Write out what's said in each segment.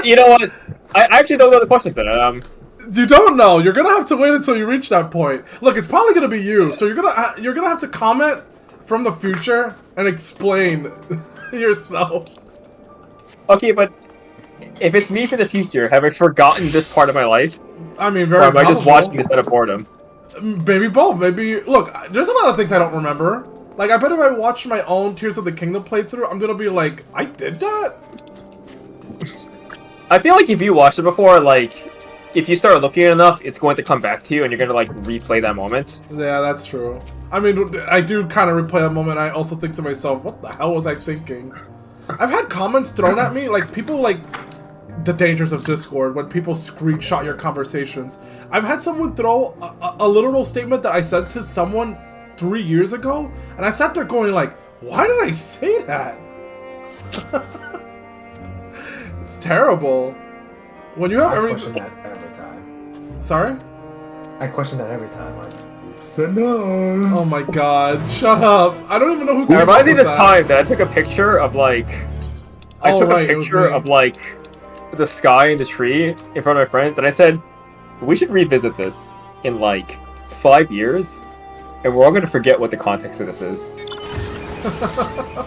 You know what? I actually don't know the question then. You don't know. You're gonna have to wait until you reach that point. Look, it's probably gonna be you. So you're gonna have to comment from the future and explain yourself. Okay, but if it's me for the future, have I forgotten this part of my life? I mean, Or am I just watching this out of boredom? Maybe both. Maybe look. There's a lot of things I don't remember. Like, I bet if I watch my own Tears of the Kingdom playthrough, I'm gonna be like, I did that? I feel like if you watched it before, like, if you start looking at it enough, it's going to come back to you, and you're gonna, like, replay that moment. Yeah, that's true. I mean, I do kind of replay that moment. I also think to myself, what the hell was I thinking? I've had comments thrown at me, like, people, like, the dangers of Discord, when people screenshot your conversations. I've had someone throw a literal statement that I said to someone 3 years ago, and I sat there going like, why did I say that? It's terrible. When you have question that every time. Sorry? I question that every time, like, oops the nose. Oh my god, shut up. I don't even know who It came up reminds me with this that. time that I took a picture of, like... I took a picture of, like, the sky and the tree in front of my friends, and I said, we should revisit this in, like, 5 years, and we're all going to forget what the context of this is.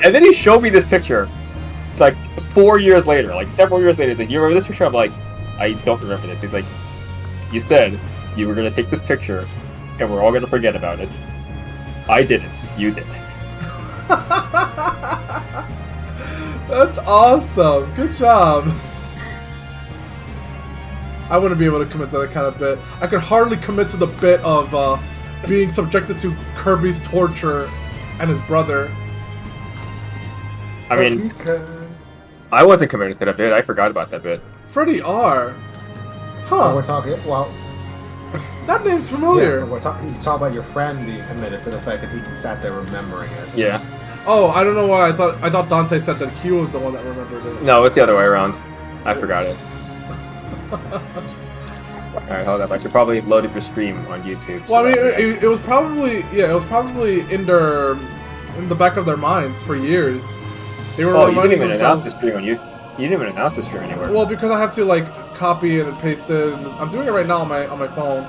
And then he showed me this picture, like, 4 years later, like, several years later. He's like, you remember this picture? I'm like, I don't remember this. He's like, you said you were going to take this picture, and we're all going to forget about it. I didn't. You did. That's awesome. Good job. I wouldn't be able to commit to that kind of bit. I could hardly commit to the bit of being subjected to Kirby's torture and his brother. I mean, I wasn't committed to that bit. I forgot about that bit. Freddy R. Huh. Oh, we're talking, well... That name's familiar. Yeah, he's talking about your friend being committed to the fact that he sat there remembering it. Yeah. Oh, I don't know why. I thought Dante said that he was the one that remembered it. No, it's the other way around. I forgot it. Alright, hold up. I should probably load up your stream on YouTube. Well, I mean, it was probably, yeah, it was probably in the back of their minds for years. They were you didn't even announce the stream on you. You didn't even announce the stream anywhere. Well, because I have to like copy it and paste it. And I'm doing it right now on my phone.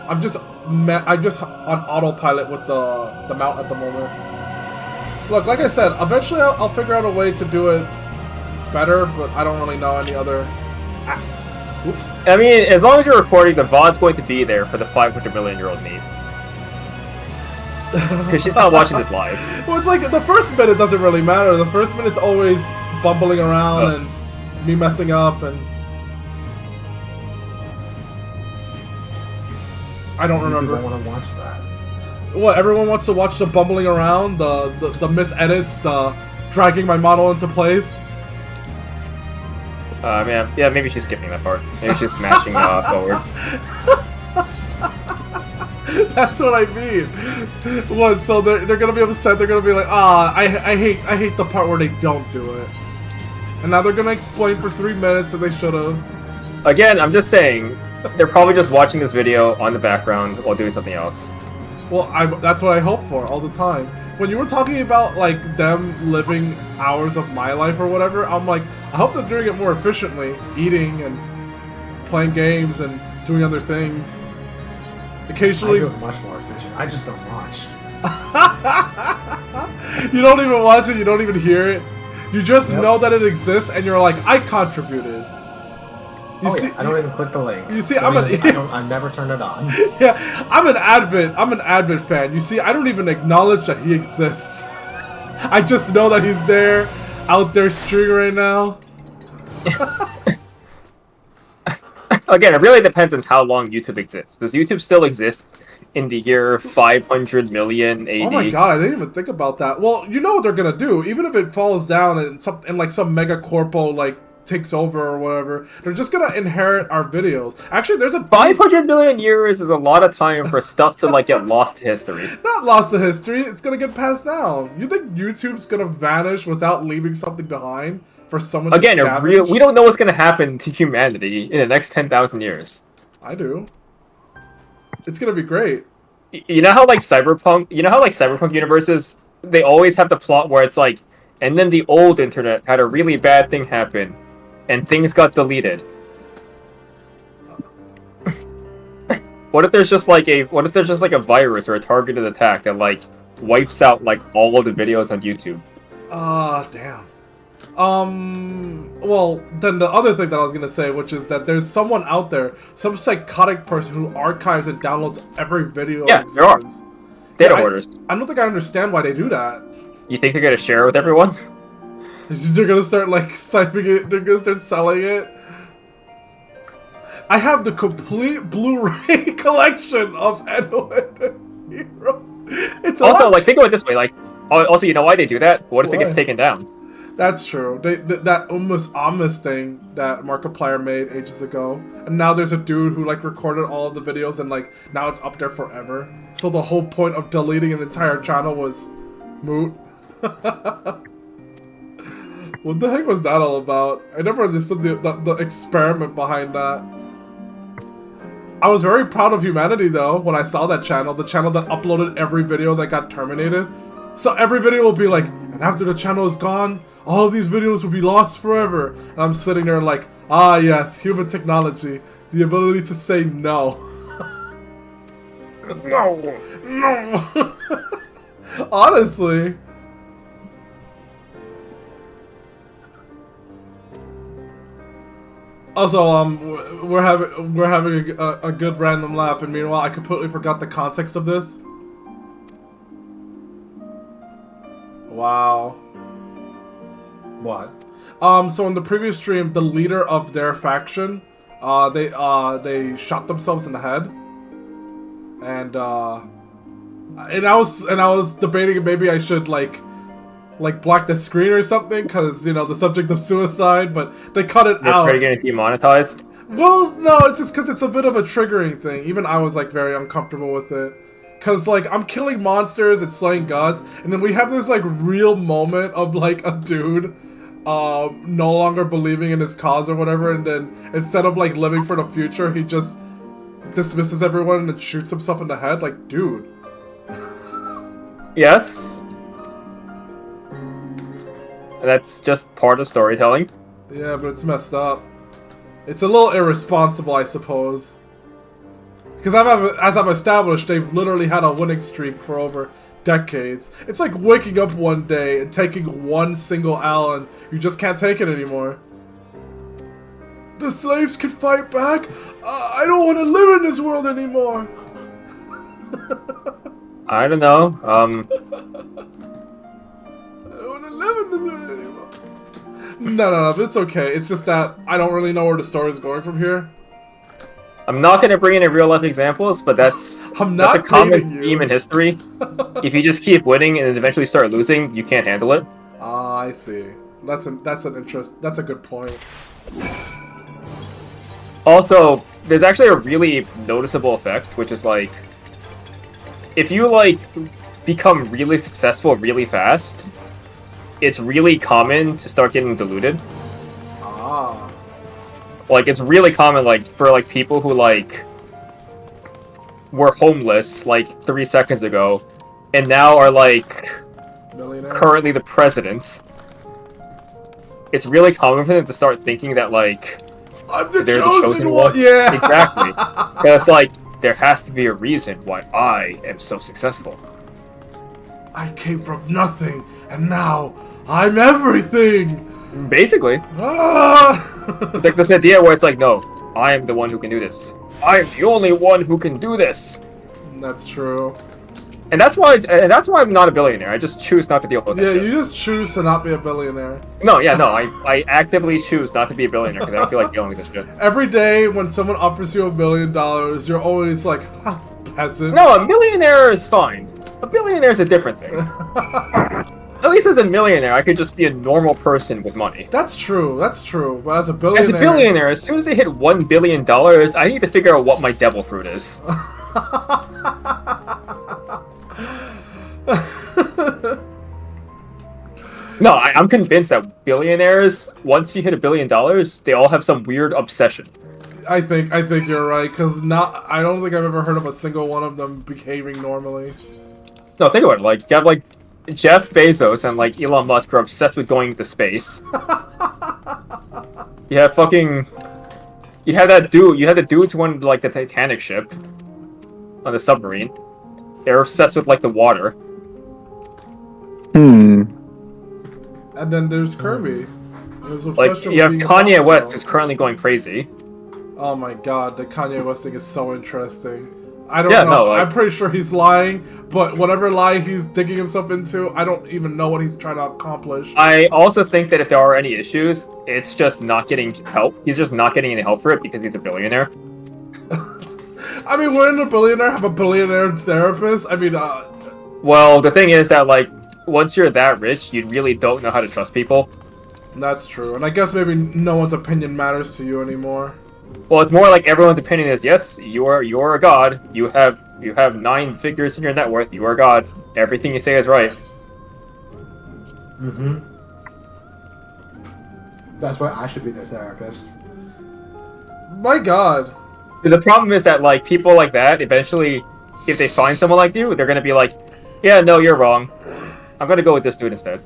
I'm just on autopilot with the mount at the moment. Look, like I said, eventually I'll figure out a way to do it better, but I don't really know any other. Oops. I mean, as long as you're recording, the VOD's going to be there for the 500 million-year-old me. Because she's not watching this live. Well, it's like the first minute doesn't really matter. The first minute's always bumbling around and me messing up and I don't remember. I want to watch that. What? Everyone wants to watch the bumbling around, the misedits, the dragging my model into place. Yeah, maybe she's skipping that part. Maybe she's smashing forward. That's what I mean. What? So they're gonna be upset. They're gonna be like, I hate the part where they don't do it. And now they're gonna explain for 3 minutes that they should have. Again, I'm just saying, they're probably just watching this video on the background while doing something else. Well, that's what I hope for all the time. When you were talking about like them living hours of my life or whatever, I'm like, I hope they're doing it more efficiently, eating and playing games and doing other things. Occasionally, I do it much more efficient. I just don't watch. You don't even watch it. You don't even hear it. You just know that it exists, and you're like, I contributed. You see, I don't even click the link. You see, I've never turned it on. Yeah, I'm an Advent fan. You see, I don't even acknowledge that he exists. I just know that he's there, out there streaming right now. Again, it really depends on how long YouTube exists. Does YouTube still exist in the year 500 million AD? Oh my god, I didn't even think about that. Well, you know what they're gonna do. Even if it falls down and some mega corpo like takes over or whatever, they're just gonna inherit our videos. Actually, there's a 500 million years is a lot of time for stuff to like get lost to history. Not lost to history. It's gonna get passed down. You think YouTube's gonna vanish without leaving something behind for someone to scavenge? We don't know what's gonna happen to humanity in the next 10,000 years. I do. It's gonna be great. You know how like cyberpunk universes, they always have the plot where it's like, and then the old internet had a really bad thing happen, and things got deleted. What if there's just like a virus or a targeted attack that like wipes out like all of the videos on YouTube? Damn. Well, then the other thing that I was gonna say, which is that there's someone out there, some psychotic person who archives and downloads every video. Yeah, there are. Data hoarders. I don't think I understand why they do that. You think they're gonna share it with everyone? They're gonna start like siping it. They're gonna start selling it. I have the complete Blu-ray collection of Enoen Hero. It's also like think of it this way. Like, also, you know why they do that? What if it gets taken down? That's true. That almost ominous thing that Markiplier made ages ago, and now there's a dude who like recorded all of the videos and like now it's up there forever. So the whole point of deleting an entire channel was moot. What the heck was that all about? I never understood the experiment behind that. I was very proud of humanity though when I saw that channel, the channel that uploaded every video that got terminated. So every video will be like, and after the channel is gone, all of these videos will be lost forever. And I'm sitting there like, ah yes, human technology, the ability to say no. No. Honestly. Also, we're having a good random laugh, and meanwhile, I completely forgot the context of this. Wow. What? So in the previous stream, the leader of their faction, they shot themselves in the head, and I was debating if maybe I should like block the screen or something, because you know the subject of suicide, but they cut it out. They're getting demonetized. Well, no, it's just because it's a bit of a triggering thing. Even I was like very uncomfortable with it. Cause like I'm killing monsters and slaying gods, and then we have this like real moment of like a dude no longer believing in his cause or whatever, and then instead of like living for the future, he just dismisses everyone and then shoots himself in the head. Like, dude. Yes. That's just part of storytelling. Yeah, but it's messed up. It's a little irresponsible, I suppose. Because as I've established, they've literally had a winning streak for over decades. It's like waking up one day and taking one single L and you just can't take it anymore. The slaves can fight back? I don't want to live in this world anymore! I don't know, I don't want to live in this world anymore. No, but it's okay. It's just that I don't really know where the story is going from here. I'm not going to bring any real-life examples, but that's a common theme in history. If you just keep winning and then eventually start losing, you can't handle it. Ah, I see. That's a good point. Also, there's actually a really noticeable effect, which is like, if you like become really successful really fast, it's really common to start getting diluted. Ah. Like, it's really common, like, for, like, people who, like, were homeless, like, 3 seconds ago, and now are, like, currently the president. It's really common for them to start thinking that, like, I'm the chosen one! Yeah! Exactly. Because, like, there has to be a reason why I am so successful. I came from nothing, and now I'm everything! Basically. Ah! It's like this idea where it's like, no, I am the one who can do this. I am the only one who can do this. That's true. And that's why I'm not a billionaire. I just choose not to deal with it. Yeah, you just choose to not be a billionaire. No, I actively choose not to be a billionaire because I don't feel like dealing with this shit. Every day when someone offers you $1 million, you're always like, ha, peasant. No, a millionaire is fine. A billionaire is a different thing. At least as a millionaire, I could just be a normal person with money. That's true. But as a billionaire, as soon as I hit $1 billion, I need to figure out what my devil fruit is. No, I'm convinced that billionaires, once you hit $1 billion, they all have some weird obsession. I think you're right, because I don't think I've ever heard of a single one of them behaving normally. No, think about it. Like, you have, like, Jeff Bezos and, like, Elon Musk are obsessed with going into space. You have fucking... You had that dude, you had the dudes who went like the Titanic ship on the submarine. They're obsessed with like the water. And then there's Kirby. Like you have Kanye West who's currently going crazy. Oh my god, the Kanye West thing is so interesting. I don't know. No, like, I'm pretty sure he's lying, but whatever lie he's digging himself into, I don't even know what he's trying to accomplish. I also think that if there are any issues, it's just not getting help. He's just not getting any help for it because he's a billionaire. I mean, wouldn't a billionaire have a billionaire therapist? I mean, Well, the thing is that, like, once you're that rich, you really don't know how to trust people. That's true, and I guess maybe no one's opinion matters to you anymore. Well, it's more like everyone's opinion is, yes, you're a god. You have 9 figures in your net worth. You are a god. Everything you say is right. Mm-hmm. That's why I should be their therapist. My god. The problem is that, like, people like that, eventually, if they find someone like you, they're gonna be like, yeah, no, you're wrong. I'm gonna go with this dude instead.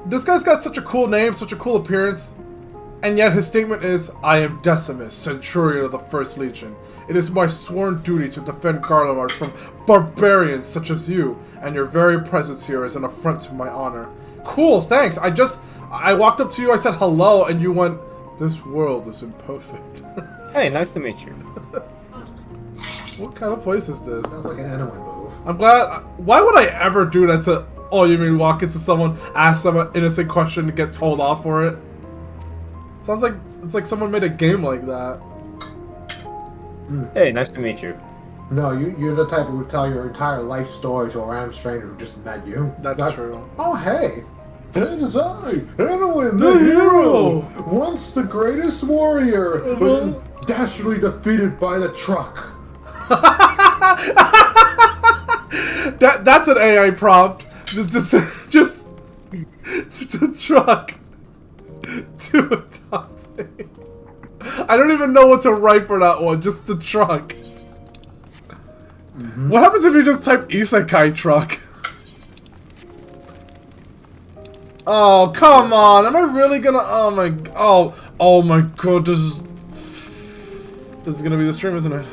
This guy's got such a cool name, such a cool appearance. And yet his statement is, I am Decimus, Centurion of the First Legion. It is my sworn duty to defend Garlemald from barbarians such as you, and your very presence here is an affront to my honor. Cool, thanks. I walked up to you, I said hello, and you went, this world is imperfect. Hey, nice to meet you. What kind of place is this? Sounds like an Enoen move. I'm glad. Why would I ever do that to... Oh, you mean walk into someone, ask them an innocent question, and get told off for it? Sounds like it's like someone made a game like that. Hey, nice to meet you. No, you're the type who would tell your entire life story to a random stranger who just met you. That's true. Oh, hey! It is I, Enoen, the hero! Once the greatest warrior, but dastardly defeated by the truck. That's an AI prompt. Just a truck. To a toxic. I don't even know what to write for that one. Just the truck. What happens if you just type isekai truck? Oh, come on. Am I really gonna... Oh my god. This is gonna be the stream, isn't it?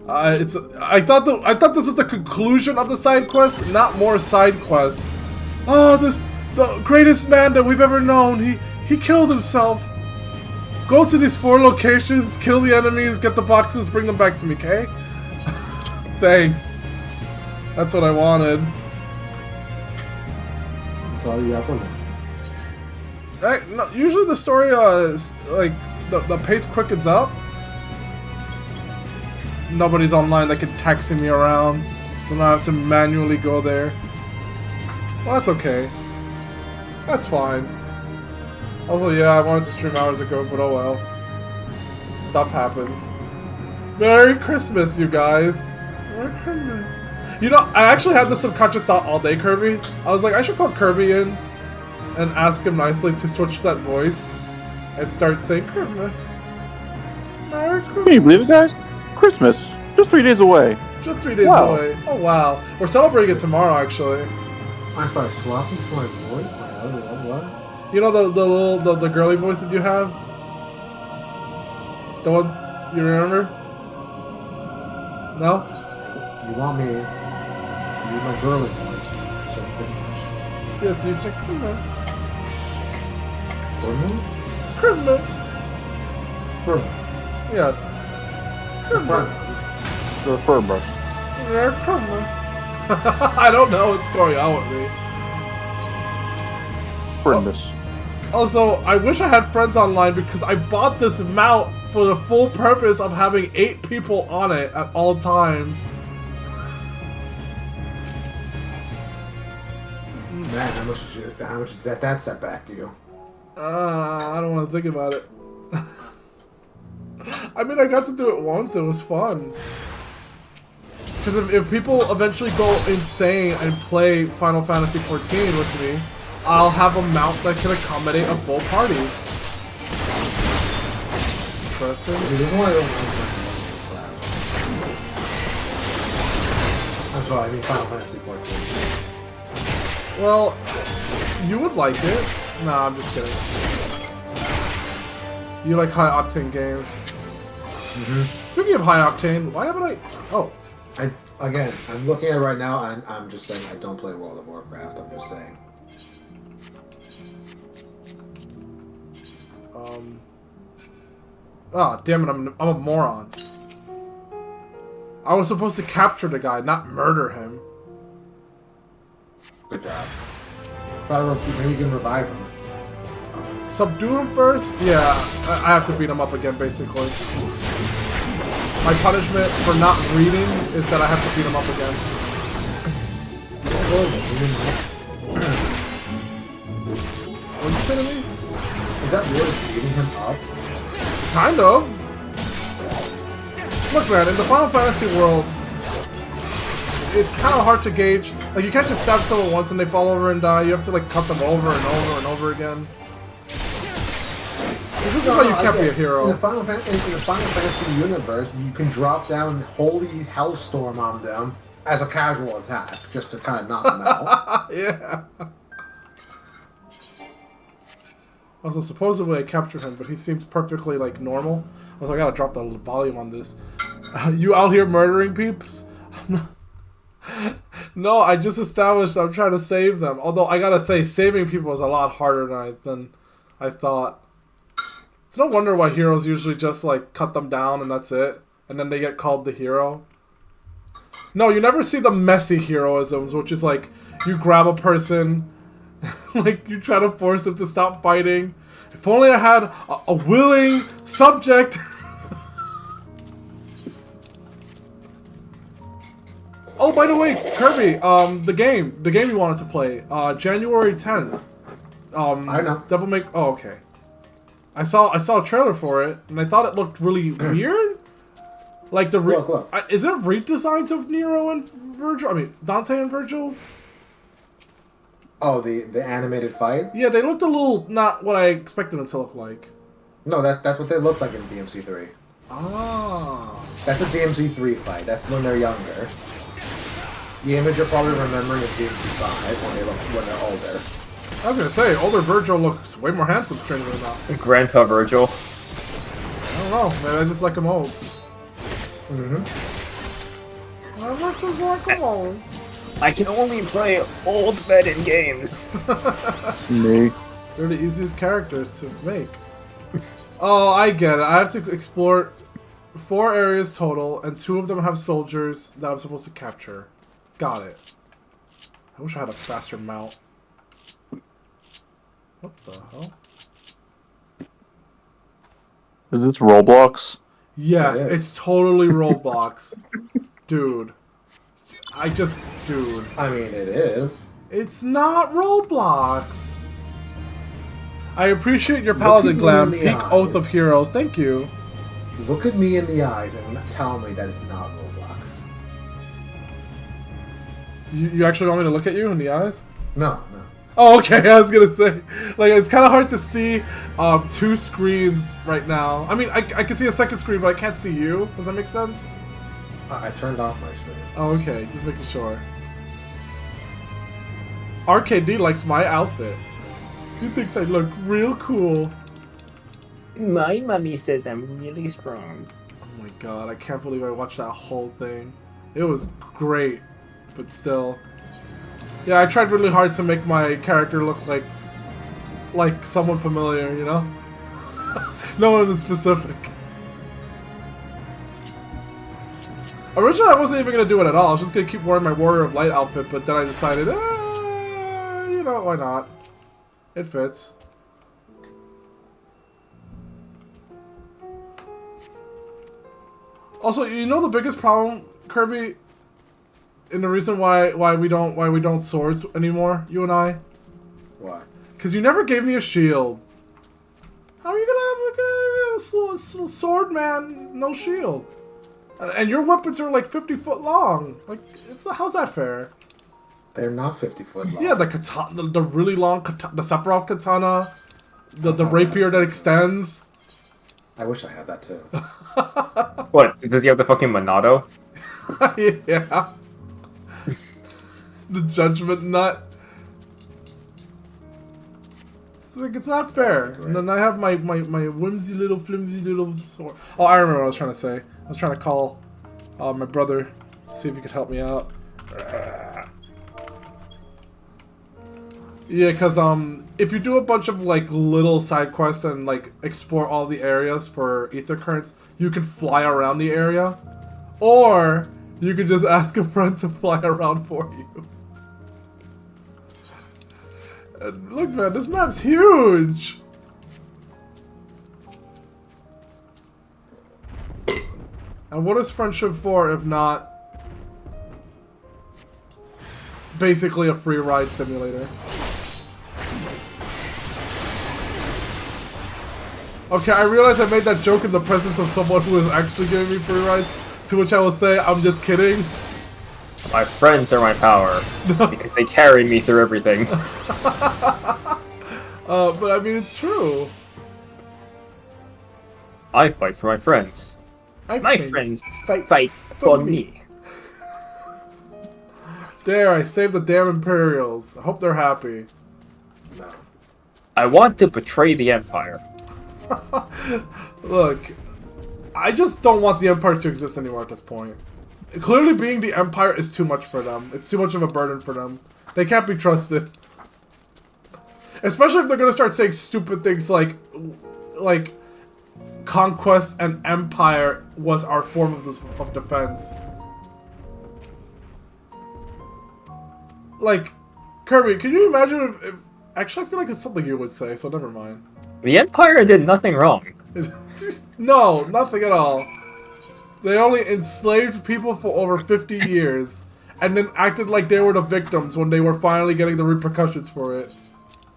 I thought this was the conclusion of the side quest, not more side quests. Oh, the greatest man that we've ever known. He killed himself. Go to these 4 locations, kill the enemies, get the boxes, bring them back to me, okay? Thanks. That's what I wanted. That's all you have on it. No, usually the story is like the pace quickens up. Nobody's online that can taxi me around, so now I have to manually go there. Well, that's okay. That's fine. Also, yeah, I wanted to stream hours ago, but oh well. Stuff happens. Merry Christmas, you guys. Merry Christmas. You know, I actually had the subconscious thought all day, Kirby. I was like, I should call Kirby in and ask him nicely to switch that voice and start saying Christmas. Merry Christmas. Can you believe it, guys? Christmas. Just 3 days away. Just 3 days away. Oh, wow. We're celebrating it tomorrow, actually. I thought swapping to my voice? What? You know the girly voice that you have? The one you remember? No? You want me to use my girly voice? So Christmas. Yes, you said Christmas. Christmas? Christmas. Yes. Christmas. The fur brush. Yeah, Christmas. I don't know what's going on with me. Christmas. Also, I wish I had friends online because I bought this mount for the full purpose of having 8 people on it at all times. Man, how much did that set back to you? I don't want to think about it. I mean, I got to do it once. It was fun. Because if people eventually go insane and play Final Fantasy XIV with me, I'll have a mount that can accommodate a full party. Interesting. I'm sorry, I mean Final Fantasy XIV. Well, you would like it. Nah, I'm just kidding. You like high octane games. Speaking of high octane, why haven't I? Oh, Again, I'm looking at it right now, and I'm just saying I don't play World of Warcraft. I'm just saying. Ah, damn it! I'm a moron. I was supposed to capture the guy, not murder him. Good job. Try to maybe you can revive him. Subdue him first? Yeah, I have to beat him up again, basically. My punishment for not reading is that I have to beat him up again. What did you say to me? Is that really beating him up? Kind of. Look, man, in the Final Fantasy world, it's kind of hard to gauge. Like, you can't just stab someone once and they fall over and die. You have to, like, cut them over and over and over again. So this is why you can't be a hero. In the Final Fantasy universe, you can drop down Holy Hellstorm on them as a casual attack, just to kind of knock them out. Yeah. Also, supposedly I captured him, but he seems perfectly, like, normal. Also, I gotta drop the volume on this. You out here murdering peeps? No, I just established I'm trying to save them. Although, I gotta say, saving people is a lot harder than I thought. It's no wonder why heroes usually just, like, cut them down and that's it. And then they get called the hero. No, you never see the messy heroisms, which is, like, you grab a person... like, you try to force them to stop fighting. If only I had a willing subject. Oh, by the way, Kirby, the game you wanted to play, January 10th. I know. Devil May... Oh, okay. I saw a trailer for it, and I thought it looked really weird. Like, the... Look. Is there redesigns of Nero and Virgil? I mean, Dante and Virgil? Oh, the animated fight? Yeah, they looked a little not what I expected them to look like. No, that's what they look like in DMC3. Ah. That's a DMC3 fight. That's when they're younger. The image you're probably remembering is DMC5 when they're older. I was gonna say, older Virgil looks way more handsome, strangely enough. Grandpa Virgil. I don't know, man. I just like him old. I just like him old. I can only play old men in games. Me. They're the easiest characters to make. Oh, I get it. I have to explore 4 areas total, and 2 of them have soldiers that I'm supposed to capture. Got it. I wish I had a faster mount. What the hell? Is this Roblox? Yes, It is. it's totally Roblox. Dude. Dude. I mean, it is. It's not Roblox. I appreciate your paladin me glam. in the Peak Oath of eyes. Heroes. Thank you. Look at me in the eyes and tell me that it's not Roblox. You actually want me to look at you in the eyes? No. Oh, okay. I was gonna say, like, it's kind of hard to see 2 screens right now. I mean, I can see a second screen, but I can't see you. Does that make sense? I turned off my screen. Oh, okay. Just making sure. RKD likes my outfit. He thinks I look real cool. My mommy says I'm really strong. Oh my god, I can't believe I watched that whole thing. It was great, but still. Yeah, I tried really hard to make my character look like someone familiar, you know? No one is specific. Originally, I wasn't even going to do it at all. I was just going to keep wearing my Warrior of Light outfit, but then I decided, you know, why not? It fits. Also, you know the biggest problem, Kirby, and the reason why we don't swords anymore, you and I? Why? Because you never gave me a shield. How are you gonna have a sword, man? No shield. And your weapons are like 50 foot long. Like, how's that fair? They're not 50 foot long. Yeah, the katana, the really long katana, the Sephiroth katana, the rapier that extends. I wish I had that too. What? Does he have the fucking Monado? Yeah. The judgment nut. like, it's not fair. And then I have my whimsy little flimsy little sword. Oh, I remember what I was trying to say. I was trying to call my brother, see if he could help me out. Yeah, because if you do a bunch of like little side quests and like explore all the areas for ether currents, you can fly around the area, or you could just ask a friend to fly around for you. And look, man, this map's huge. And what is friendship for if not basically a free ride simulator? Okay, I realize I made that joke in the presence of someone who is actually giving me free rides, to which I will say, I'm just kidding. My friends are my power, because they carry me through everything. But I mean, it's true. I fight for my friends. My friends fight for me. There, I saved the damn Imperials. I hope they're happy. No. I want to betray the Empire. Look, I just don't want the Empire to exist anymore at this point. Clearly being the Empire is too much for them. It's too much of a burden for them. They can't be trusted. Especially if they're gonna start saying stupid things like conquest and empire was our form of defense. Like, Kirby, can you imagine if... Actually, I feel like it's something you would say, so never mind. The Empire did nothing wrong. No, nothing at all. They only enslaved people for over 50 years, and then acted like they were the victims when they were finally getting the repercussions for it.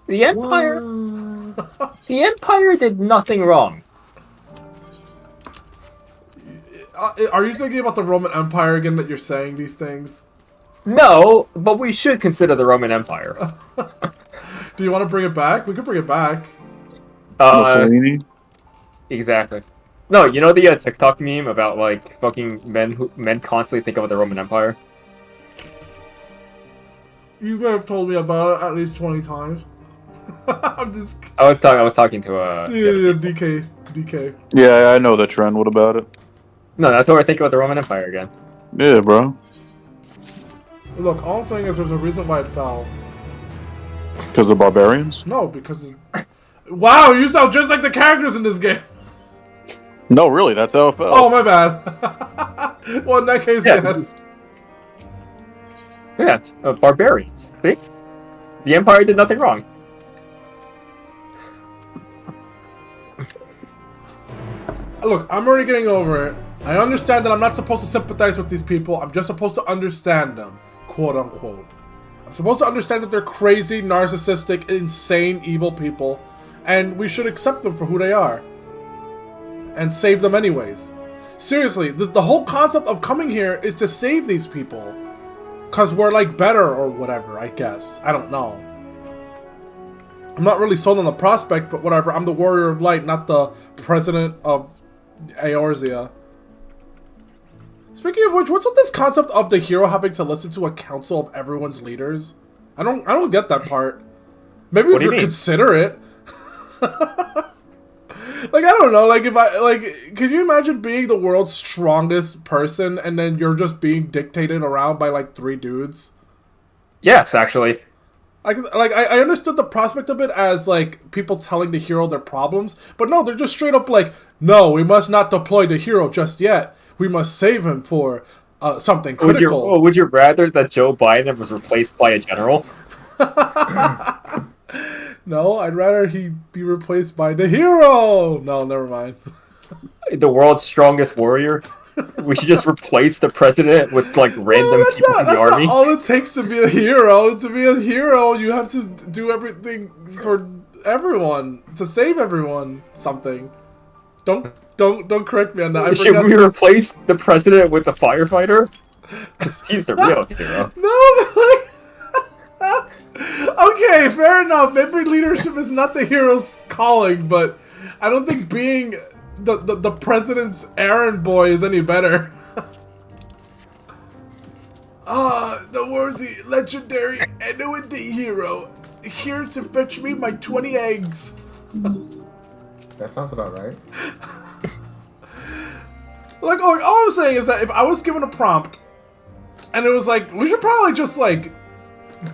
The Empire... The Empire did nothing wrong. Are you thinking about the Roman Empire again that you're saying these things? No, but we should consider the Roman Empire. Do you want to bring it back? We could bring it back. Mussolini? Exactly. No, you know the TikTok meme about like fucking men constantly think about the Roman Empire? You may have told me about it at least 20 times. I'm just... I was talking to Yeah, DK. Yeah, I know that trend. What about it? No, that's what we're thinking about the Roman Empire again. Yeah, bro. Look, all I'm saying is there's a reason why it fell. Because the barbarians? No, because... Wow, you sound just like the characters in this game! No, really, that's how it felt. Oh, my bad. Well, in that case, Yeah. yes. Yeah, barbarians. See? The Empire did nothing wrong. Look, I'm already getting over it. I understand that I'm not supposed to sympathize with these people. I'm just supposed to understand them, quote unquote. I'm supposed to understand that they're crazy, narcissistic, insane, evil people, and we should accept them for who they are. And save them anyways. Seriously, the whole concept of coming here is to save these people. Because we're like better or whatever, I guess. I don't know. I'm not really sold on the prospect, but whatever. I'm the warrior of light, not the president of Eorzea. Speaking of which, what's with this concept of the hero having to listen to a council of everyone's leaders? I don't get that part. Maybe if you're considerate. Like, I don't know, like, can you imagine being the world's strongest person and then you're just being dictated around by, like, 3 dudes? Yes, actually. I understood the prospect of it as, like, people telling the hero their problems, but no, they're just straight up like, no, we must not deploy the hero just yet. We must save him for something critical. Would you rather that Joe Biden was replaced by a general? No, I'd rather he be replaced by the hero! No, never mind. The world's strongest warrior? We should just replace the president with, like, random people in the army? That's not all it takes to be a hero. To be a hero, you have to do everything for everyone. To save everyone. Something. Don't correct me on that. Should we replace the president with the firefighter? Because he's the real hero. No, okay, fair enough. Maybe leadership is not the hero's calling, but I don't think being the president's errand boy is any better. The worthy, legendary Enoen hero. here to fetch me my 20 eggs. That sounds about right. Like, all I'm saying is that if I was given a prompt, and it was like, we should probably just, like,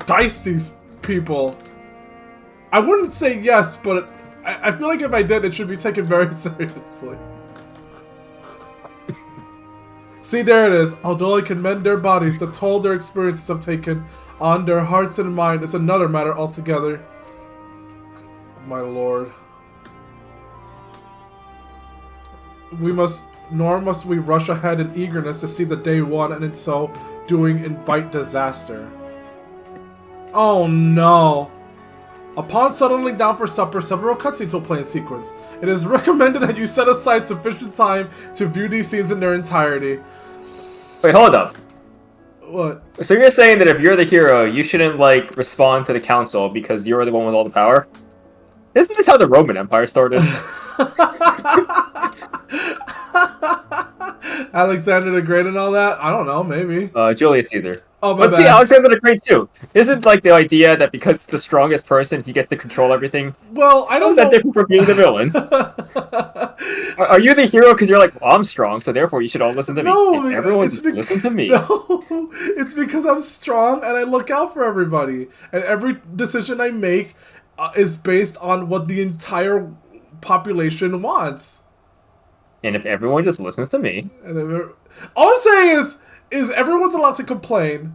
dice these people, I wouldn't say yes, but I feel like if I did, it should be taken very seriously. See, there it is. Although I can mend their bodies, the toll their experiences have taken on their hearts and mind is another matter altogether. My lord. Nor must we rush ahead in eagerness to see the day one, and in so doing invite disaster. Oh no. Upon settling down for supper, several cutscenes will play in sequence. It is recommended that you set aside sufficient time to view these scenes in their entirety. Wait, hold up. What? So you're saying that if you're the hero, you shouldn't, like, respond to the council because you're the one with all the power? Isn't this how the Roman Empire started? Alexander the Great and all that? I don't know, maybe. Julius Caesar. Oh, my Let's bad. see, Alexander the Great too. Isn't, like, the idea that because it's the strongest person, he gets to control everything? Well, I don't know. How's that different from being the villain? Are you the hero because you're like, well, I'm strong, so therefore you should all listen to me? No, And everyone just listen to me. No, it's because I'm strong and I look out for everybody. And every decision I make is based on what the entire population wants. And if everyone just listens to me... And then, all I'm saying is everyone's allowed to complain.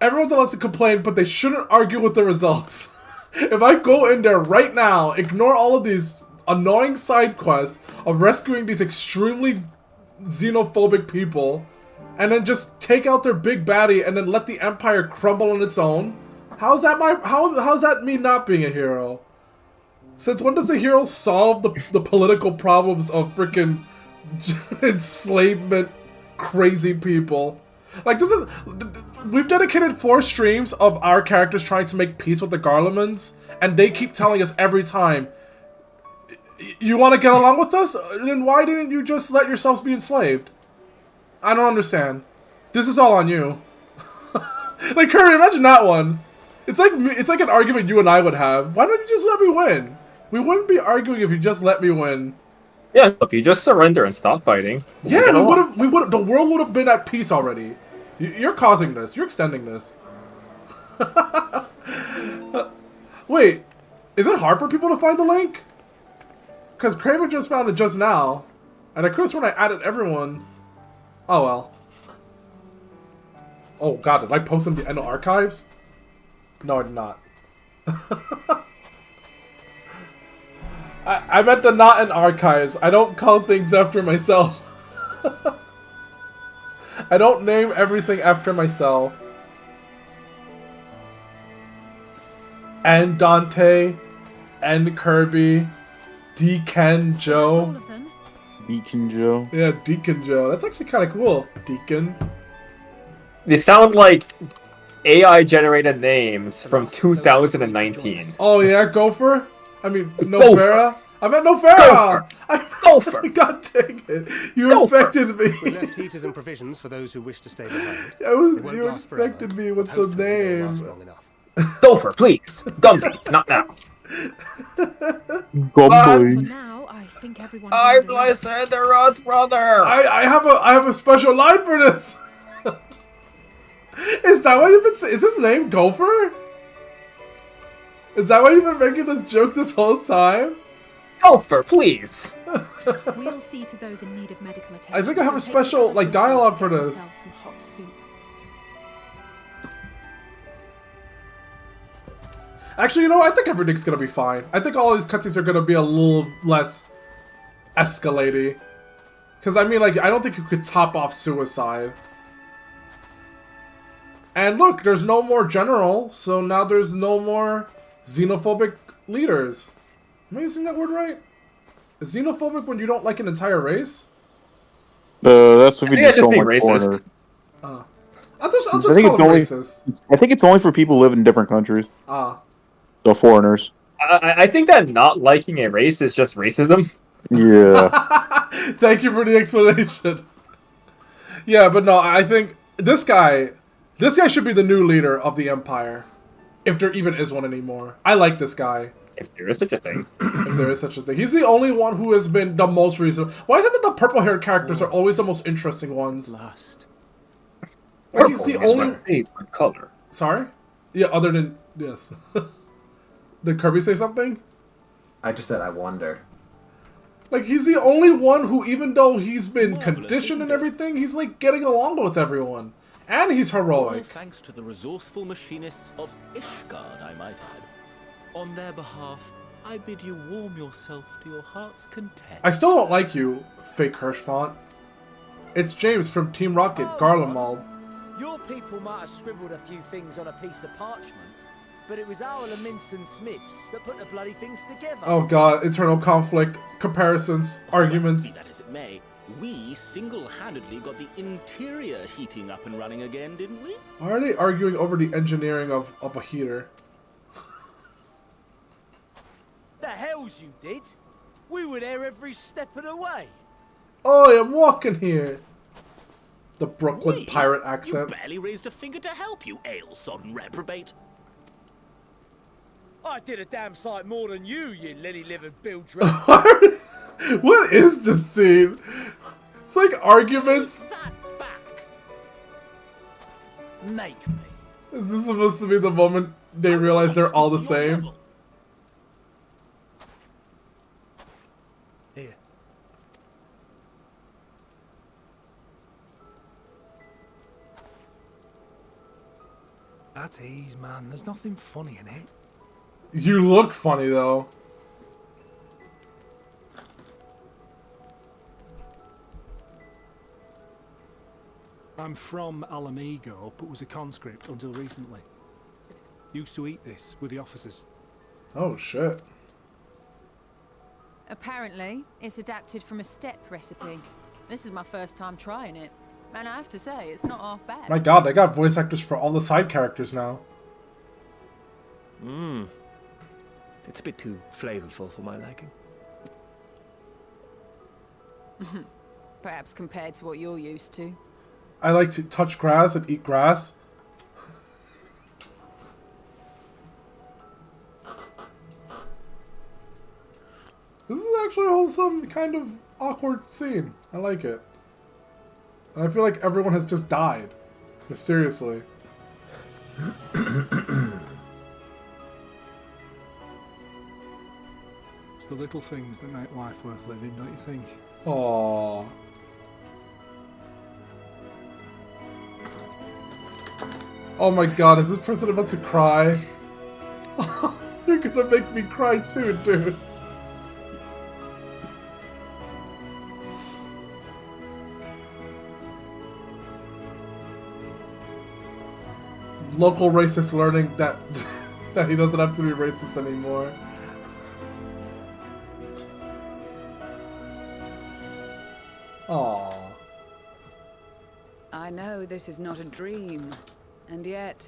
Everyone's allowed to complain, but they shouldn't argue with the results. If I go in there right now, ignore all of these annoying side quests of rescuing these extremely xenophobic people, and then just take out their big baddie and then let the Empire crumble on its own, how's that me not being a hero? Since when does the hero solve the political problems of freaking enslavement crazy people? Like, we've dedicated 4 streams of our characters trying to make peace with the Garlemans, and they keep telling us every time, you want to get along with us? Then why didn't you just let yourselves be enslaved? I don't understand. This is all on you. Like, Curry, imagine that one. It's like an argument you and I would have. Why don't you just let me win? We wouldn't be arguing if you just let me win. Yeah, if you just surrender and stop fighting. Yeah, we would have. The world would have been at peace already. You're causing this. You're extending this. Wait, is it hard for people to find the link? Because Kraven just found it just now, and I could have sworn I added everyone. Oh well. Oh god, did I post in the Enoen archives? No, I did not. I meant the Notten archives. I don't call things after myself. I don't name everything after myself. And Dante, and Kirby, Deacon Joe. Deacon Joe. Yeah, Deacon Joe. That's actually kind of cool. Deacon. They sound like AI-generated names from 2019. Oh yeah, Gopher? I mean, Gopher. Nofera? I meant Nofera! Gopher! God dang it. You Gopher. infected me. We left heaters and provisions for those who wish to stay behind. You infected me with the Hopefully they name. won't last long enough. Gopher, please. Gumby, not now. For Gumby. now, I think everyone's I'm on the line. Lysander the Rod's brother. I have a special line for this. Is that why you've been saying? Is his name Gopher? Is that why you've been making this joke this whole time? Gopher, please. We'll see to those in need of medical attention. I think I have a So take special, the like, dialogue for get this. yourself some hot soup. Actually, you know what? I think everything's gonna be fine. I think all these cutscenes are gonna be a little less escalating. Because, I mean, like, I don't think you could top off suicide. And look, there's no more general, so now there's no more xenophobic leaders. Am I using that word right? Is xenophobic when you don't like an entire race? That's what we I think just that's don't just like being racist. foreigners. I'll just I think call them it's racist. I think it's only for people who live in different countries. So foreigners. I think that not liking a race is just racism. Yeah. Thank you for the explanation. Yeah, but no, I think this guy should be the new leader of the Empire. If there even is one anymore. I like this guy. If there is such a thing. If there is such a thing. He's the only one who has been the most reasonable. Why is it that the purple-haired characters are always the most interesting ones? Last. Like he's the Purple is only... my favorite color. Sorry? Yeah, other than... Yes. Did Kirby say something? I just said I wonder. Like, he's the only one who, even though he's been conditioned and everything, he's, like, getting along with everyone. And he's All heroic. thanks to the resourceful machinists of Ishgard, I might add. On their behalf, I bid you warm yourself to your heart's content. I still don't like you, fake Hirsch font. It's James from Team Rocket, Garlemald. Your people might have scribbled a few things on a piece of parchment, but it was our Minson Smiths that put the bloody things together. Oh god, internal conflict, comparisons, arguments. Be that as it may, we single-handedly got the interior heating up and running again, didn't we? Why are they arguing over the engineering of a heater? The hells you did! We were there every step of the way. Oh, I'm walking here. The Brooklyn pirate You accent. barely raised a finger to help, you ale-sodden reprobate. I did a damn sight more than you lily-livered bilge-rat. What is this scene? It's like arguments. That back. Make me. Is this supposed to be the moment they realize they're all the same? Level. Here. That's ease, man. There's nothing funny in it. You look funny though. I'm from Alamigo, but was a conscript until recently. Used to eat this with the officers. Oh shit. Apparently, it's adapted from a steppe recipe. This is my first time trying it, and I have to say, it's not half bad. My god, they got voice actors for all the side characters now. It's a bit too flavorful for my liking. Perhaps compared to what you're used to. I like to touch grass and eat grass. This is actually a wholesome, kind of awkward scene. I like it. And I feel like everyone has just died. Mysteriously. It's the little things that make life worth living, don't you think? Aww. Oh my god, is this person about to cry? You're gonna make me cry too, dude. Local racist learning that that he doesn't have to be racist anymore. Aww. I know this is not a dream, and yet...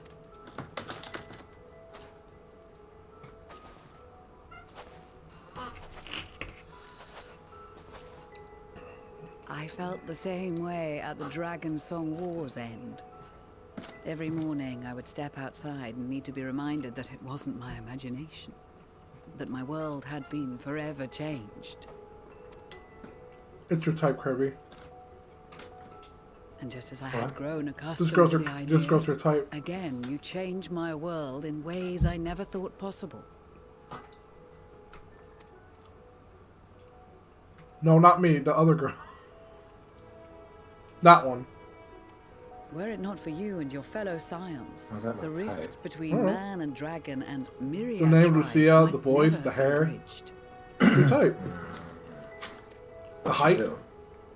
I felt the same way at the Dragon Song War's end. Every morning I would step outside and need to be reminded that it wasn't my imagination. That my world had been forever changed. It's your type, Kirby. And just as I had grown accustomed This girl's to her, the idea, this girl's her type. again you change my world in ways I never thought possible. No, not me, the other girl. That one. Were it not for you and your fellow scions, How's that the not rifts tight? between man and dragon and myriad The name, tribes Lucia, might the voice, never the have hair. been bridged. Your type. The What's she height. do?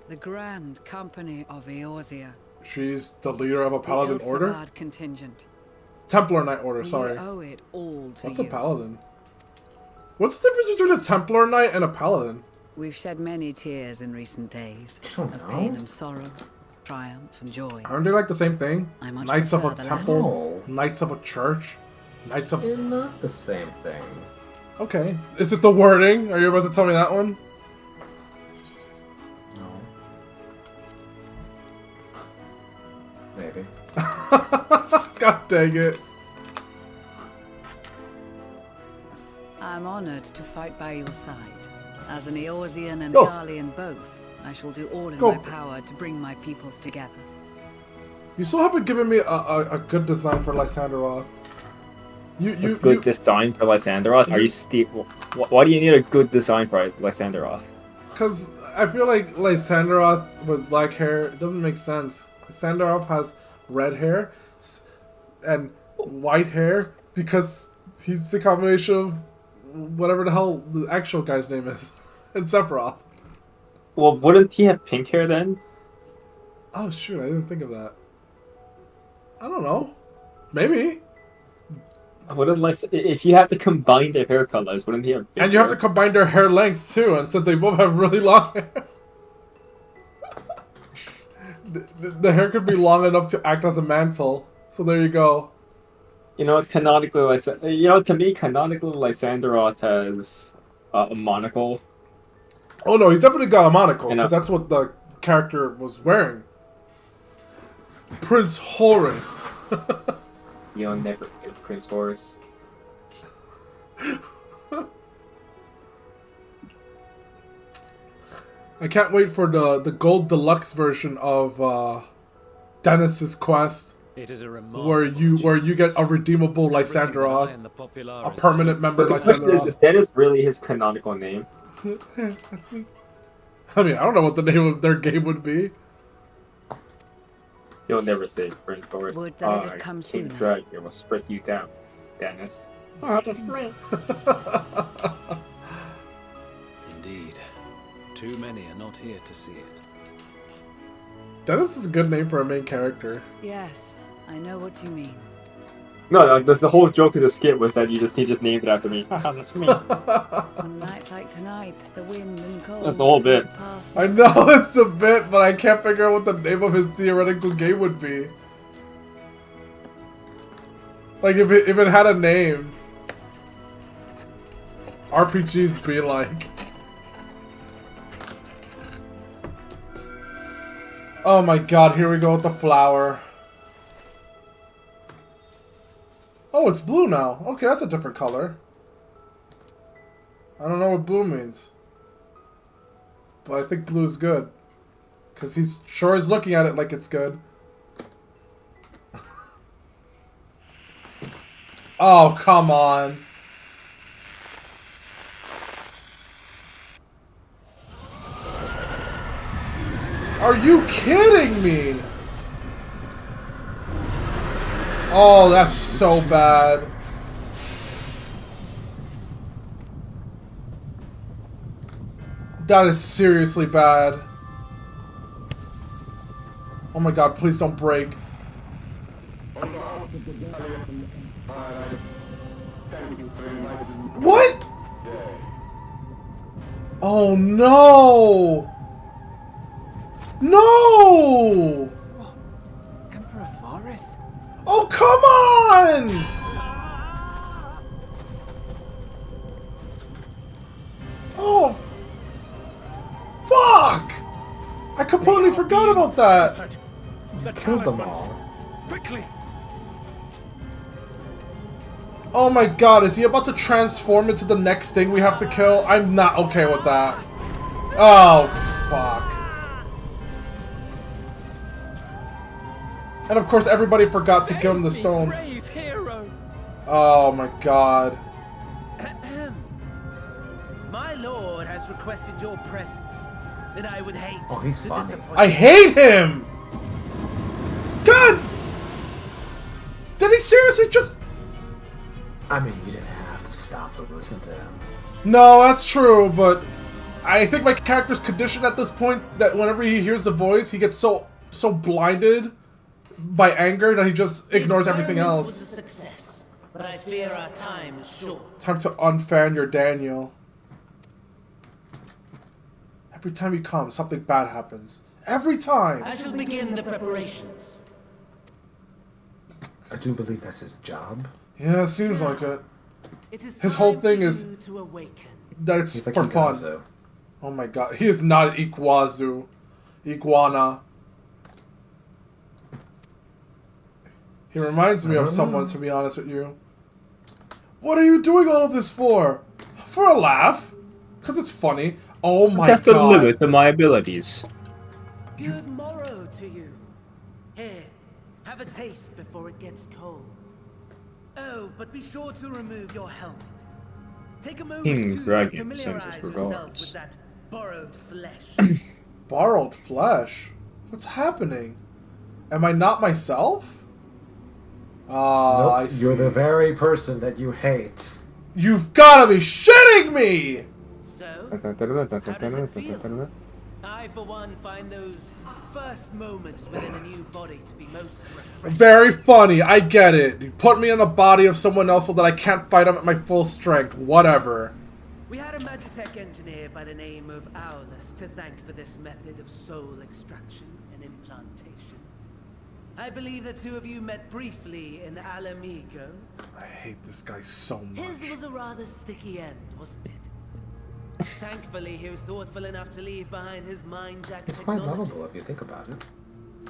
The Grand Company of Eorzea. She's the leader of a paladin the order? Ilsamad contingent. Templar Knight order, sorry. We owe it all to What's you. a paladin? What's the difference between a Templar Knight and a paladin? We've shed many tears in recent days. don't Of know. pain and sorrow, triumph and joy. Aren't they like the same thing? I much Knights of a prefer the temple, latter. Knights of a church, Knights of... They're not the same thing. Okay. Is it the wording? Are you about to tell me that one? No. Maybe. God dang it. I'm honored to fight by your side. As an Eorzean and Go. Garlean both, I shall do all in Go. my power to bring my peoples together. You still haven't given me a good design for Lysanderoth. Good design for Lysanderoth? Are you why do you need a good design for Lysanderoth? Because I feel like Lysanderoth with black hair, it doesn't make sense. Lysanderoth has red hair and white hair because he's the combination of whatever the hell the actual guy's name is in Sephiroth. Well, wouldn't he have pink hair then? Oh shoot, I didn't think of that. I don't know. Maybe. If you have to combine their hair colors, wouldn't he have pink And you have to combine their hair length too, and since they both have really long hair. the hair could be long enough to act as a mantle. So there you go. You know, to me, canonically, Lysanderoth has a monocle. Oh no, he's definitely got a monocle, because that's what the character was wearing. Prince Horus. You'll never get Prince Horus. I can't wait for the gold deluxe version of Dennis's quest. It is a where you get a redeemable Lysanderoth, a permanent member Lysanderoth. Is Dennis really his canonical name? That's me. I mean, I don't know what the name of their game would be. You'll never say Prince Horus. Would that it had come King sooner. Dragon will split you down, Dennis. Indeed. Too many are not here to see it. Dennis is a good name for a main character. Yes, I know what you mean. No, that's the whole joke of the skit was that he just named it after me. That's me. On a night like tonight, the wind and cold. That's the whole bit. I know it's a bit, but I can't figure out what the name of his theoretical game would be. Like if it had a name. RPGs be like. Oh my god, here we go with the flower. Oh, it's blue now. Okay, that's a different color. I don't know what blue means. But I think blue is good. Because he's sure is looking at it like it's good. Oh, come on. Are you kidding me? Oh, that's so bad. That is seriously bad. Oh my god, please don't break. What? Oh no! No! Emperor Varus? Oh, come on! Oh, fuck! I completely forgot about that. You killed them all. Quickly! Oh my god, is he about to transform into the next thing we have to kill? I'm not okay with that. Oh, fuck. And of course, everybody forgot to give him the stone. Brave hero. Oh my god. My lord has requested your presence, and I would hate Oh, he's to funny. disappoint. I hate him! God! Did he seriously just... I mean, you didn't have to stop to listen to him. No, that's true, but I think my character's conditioned at this point that whenever he hears the voice, he gets so blinded by anger that he just ignores everything else. Was a success, but I fear our time is short. Time to unfan your Daniel. Every time you come, something bad happens. Every time! I shall begin the preparations. I do believe that's his job. Yeah, it seems like it. It is His whole time thing for is you to awaken. that it's He's like for fun. Igazu. Oh my god, he is not Iguazu. Iguana. He reminds me of someone, to be honest with you. What are you doing all of this for? For a laugh. Because it's funny. Oh my Just god. a limit to my abilities. Good morrow to you. Here, have a taste before it gets cold. Oh, but be sure to remove your helmet. Take a moment to Dragon familiarize sends yourself regards. with that borrowed flesh. Borrowed flesh? What's happening? Am I not myself? Nope, I see. you're the very person that you hate. You've gotta be shitting me! So, how does it feel? I, for one, find those first moments within a new body to be most refreshing. Very funny, I get it. You put me in the body of someone else so that I can't fight them at my full strength. Whatever. We had a Magitech engineer by the name of Owlus to thank for this method of soul extraction and implantation. I believe the two of you met briefly in Alamigo. I hate this guy so much. His was a rather sticky end, wasn't it? Thankfully, he was thoughtful enough to leave behind his mind-jack It's quite technology. lovable if you think about it.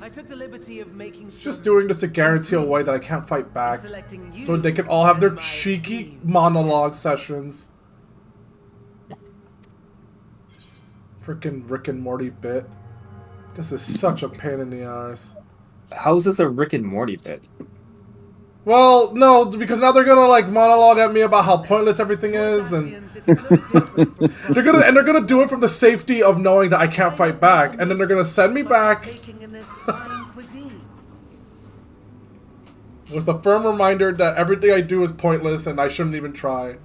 I took the liberty of making Just doing this to guarantee a way that I can't fight back. So they can all have their cheeky monologue sessions. Freaking Rick and Morty bit. This is such a pain in the arse. How is this a Rick and Morty bit? Well, no, because now they're gonna like monologue at me about how pointless everything is, and they're gonna do it from the safety of knowing that I can't fight back, and then they're gonna send me back with a firm reminder that everything I do is pointless and I shouldn't even try.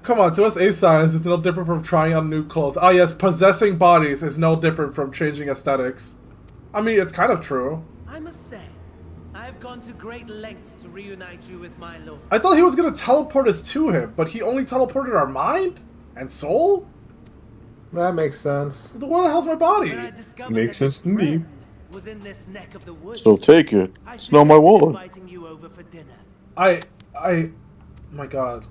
Come on, to us A-Science, it's no different from trying on new clothes. Ah yes, possessing bodies is no different from changing aesthetics. I mean, it's kind of true. I must say, I've gone to great lengths to reunite you with my lord. I thought he was gonna teleport us to him, but he only teleported our mind? And soul? That makes sense. What the hell's my body? Makes sense to me. Was in this neck of the woods. So take it. It's not my wallet. Inviting you over for dinner. My god.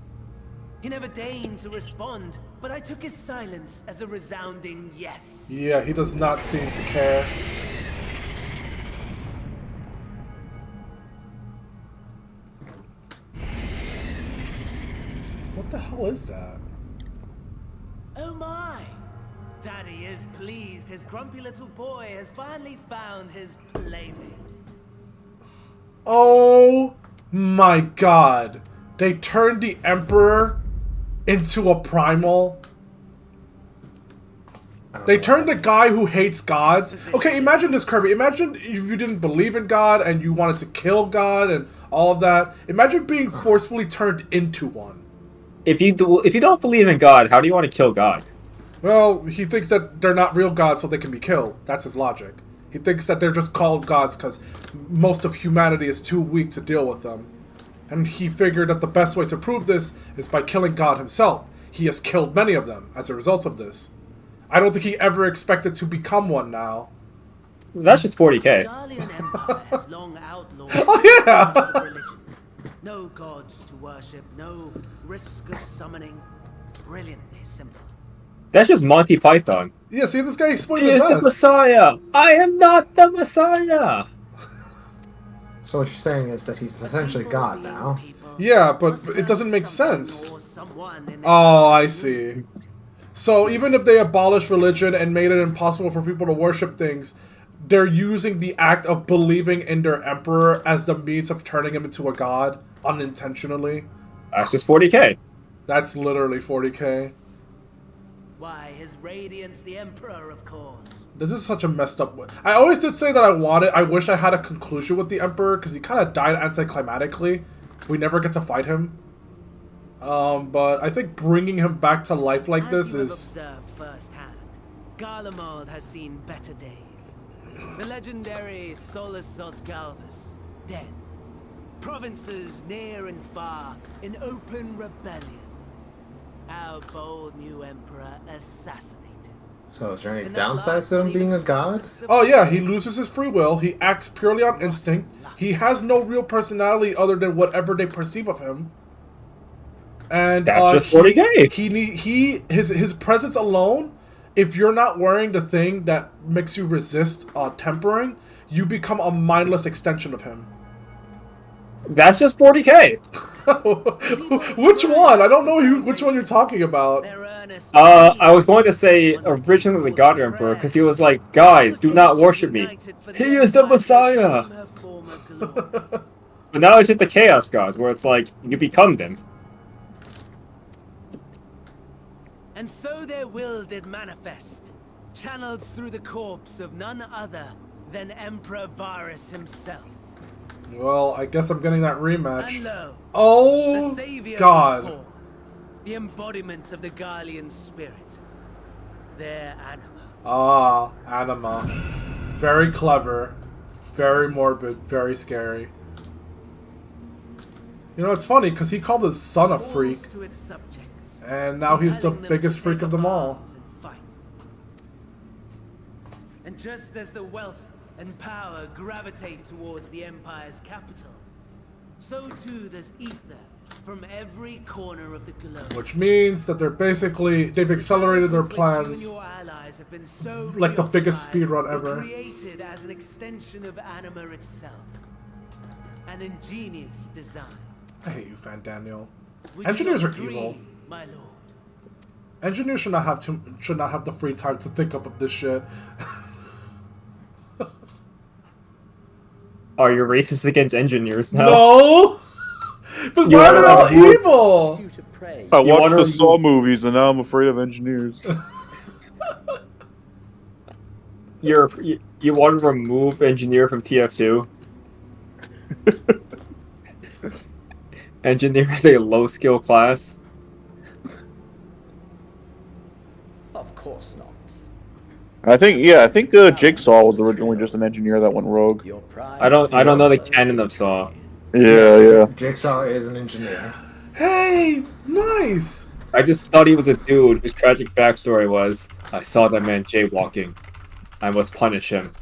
He never deigned to respond, but I took his silence as a resounding yes. Yeah, he does not seem to care. What the hell is that? Oh my! Daddy is pleased his grumpy little boy has finally found his playmate. Oh my god. They turned the Emperor into a primal. They turned the guy who hates gods. Okay, imagine this, Kirby. Imagine if you didn't believe in God and you wanted to kill God and all of that. Imagine being forcefully turned into one. If you don't believe in God, how do you want to kill God? Well, he thinks that they're not real gods so they can be killed. That's his logic. He thinks that they're just called gods because most of humanity is too weak to deal with them. And he figured that the best way to prove this is by killing God himself. He has killed many of them as a result of this. I don't think he ever expected to become one now. That's just 40k. Has long outlawed oh yeah! No gods to worship, no risk of summoning. Brilliantly simple. That's just Monty Python. Yeah, see, this guy explained He it is the best. Messiah! I am not the Messiah! So what you're saying is that he's essentially God now. Yeah, but it doesn't make sense. Oh, I see. So even if they abolished religion and made it impossible for people to worship things, they're using the act of believing in their emperor as the means of turning him into a god unintentionally. That's just 40k. That's literally 40k. Why, his radiance the emperor, of course. This is such a messed up way. I always did say that I wish I had a conclusion with the emperor because he kind of died anticlimactically. We never get to fight him. But I think bringing him back to life like this is... observed firsthand, Garlemald has seen better days. The legendary Solus Osgalvus, dead. Provinces near and far in open rebellion. Our bold new emperor assassinated. So is there any downsides to him being a god? Oh yeah, he loses his free will, he acts purely on instinct, he has no real personality other than whatever they perceive of him. And that's just 40k. His presence alone, if you're not wearing the thing that makes you resist tempering, you become a mindless extension of him. That's just 40k. Which one? I don't know which one you're talking about. I was going to say originally the God Emperor, because he was like, guys, do not worship me. He is the Messiah! But now it's just the Chaos Gods, where it's like, you become them. And so their will did manifest, channeled through the corpse of none other than Emperor Varus himself. Well, I guess I'm getting that rematch. And lo, oh, the Savior God. was born, the embodiment of the Garlean spirit, their anima. Ah, anima. Very clever, very morbid, very scary. You know, it's funny, because he called his son a freak, and now he's the biggest freak of them all. And just as the wealth and power gravitate towards the Empire's capital, so too does ether from every corner of the globe. Which means that they've accelerated their plans like the biggest speedrun ever. Created as an extension of anima itself. An ingenious design. I hate you, Fan Daniel. Engineers are evil. My lord. Engineers should not have the free time to think up of this shit. Are you racist against engineers now? No! But why are they all evil? I watched the Saw movies and now I'm afraid of engineers. You want to remove engineer from TF2? Engineer is a low skill class. Of course not. I think Jigsaw was originally just an engineer that went rogue. I don't know the canon of Saw. Yeah. Jigsaw is an engineer. Hey, nice. I just thought he was a dude whose tragic backstory was, I saw that man jaywalking. I must punish him.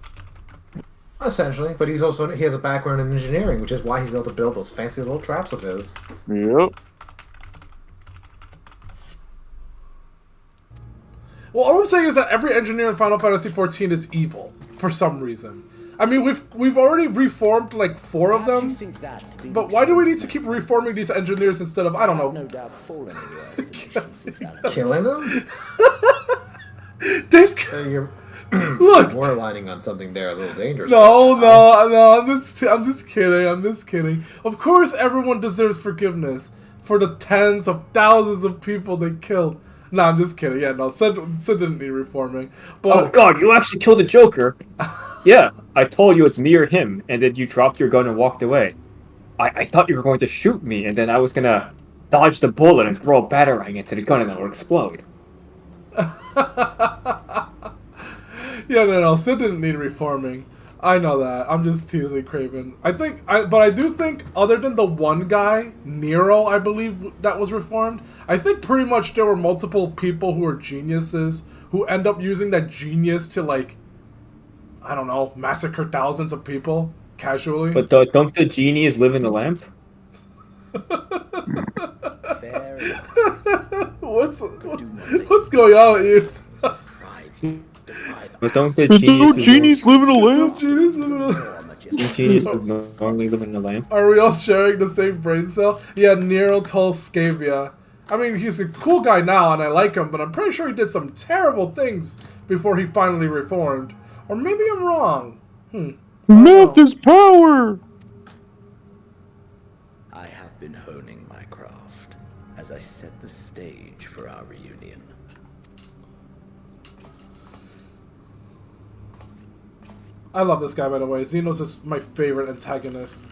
Essentially, but he has a background in engineering, which is why he's able to build those fancy little traps of his. Yep. Well, all I'm saying is that every engineer in Final Fantasy XIV is evil for some reason. I mean, we've already reformed like 4 of them, but why do we need to keep reforming these engineers instead of, I don't know, no doubt fallen in your estimation. Killing them? They've Look, we're aligning on something there a little dangerous. No, I'm just kidding. Of course, everyone deserves forgiveness for the tens of thousands of people they killed. No, I'm just kidding. Yeah, no, Sid didn't need reforming. But oh God, you actually killed the Joker. Yeah, I told you it's me or him, and then you dropped your gun and walked away. I thought you were going to shoot me, and then I was gonna dodge the bullet and throw a batarang into the gun, and it would explode. Yeah, no, Sid didn't need reforming. I know that. I'm just teasing Craven. But I do think, other than the one guy, Nero, I believe, that was reformed, I think pretty much there were multiple people who are geniuses who end up using that genius to, like, I don't know, massacre thousands of people casually. But don't the genies live in the lamp? Fair What's going on with you? But don't the genies live in a lamp? Genies normally live in a lamp. Are we all sharing the same brain cell? Yeah, Nero Tolskavia. I mean, he's a cool guy now, and I like him, but I'm pretty sure he did some terrible things before he finally reformed. Or maybe I'm wrong. Math is power! I have been honing my craft as I set the stage for our reunion. I love this guy, by the way. Xenos is my favorite antagonist.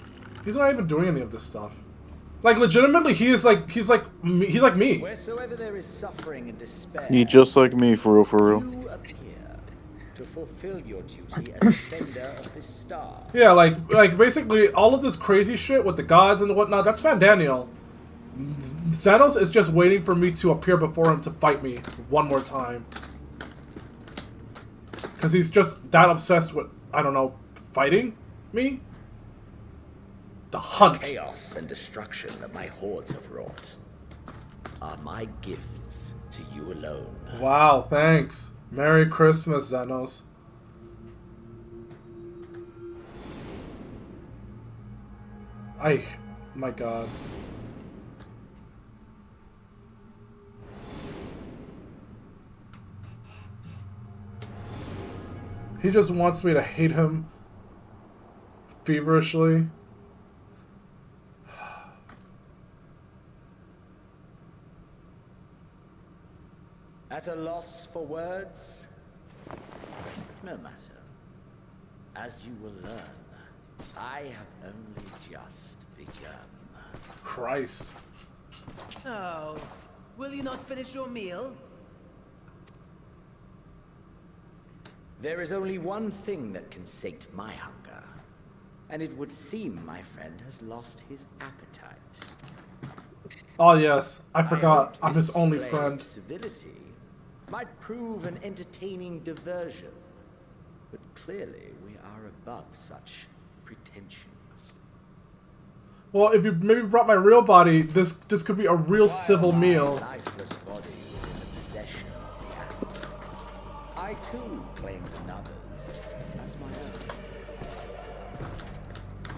He's not even doing any of this stuff. Like, legitimately, he's like me. Wheresoever there is suffering and despair, He's just like me, for real. you appear to fulfill your duty as defender of this star. Yeah, like basically all of this crazy shit with the gods and whatnot, that's Fan Daniel. Xenos is just waiting for me to appear before him to fight me one more time. Because he's just that obsessed with, I don't know, fighting me? The hunt. Chaos and destruction that my hordes have wrought are my gifts to you alone. Wow, thanks. Merry Christmas, Xenos. My God. He just wants me to hate him feverishly. At a loss for words? No matter. As you will learn, I have only just begun. Christ. Oh, will you not finish your meal? There is only one thing that can sate my hunger, and it would seem my friend has lost his appetite. Oh yes, I forgot. I I'm his only display of friend. Civility might prove an entertaining diversion, but clearly we are above such pretensions. Well, if you maybe brought my real body, this could be a real civil meal. My lifeless body was in the possession of the acid. I too claimed another's as my own.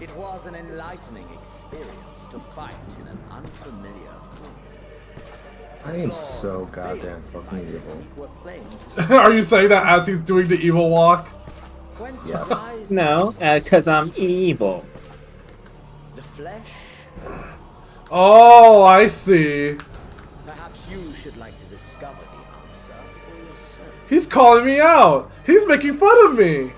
It was an enlightening experience to fight in an unfamiliar form. I am so goddamn fucking evil. Are you saying that as he's doing the evil walk? Yes. No, because I'm evil. The flesh? Oh, I see. Perhaps you should like to discover the answer for yourself. He's calling me out. He's making fun of me.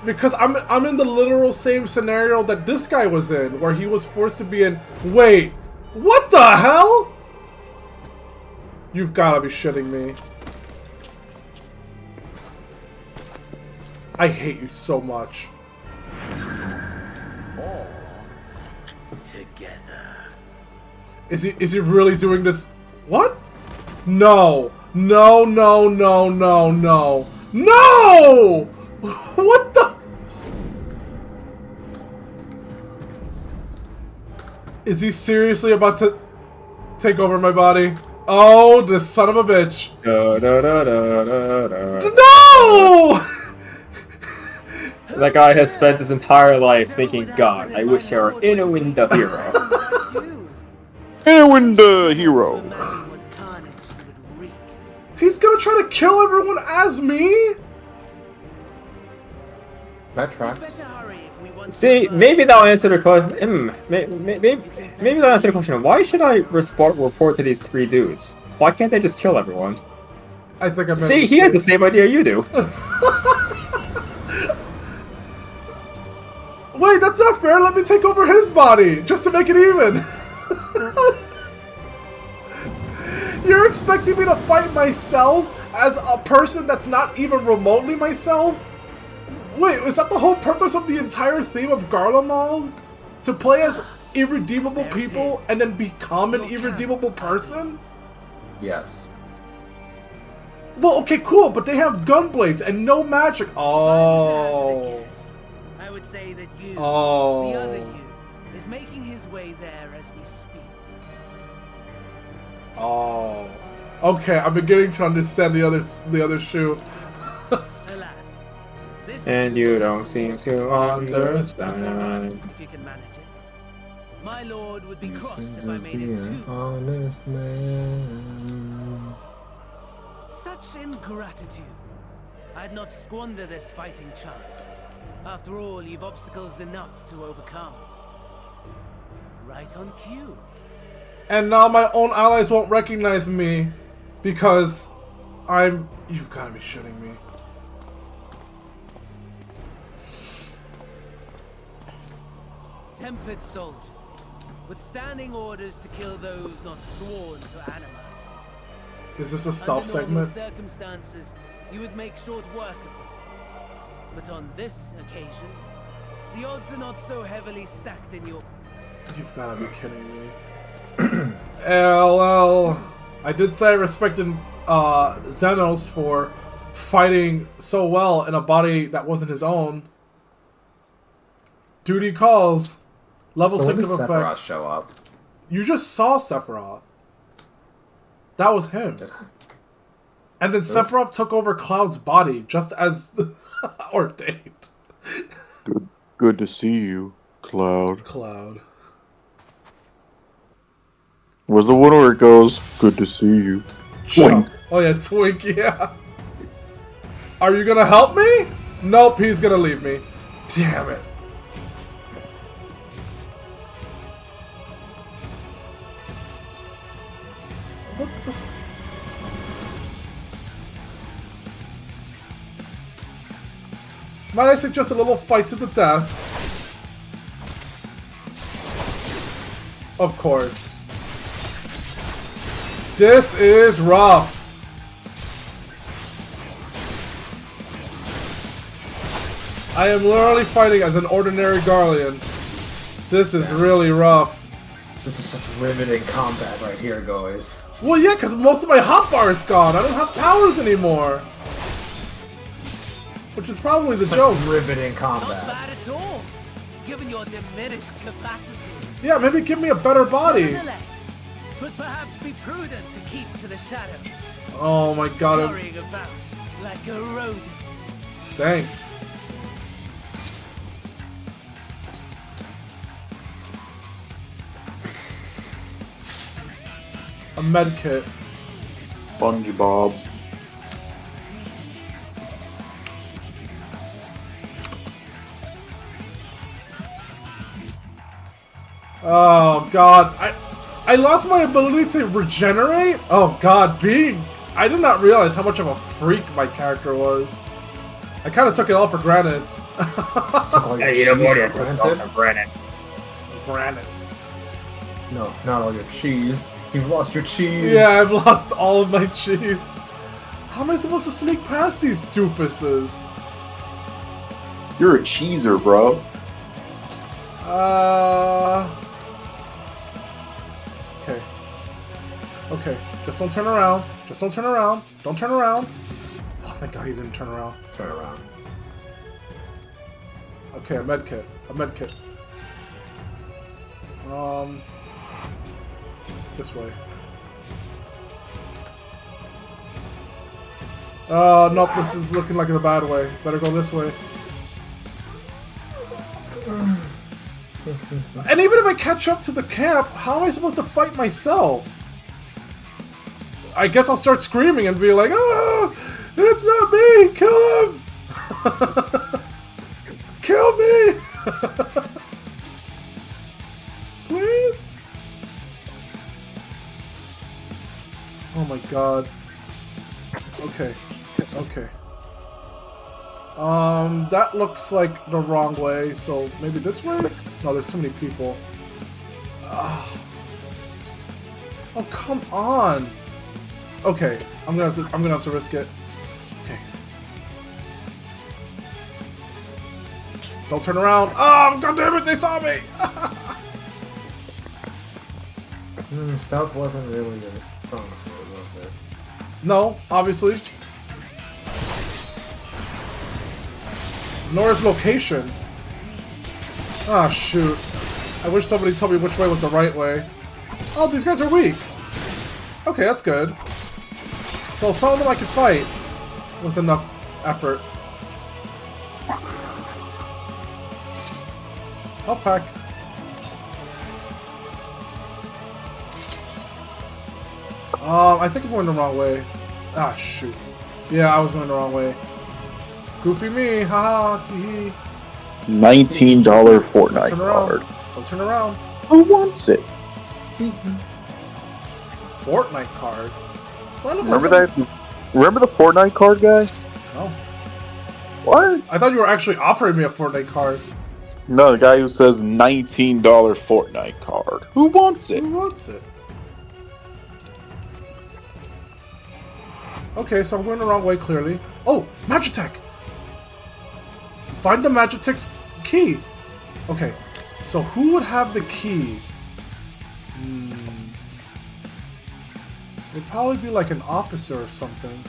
Because I'm in the literal same scenario that this guy was in, where he was forced to be in. Wait, what the hell? You've got to be shitting me. I hate you so much. All together. Is he really doing this? What? No. No, no, no, no, no. No! What the? Is he seriously about to take over my body? Oh, this son of a bitch. No! That guy has spent his entire life thinking, God, I wish I were Enoen the hero. Enoen the hero. He's gonna try to kill everyone as me? That tracks. See, maybe that'll answer the question. Maybe that'll answer the question. Why should I report to these three dudes? Why can't they just kill everyone? I think I See, he has the same idea you do. Wait, that's not fair. Let me take over his body just to make it even. You're expecting me to fight myself as a person that's not even remotely myself? Wait, is that the whole purpose of the entire theme of Garlemald? To play as irredeemable people and then become an irredeemable person? Yes. Well, okay, cool, but they have gunblades and no magic. Oh. I would say that you, Oh. the other you, is making his way there as we speak. Oh. Okay, I'm beginning to understand the other shoe. Alas, this And you don't seem to understand. if you can manage it. My lord would be You cross seem if to I made be it an too. honest man. Such ingratitude. I'd not squander this fighting chance. After all, you've obstacles enough to overcome. Right on cue. And now my own allies won't recognize me because I'm... You've got to be shitting me. Tempered soldiers, with standing orders to kill those not sworn to anima. Is this a stealth Under normal segment? circumstances, you would make short work of them. But on this occasion, the odds are not so heavily stacked in your... You've got to be kidding me. LL. I did say I respected Xenos for fighting so well in a body that wasn't his own. Duty calls. Level So when did symptom Sephiroth effect. show up? You just saw Sephiroth. That was him. And then Sephiroth took over Cloud's body just as ordained. Good to see you, Cloud. Cloud. Was the one where it goes, good to see you. Shut Boing. Oh yeah, Twink, yeah. Are you gonna help me? Nope, he's gonna leave me. Damn it. What the? Might I suggest a little fight to the death? Of course. This is rough. I am literally fighting as an ordinary Garlean. This is really rough. This is such riveting combat right here, guys. Well, yeah, because most of my hotbar is gone. I don't have powers anymore. Which is probably the joke. Riveting combat. Not bad at all, given your diminished capacity. Yeah, maybe give me a better body. Nonetheless, 'twould perhaps be prudent to keep to the shadows. Oh my god. Scurrying about like a rodent. Thanks. A medkit. Spongy Bob. Oh god, I lost my ability to regenerate? Oh god, I did not realize how much of a freak my character was. I kind of took it all for granted. Yeah, you don't want it for granted. Granted. No, not all your cheese. You've lost your cheese. Yeah, I've lost all of my cheese. How am I supposed to sneak past these doofuses? You're a cheeser, bro. Okay. Okay. Just don't turn around. Just don't turn around. Don't turn around. Oh, thank God he didn't turn around. Turn around. Okay, a medkit. A medkit. This way. Oh, nope, this is looking like a bad way. Better go this way. And even if I catch up to the camp, how am I supposed to fight myself? I guess I'll start screaming and be like, "Ah, it's not me! Kill him! Kill me! Please?" Oh my god. Okay. Okay. That looks like the wrong way, so maybe this way? No, there's too many people. Oh, come on. Okay, I'm gonna have to risk it. Okay. Don't turn around. Oh, god damn it, they saw me! Stealth wasn't really your strong suit, was it? No, obviously. Nor is location. Ah, shoot. I wish somebody told me which way was the right way. Oh, these guys are weak. Okay, that's good. So some of them I can fight with enough effort. Health pack. I think I'm going the wrong way. Ah, shoot. Yeah, I was going the wrong way. Goofy me, haha, teehee. $19 Fortnite card. Don't turn around. Who wants it? Fortnite card? Remember that? Remember the Fortnite card guy? No. What? I thought you were actually offering me a Fortnite card. No, the guy who says $19 Fortnite card. Who wants it? Who wants it? Okay, so I'm going the wrong way, clearly. Oh, Magitech! Find the Magitech's key! Okay, so who would have the key? It'd probably be like an officer or something.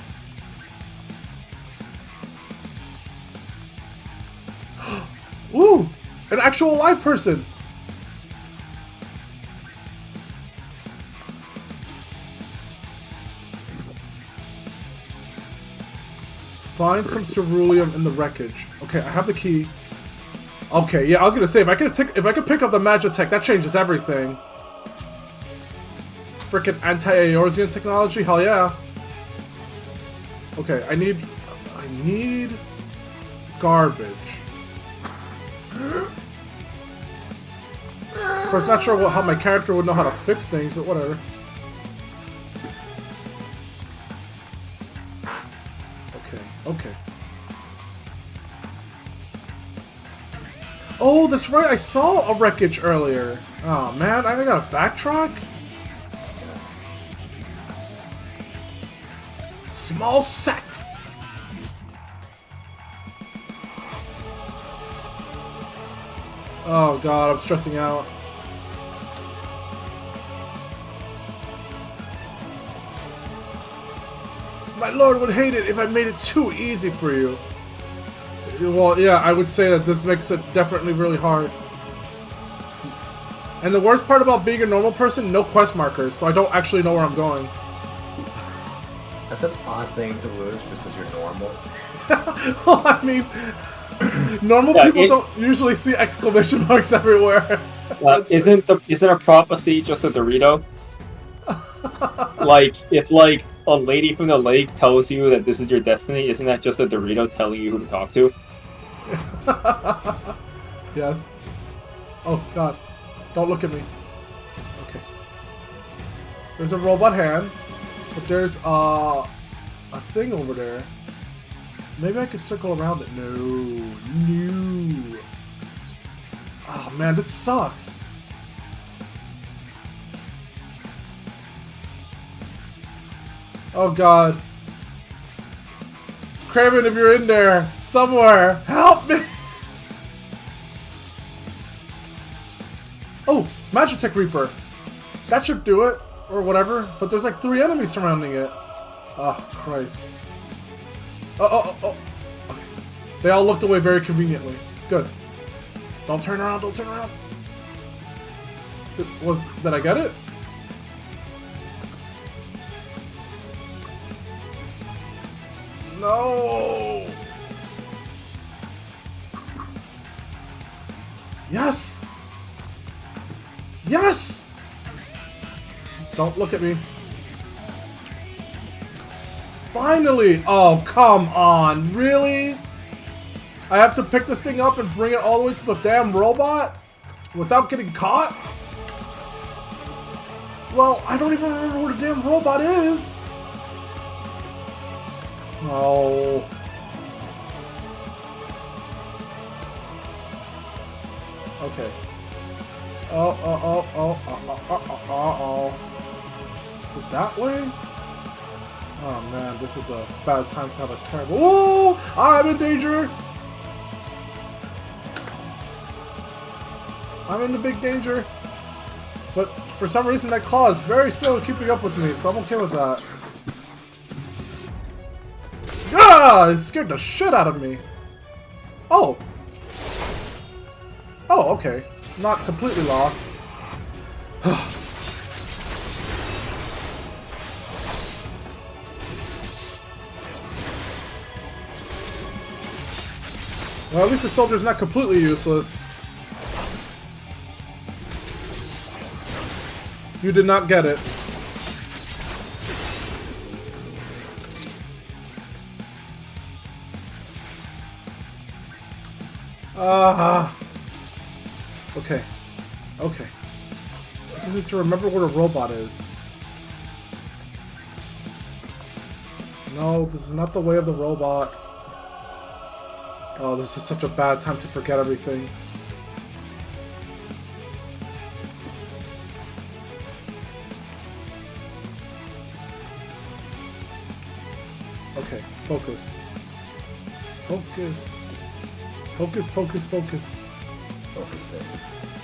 Ooh! An actual live person! Find some ceruleum in the wreckage. Okay, I have the key. Okay, yeah, I was gonna say if I could pick up the Magitech, that changes everything. Frickin' anti-Eorzean technology, hell yeah. Okay, I need garbage. Of course, not sure how my character would know how to fix things, but whatever. Okay. Oh, that's right. I saw a wreckage earlier. Oh man, I gotta backtrack. Small sack. Oh god, I'm stressing out. My lord would hate it if I made it too easy for you. Well, yeah, I would say that this makes it definitely really hard. And the worst part about being a normal person, no quest markers, so I don't actually know where I'm going. That's an odd thing to lose just because you're normal. Well, I mean, normal people don't usually see exclamation marks everywhere. Isn't a prophecy just a Dorito? Like, if like a lady from the lake tells you that this is your destiny, isn't that just a Dorito telling you who to talk to? Yes. Oh god. Don't look at me. Okay. There's a robot hand, but there's a thing over there. Maybe I could circle around it. No. Oh man, this sucks. Oh god. Craven, if you're in there, somewhere, help me! Oh, Magitech Reaper. That should do it, or whatever, but there's like 3 enemies surrounding it. Oh, Christ. Oh. Okay. They all looked away very conveniently. Good. Don't turn around, don't turn around. Did I get it? No! Yes! Yes! Don't look at me. Finally! Oh, come on. Really? I have to pick this thing up and bring it all the way to the damn robot? Without getting caught? Well, I don't even remember where the damn robot is. Oh. Okay. Oh. Is it that way? Oh man, this is a bad time to have a terrible. Whoa! I'm in danger! I'm in the big danger. But for some reason that claw is very slow keeping up with me, so I'm okay with that. Ah! It scared the shit out of me. Oh. Oh, okay. Not completely lost. Well, at least the soldier's not completely useless. You did not get it. Okay. Okay. I just need to remember where the robot is. No, this is not the way of the robot. Oh, this is such a bad time to forget everything. Okay, focus. Focus. Focus, focus, focus. Focusing.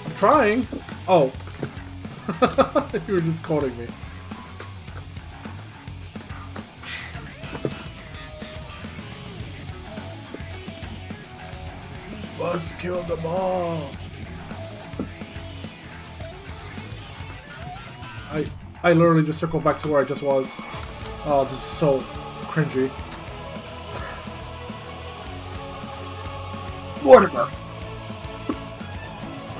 I'm trying. Oh. You were just quoting me. Must kill them all. I literally just circled back to where I just was. Oh, this is so cringy. Mortimer!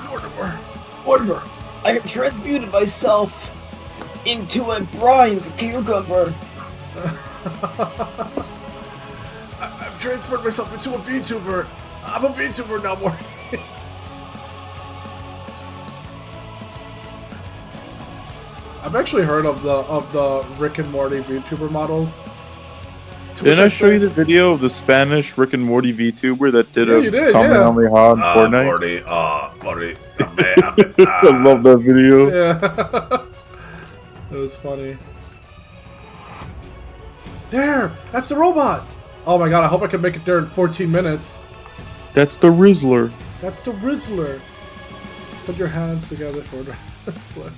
Mortimer! Mortimer! I have transmuted myself into a brine cucumber! transferred myself into a VTuber. I'm a VTuber now, Morty. I've actually heard of the Rick and Morty VTuber models. Didn't I show you the video of the Spanish Rick and Morty VTuber that did you did, Kamehameha on Fortnite? Morty, I love that video. Yeah. It was funny. There! That's the robot! Oh my god, I hope I can make it there in 14 minutes. That's the Rizzler. That's the Rizzler. Put your hands together for the Rizzler.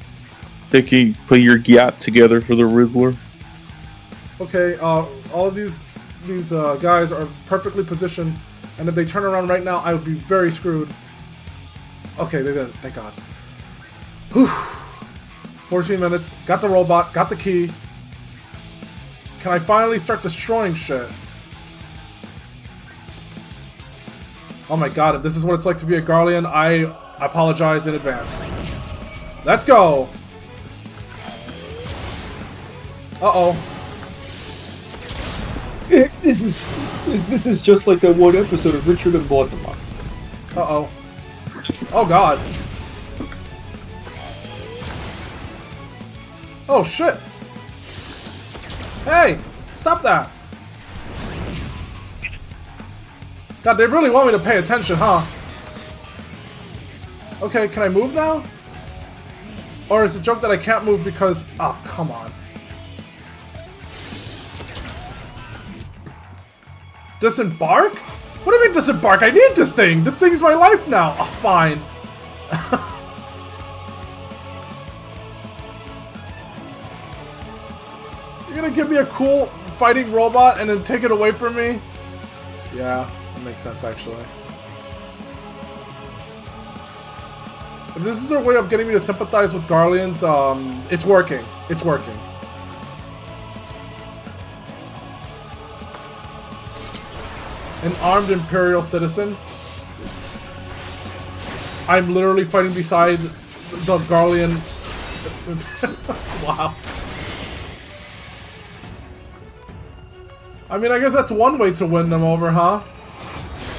Can put your gyat together for the Rizzler. Okay, all of these guys are perfectly positioned, and if they turn around right now, I would be very screwed. Okay, they didn't. Thank God. Whew. 14 minutes. Got the robot. Got the key. Can I finally start destroying shit? Oh my god, if this is what it's like to be a Garlean, I apologize in advance. Let's go! Uh-oh. This is just like that one episode of Richard and Mortimer. Uh-oh. Oh god. Oh shit! Hey! Stop that! God, they really want me to pay attention, huh? Okay, can I move now? Or is it a joke that I can't move because... Oh, come on. Disembark? What do you mean disembark? I need this thing! This thing's my life now! Oh, fine. You're gonna give me a cool fighting robot and then take it away from me? Yeah, that makes sense actually. If this is their way of getting me to sympathize with Garleans, it's working. It's working. An armed Imperial citizen. I'm literally fighting beside the Garlean. Wow. I mean, I guess that's one way to win them over, huh?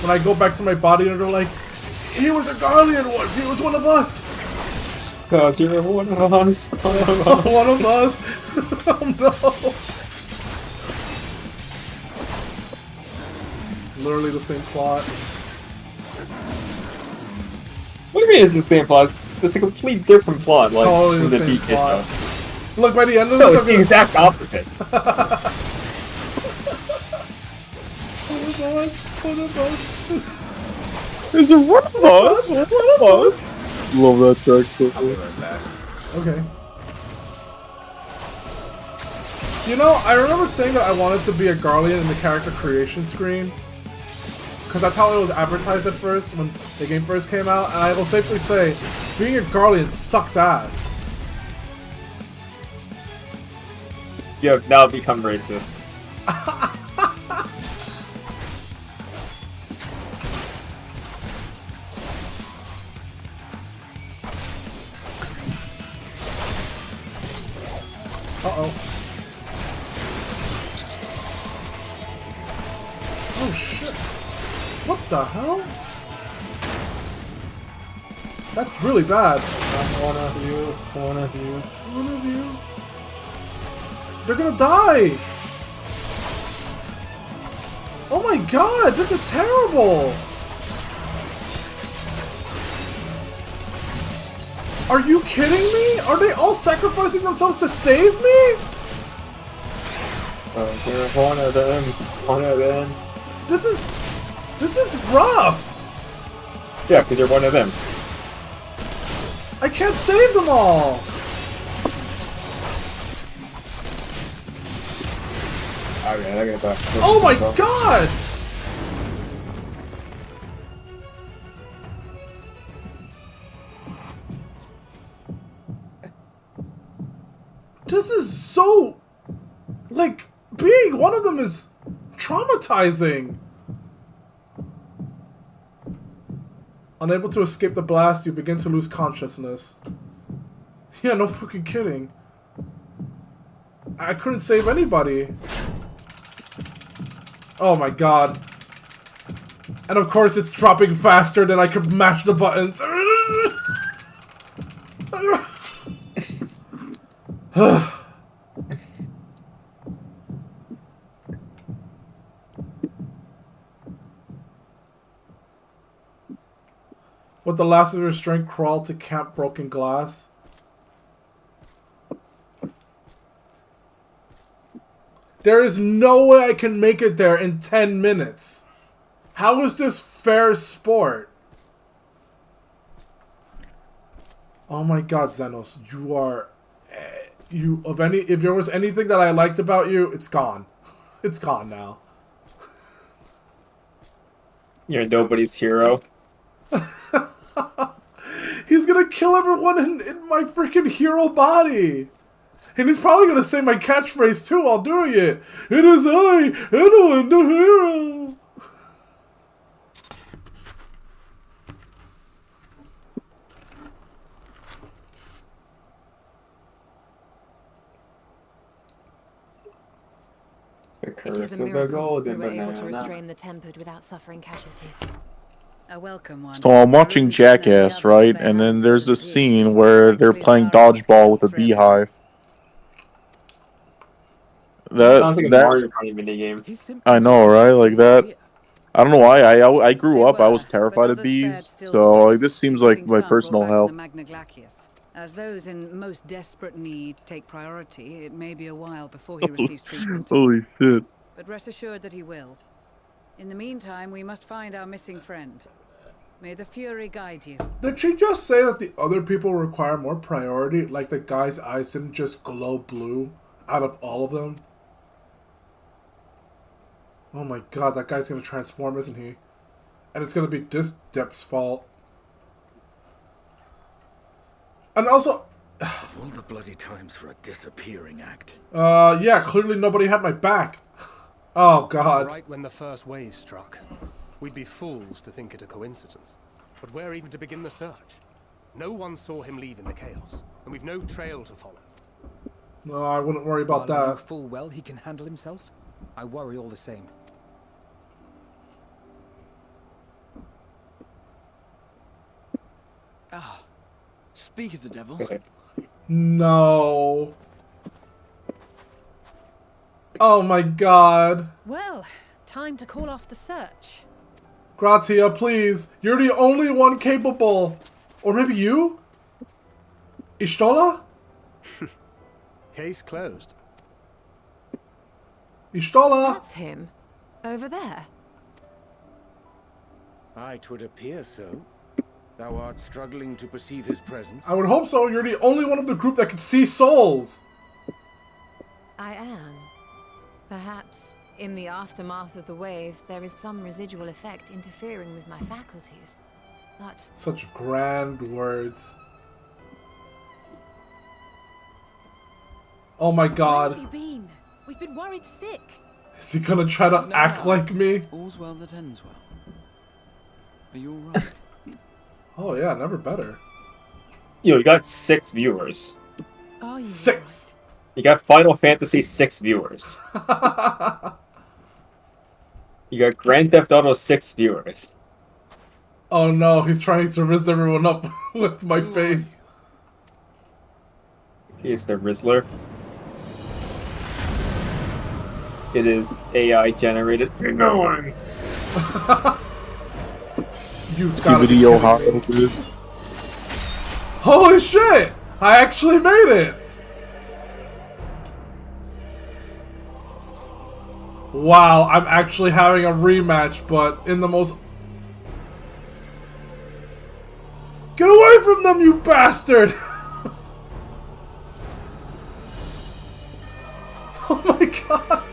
When I go back to my body and they're like, he was a Garlean once, he was one of us! God, you're one of us. One of us? Oh no! Literally the same plot. What do you mean it's the same plot? It's a complete different plot, like Totally from the the same Beat plot. stuff. Look, by the end of No, this, it's the exact opposite. One of us. There's a one of us. One of us. Love that track so much. Okay. You know, I remember saying that I wanted to be a Garlean in the character creation screen. Because that's how it was advertised at first, when the game first came out. And I will safely say, being a Garlean sucks ass. You have now become racist. Uh-oh. Oh shit. What the hell? That's really bad. One of you, one of you. One of you. They're gonna die! Oh my god, this is terrible! Are you kidding me? Are they all sacrificing themselves to save me? You're one of them, one of them. This is rough! Yeah, because you're one of them. I can't save them all! Okay, I get that. Oh my god! This is so... Like, being one of them is traumatizing. Unable to escape the blast, you begin to lose consciousness. Yeah, no fucking kidding. I couldn't save anybody. Oh my god. And of course it's dropping faster than I could mash the buttons. With the last of your strength, crawl to Camp Broken Glass. There is no way I can make it there in 10 minutes. How is this fair sport? Oh my god, Xenos, you are... If there was anything that I liked about you, it's gone. It's gone now. You're nobody's hero. He's gonna kill everyone in my freaking hero body. And he's probably gonna say my catchphrase too while doing it. It is I, Enoen, the hero. It is a miracle we were able to restrain the tempered without suffering casualties. A welcome one. So I'm watching Jackass, right? And then there's a scene where they're playing dodgeball with a beehive. Sounds like a Mario Party minigame. I know, right? Like that. I don't know why. I grew up. I was terrified of bees. So like this seems like my personal hell. As those in most desperate need take priority, it may be a while before he receives treatment. Holy shit. But rest assured that he will. In the meantime, we must find our missing friend. May the Fury guide you. Did she just say that the other people require more priority? Like the guy's eyes didn't just glow blue out of all of them? Oh my god, that guy's gonna transform, isn't he? And it's gonna be this Dep's fault. And also... Of all the bloody times for a disappearing act. Yeah, clearly nobody had my back. Oh god. Right when the first wave struck, we'd be fools to think it a coincidence. But where even to begin the search? No one saw him leave in the chaos, and we've no trail to follow. No, I wouldn't worry about While I know that. full well he can handle himself, I worry all the same. Ah, speak of the devil. No. Oh my god. Well, time to call off the search. Gratia, please. You're the only one capable. Or maybe you? Ishtola? Case closed. Ishtola? That's him. Over there. Aye, 'twould appear so. Thou art struggling to perceive his presence. I would hope so. You're the only one of the group that can see souls. I am. Perhaps, in the aftermath of the wave, there is some residual effect interfering with my faculties. But... Such grand words. Oh my god. Where have you been? We've been worried sick. Is he gonna try to act like me? All's well that ends well. Are you alright? Oh yeah, never better. Yo, you got 6 viewers. Are you 6. You got Final Fantasy 6 viewers. You got Grand Theft Auto 6 viewers. Oh no, he's trying to rizz everyone up with my face. Here's the Rizzler. It is AI generated. Enoen. You've got video how it is. Holy shit! I actually made it! Wow, I'm actually having a rematch, but in the most... Get away from them, you bastard! Oh my god!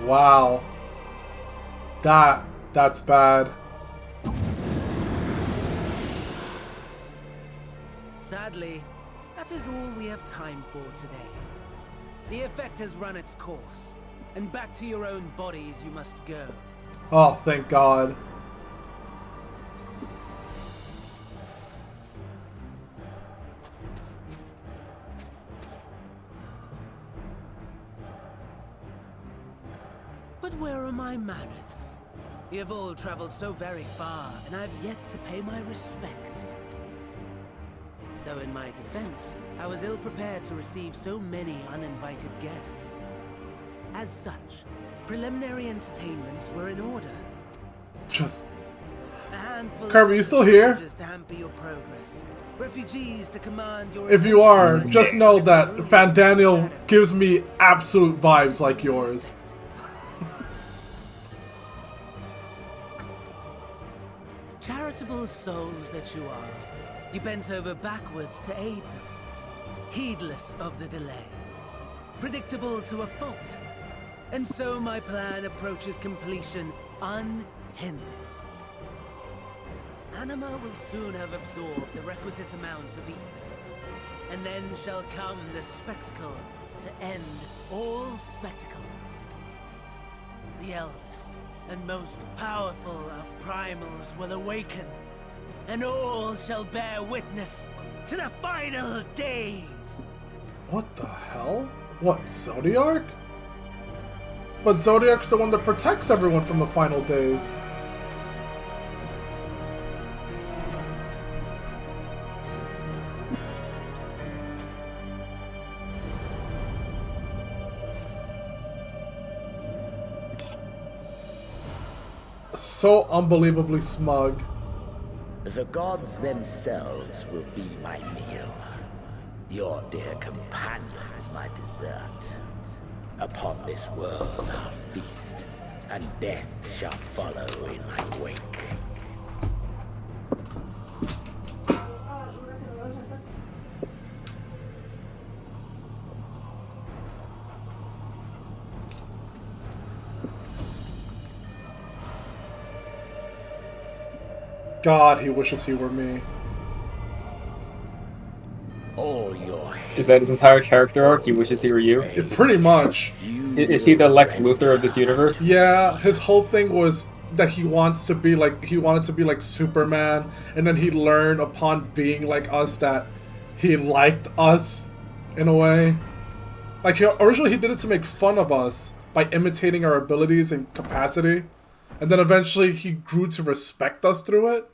Wow. That's bad. Sadly, that is all we have time for today. The effect has run its course, and back to your own bodies you must go. Oh, thank God. But where are my manners? You have all traveled so very far, and I have yet to pay my respects. Though in my defense, I was ill-prepared to receive so many uninvited guests. As such, preliminary entertainments were in order. Just... A handful Kirby, you still here? to hamper your progress. Refugees to command your If you are, just know that Fandaniel gives me absolute vibes like yours. Charitable souls that you are, you bent over backwards to aid them, heedless of the delay, predictable to a fault. And so my plan approaches completion unhindered. Anima will soon have absorbed the requisite amount of ether, and then shall come the spectacle to end all spectacles. The eldest and most powerful of primals will awaken, and all shall bear witness to the final days. What the hell? What, Zodiac? But Zodiac's the one that protects everyone from the final days. So unbelievably smug. The gods themselves will be my meal. Your dear companions my dessert. Upon this world I'll feast, and death shall follow in my wake. God, he wishes he were me. All your Is that his entire character arc? He wishes he were you? Pretty much. Is he the Lex Luthor of this universe? Yeah, his whole thing was that he wanted to be like Superman, and then he learned upon being like us that he liked us in a way. Like originally he did it to make fun of us by imitating our abilities and capacity. And then eventually he grew to respect us through it.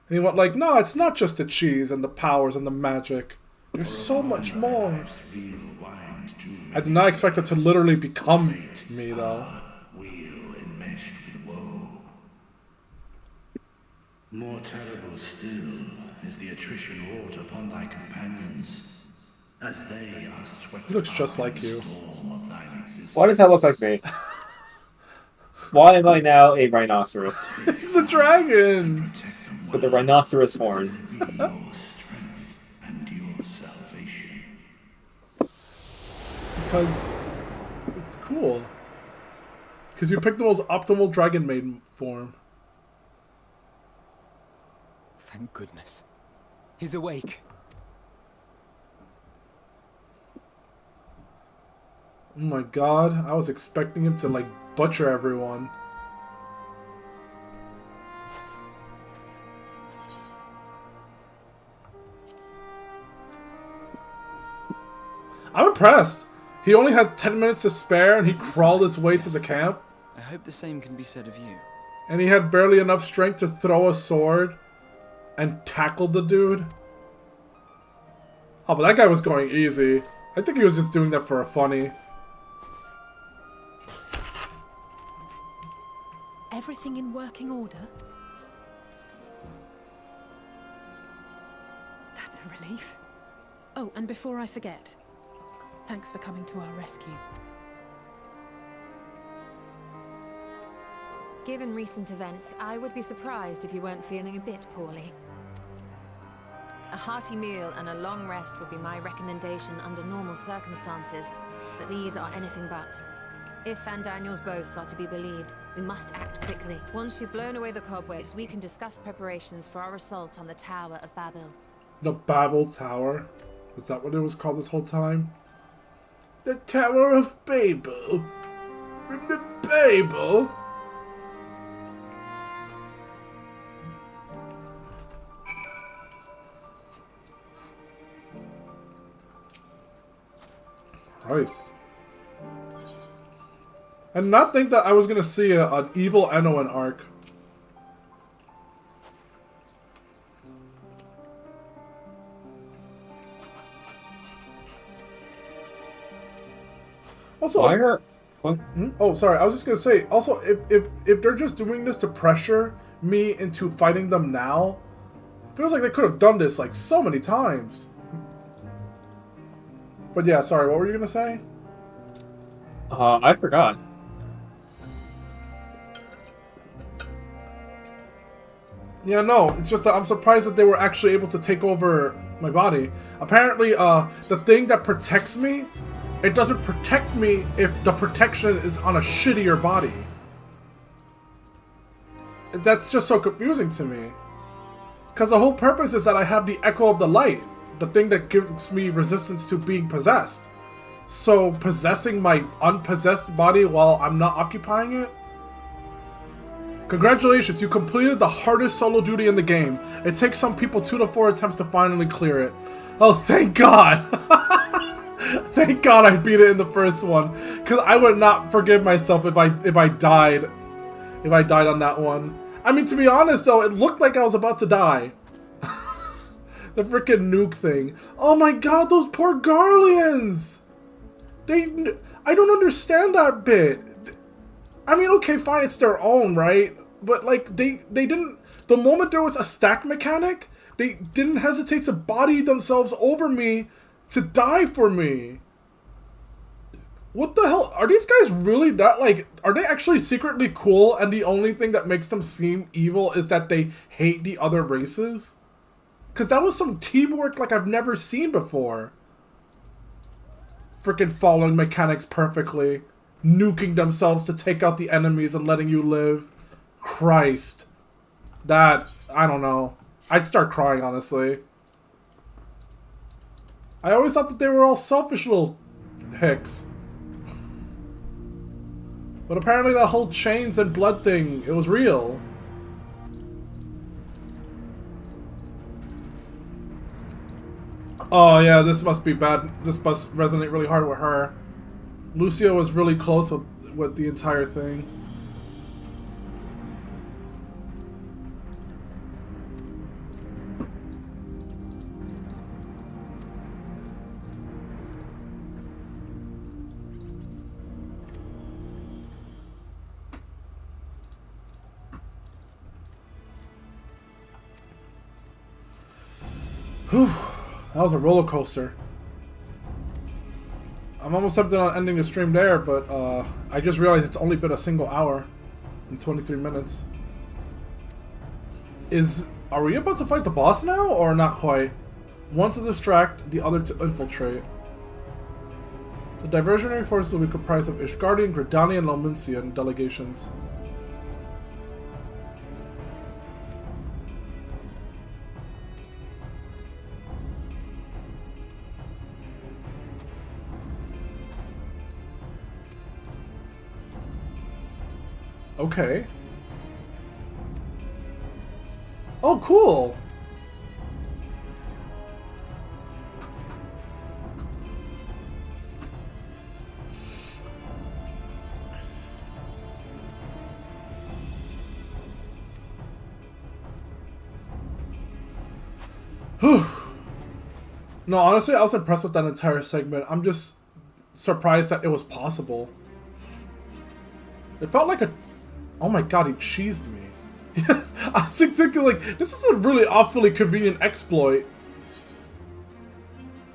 And he went like, no, it's not just the cheese and the powers and the magic. There's so much more. I did not expect it to literally become me, though. More terrible still is the attrition wrought upon thy companions, as they are swept. He looks just like you. Why does that look like me? Why am I now a rhinoceros? He's a dragon! With a rhinoceros horn. Because it's cool. Because you picked the most optimal dragon maiden form. Thank goodness. He's awake. Oh my god, I was expecting him to like butcher everyone. I'm impressed. He only had 10 minutes to spare and he crawled his way to the camp. I hope the same can be said of you. And he had barely enough strength to throw a sword and tackle the dude. Oh, but that guy was going easy. I think he was just doing that for a funny. Everything in working order? That's a relief. Oh, and before I forget, thanks for coming to our rescue. Given recent events, I would be surprised if you weren't feeling a bit poorly. A hearty meal and a long rest would be my recommendation under normal circumstances, but these are anything but. If Fandaniel's boasts are to be believed, we must act quickly. Once you've blown away the cobwebs, we can discuss preparations for our assault on the Tower of Babel. The Babel Tower? Is that what it was called this whole time? The Tower of Babel? From the Babel? Christ. I did not think that I was gonna see an evil Enoen arc. Also, why are... oh, sorry. I was just gonna say. Also, if they're just doing this to pressure me into fighting them now, it feels like they could have done this like so many times. But yeah, sorry. What were you gonna say? I forgot. Yeah, no. It's just that I'm surprised that they were actually able to take over my body. Apparently, the thing that protects me, it doesn't protect me if the protection is on a shittier body. That's just so confusing to me. Because the whole purpose is that I have the Echo of the Light, the thing that gives me resistance to being possessed. So possessing my unpossessed body while I'm not occupying it? Congratulations, you completed the hardest solo duty in the game. It takes some people 2 to 4 attempts to finally clear it. Oh, thank God! Thank God I beat it in the first one. Because I would not forgive myself if I died. If I died on that one. I mean, to be honest though, it looked like I was about to die. The freaking nuke thing. Oh my God, those poor Garleans! I don't understand that bit. I mean, okay, fine, it's their own, right? But like, they didn't... The moment there was a stack mechanic, they didn't hesitate to body themselves over me to die for me. What the hell? Are these guys really that, like... Are they actually secretly cool and the only thing that makes them seem evil is that they hate the other races? Because that was some teamwork like I've never seen before. Freaking following mechanics perfectly. Nuking themselves to take out the enemies and letting you live. Christ. That... I don't know. I'd start crying, honestly. I always thought that they were all selfish little hicks. But apparently that whole chains and blood thing, it was real. Oh yeah, this must be bad. This must resonate really hard with her. Lucio was really close with the entire thing. Whew, that was a roller coaster. I'm almost tempted on ending the stream there, but I just realized it's only been a single hour and 23 minutes. Are we about to fight the boss now, or not quite? One to distract, the other to infiltrate. The diversionary forces will be comprised of Ishgardian, Gridani, and Lomincian delegations. Okay. Oh, cool! Whew. No, honestly, I was impressed with that entire segment. I'm just surprised that it was possible. It felt like a... Oh my god, he cheesed me. I was thinking, like, this is a really awfully convenient exploit.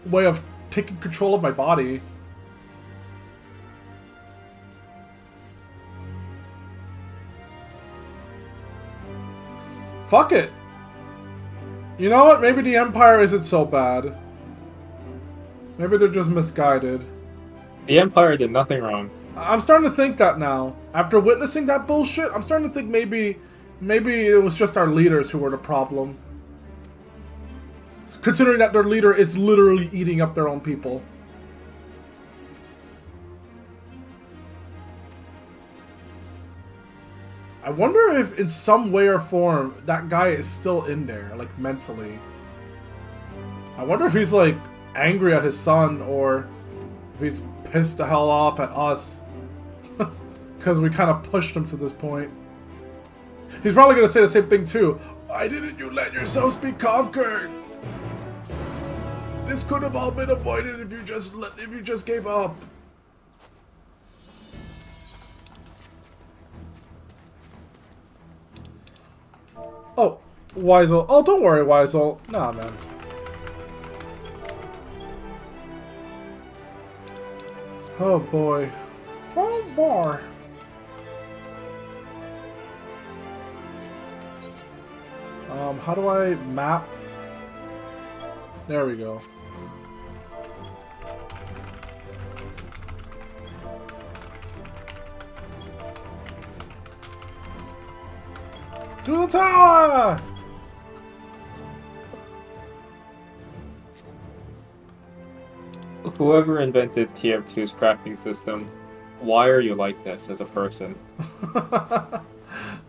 Way of taking control of my body. Fuck it. You know what? Maybe the Empire isn't so bad. Maybe they're just misguided. The Empire did nothing wrong. I'm starting to think that now. After witnessing that bullshit, I'm starting to think maybe it was just our leaders who were the problem. Considering that their leader is literally eating up their own people. I wonder if in some way or form that guy is still in there, like mentally. I wonder if he's like angry at his son or if he's pissed the hell off at us. because we kind of pushed him to this point. He's probably gonna say the same thing too. Why didn't you let yourselves be conquered? This could have all been avoided if you just gave up. Oh, Weisel. Oh, don't worry, Weisel. Nah, man. Oh boy. Oh boy. How do I map? There we go. To the tower! Whoever invented TF2's crafting system, why are you like this as a person?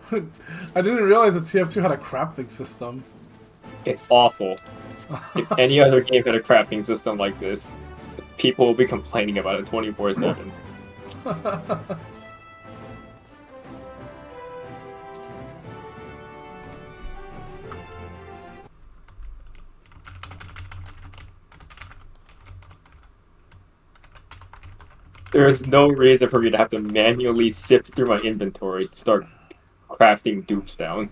I didn't realize that TF2 had a crafting system. It's awful. If any other game had a crafting system like this, people will be complaining about it 24/7. There is no reason for me to have to manually sift through my inventory to start crafting dupes down.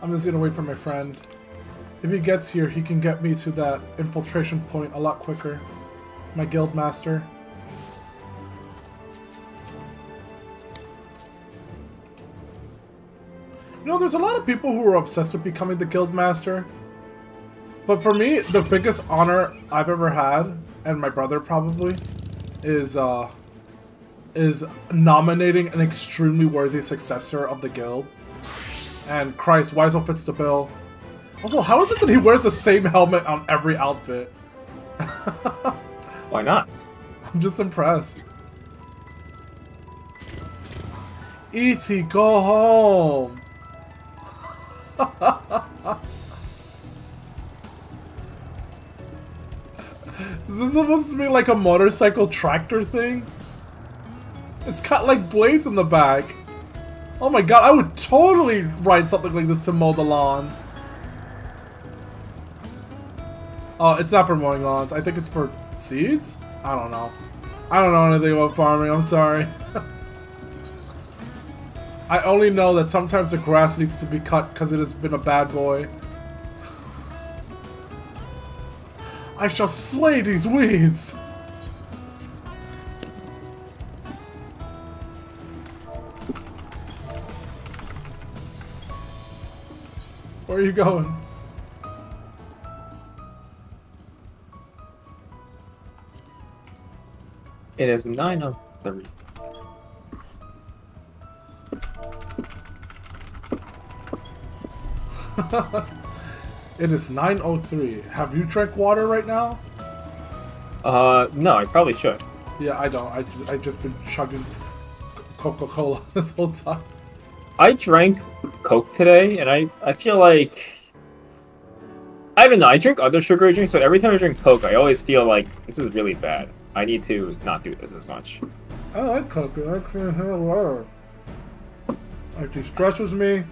I'm just gonna wait for my friend. If he gets here, he can get me to that infiltration point a lot quicker. My guild master. You know, there's a lot of people who are obsessed with becoming the guild master. But for me, the biggest honor I've ever had, and my brother probably, is nominating an extremely worthy successor of the guild. And Christ, Weisel fits the bill. Also, how is it that he wears the same helmet on every outfit? Why not? I'm just impressed. E.T., go home! Is this supposed to be like a motorcycle tractor thing? It's got like blades in the back. Oh my god, I would totally ride something like this to mow the lawn. Oh, it's not for mowing lawns. I think it's for seeds? I don't know. I don't know anything about farming, I'm sorry. I only know that sometimes the grass needs to be cut because it has been a bad boy. I shall slay these weeds! Where are you going? It is 9:03. It is 9:03. Have you drank water right now? No, I probably should. Yeah, I don't. I just been chugging Coca-Cola this whole time. I drank Coke today, and I feel like... I don't know, I drink other sugary drinks, but every time I drink Coke, I always feel like this is really bad. I need to not do this as much. I like Coke. I like water. It distresses me.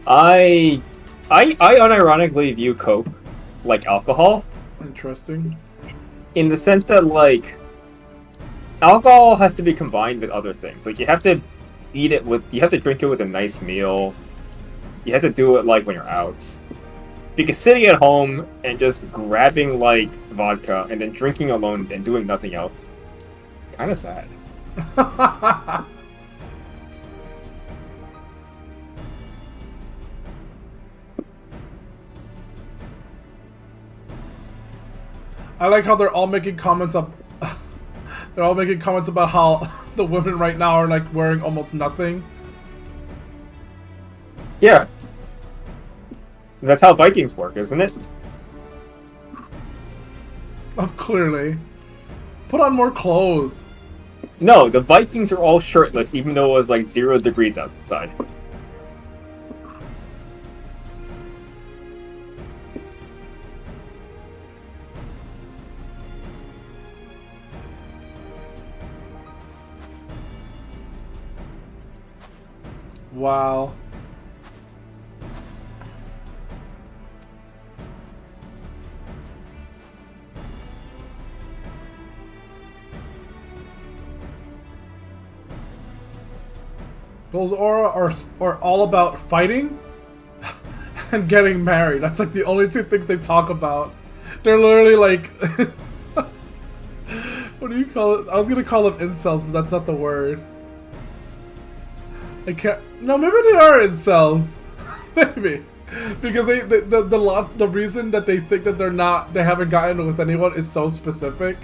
I unironically view Coke like alcohol. Interesting. In the sense that, like, alcohol has to be combined with other things. Like, you have to drink it with a nice meal. You have to do it, like, when you're out. Because sitting at home and just grabbing, like, vodka and then drinking alone and doing nothing else, kind of sad. I like how they're all making comments up. They're all making comments about how the women right now are like wearing almost nothing. Yeah. That's how Vikings work, isn't it? Oh, clearly. Put on more clothes. No, the Vikings are all shirtless, even though it was like 0 degrees outside. Wow. Those aura are all about fighting and getting married. That's like the only two things they talk about. They're literally like what do you call it? I was gonna call them incels, but that's not the word. I can't. No, maybe they are incels. Maybe because the reason that they think that they haven't gotten with anyone is so specific.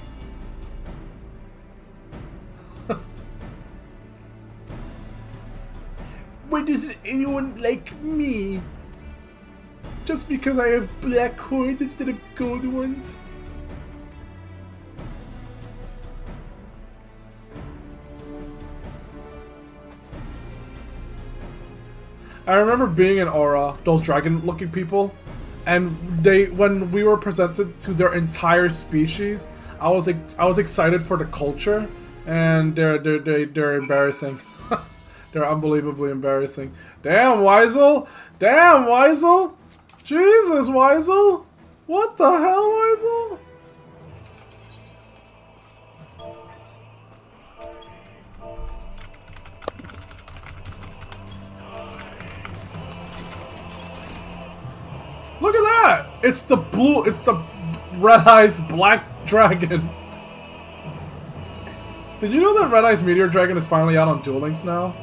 Why doesn't anyone like me? Just because I have black coins instead of gold ones? I remember being in Aura, those dragon-looking people, and when we were presented to their entire species, I was excited for the culture, and they're embarrassing. They're unbelievably embarrassing. Damn, Weisel! Damn, Weisel! Jesus, Weisel! What the hell, Weisel? Look at that! It's the Red Eyes Black Dragon. Did you know that Red Eyes Meteor Dragon is finally out on Duel Links now?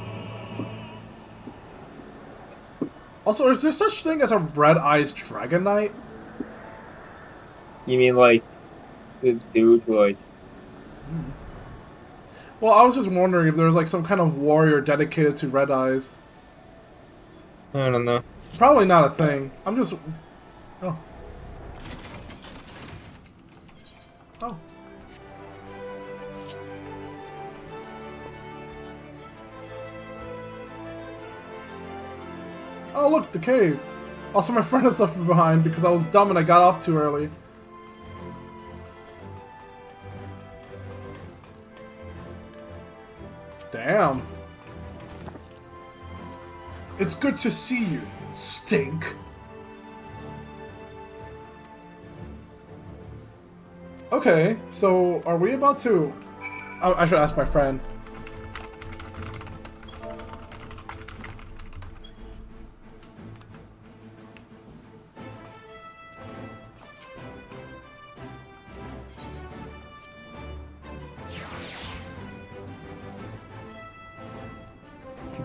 Also, is there such thing as a Red Eyes Dragon Knight? You mean like the dude who like? Well, I was just wondering if there was like some kind of warrior dedicated to Red Eyes. I don't know. Probably not a thing. I'm just. Oh. Oh. Oh, look, the cave. Also, my friend has left me behind because I was dumb and I got off too early. Damn. It's good to see you, Stink. Okay, so are we about to... Oh, I should ask my friend.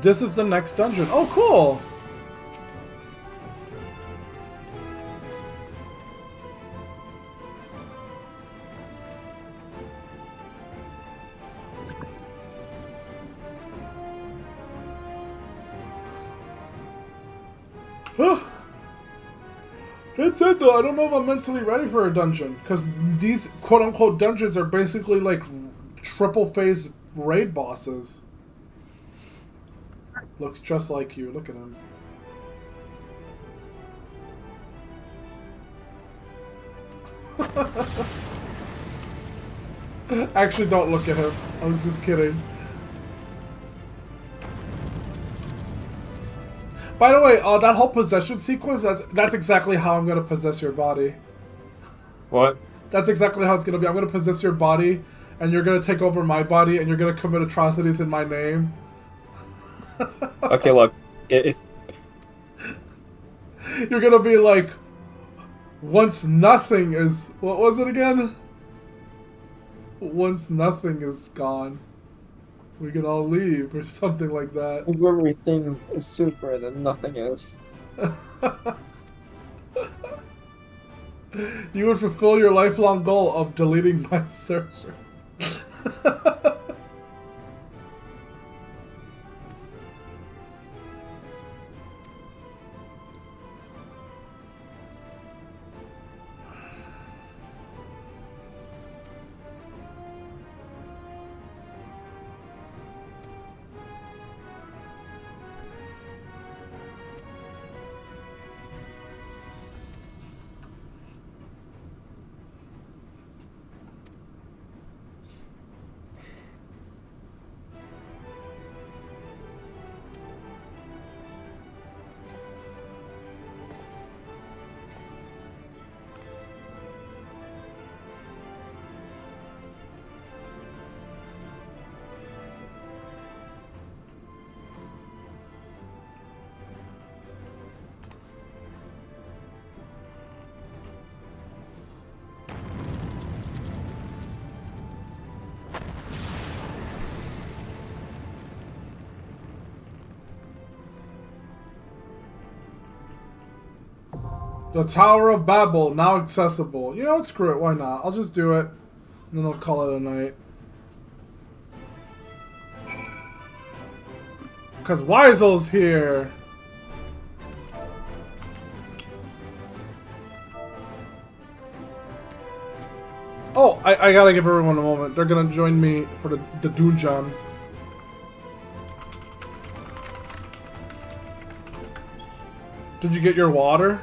This is the next dungeon. Oh, cool! That's it though, I don't know if I'm mentally ready for a dungeon, because these quote-unquote dungeons are basically like triple phase raid bosses. Looks just like you, look at him. Actually, don't look at him, I was just kidding. By the way, that whole possession sequence, that's exactly how I'm going to possess your body. What? That's exactly how it's going to be. I'm going to possess your body, and you're going to take over my body, and you're going to commit atrocities in my name. Okay, look. You're going to be like, once nothing is... What was it again? Once nothing is gone, we can all leave, or something like that. If everything is super, then nothing is. You would fulfill your lifelong goal of deleting my server. The Tower of Babel, now accessible. You know what, screw it, why not? I'll just do it, and then I'll call it a night. Because Weisel's here! Oh, I gotta give everyone a moment. They're gonna join me for the dungeon. Did you get your water?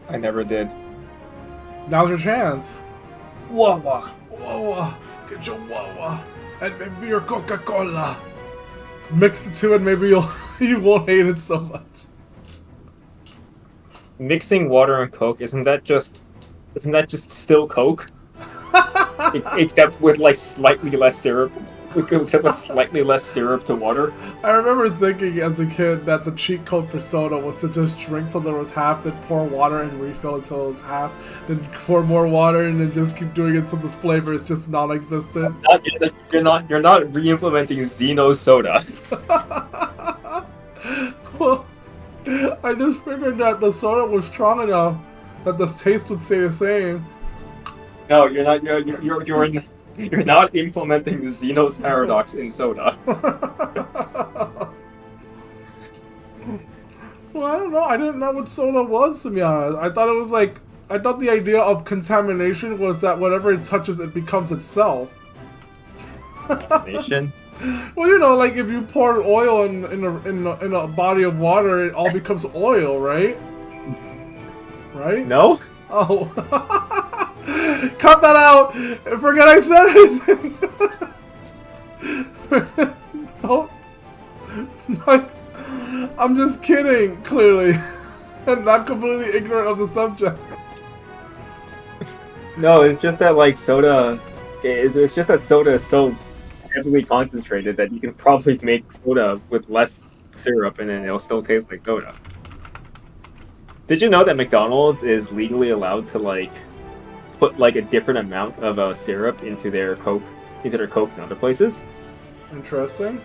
I never did. Now's your chance. Wawa. Wawa. Get your Wawa. And maybe your Coca-Cola. Mix the two and maybe you won't hate it so much. Mixing water and Coke, isn't that just still Coke? Except with like slightly less syrup. Except with slightly less syrup to water. I remember thinking as a kid that the cheat code for soda was to just drink till there was half, then pour water and refill until it was half, then pour more water and then just keep doing it until this flavor is just non-existent. You're not re-implementing Xeno soda. Well, I just figured that the soda was strong enough that the taste would stay the same. No, you're not. You're not implementing Zeno's paradox in soda. Well, I don't know. I didn't know what soda was, to be honest. I thought it was like... I thought the idea of contamination was that whatever it touches, it becomes itself. Contamination? Well, you know, like if you pour oil in a body of water, it all becomes oil, right? Right? No? Oh. Cut that out! Forget I said anything! Don't... Like, I'm just kidding, clearly. And not completely ignorant of the subject. No, it's just that like soda... It's just that soda is so heavily concentrated that you can probably make soda with less syrup and then it'll still taste like soda. Did you know that McDonald's is legally allowed to like put like a different amount of syrup into their Coke in other places? Interesting.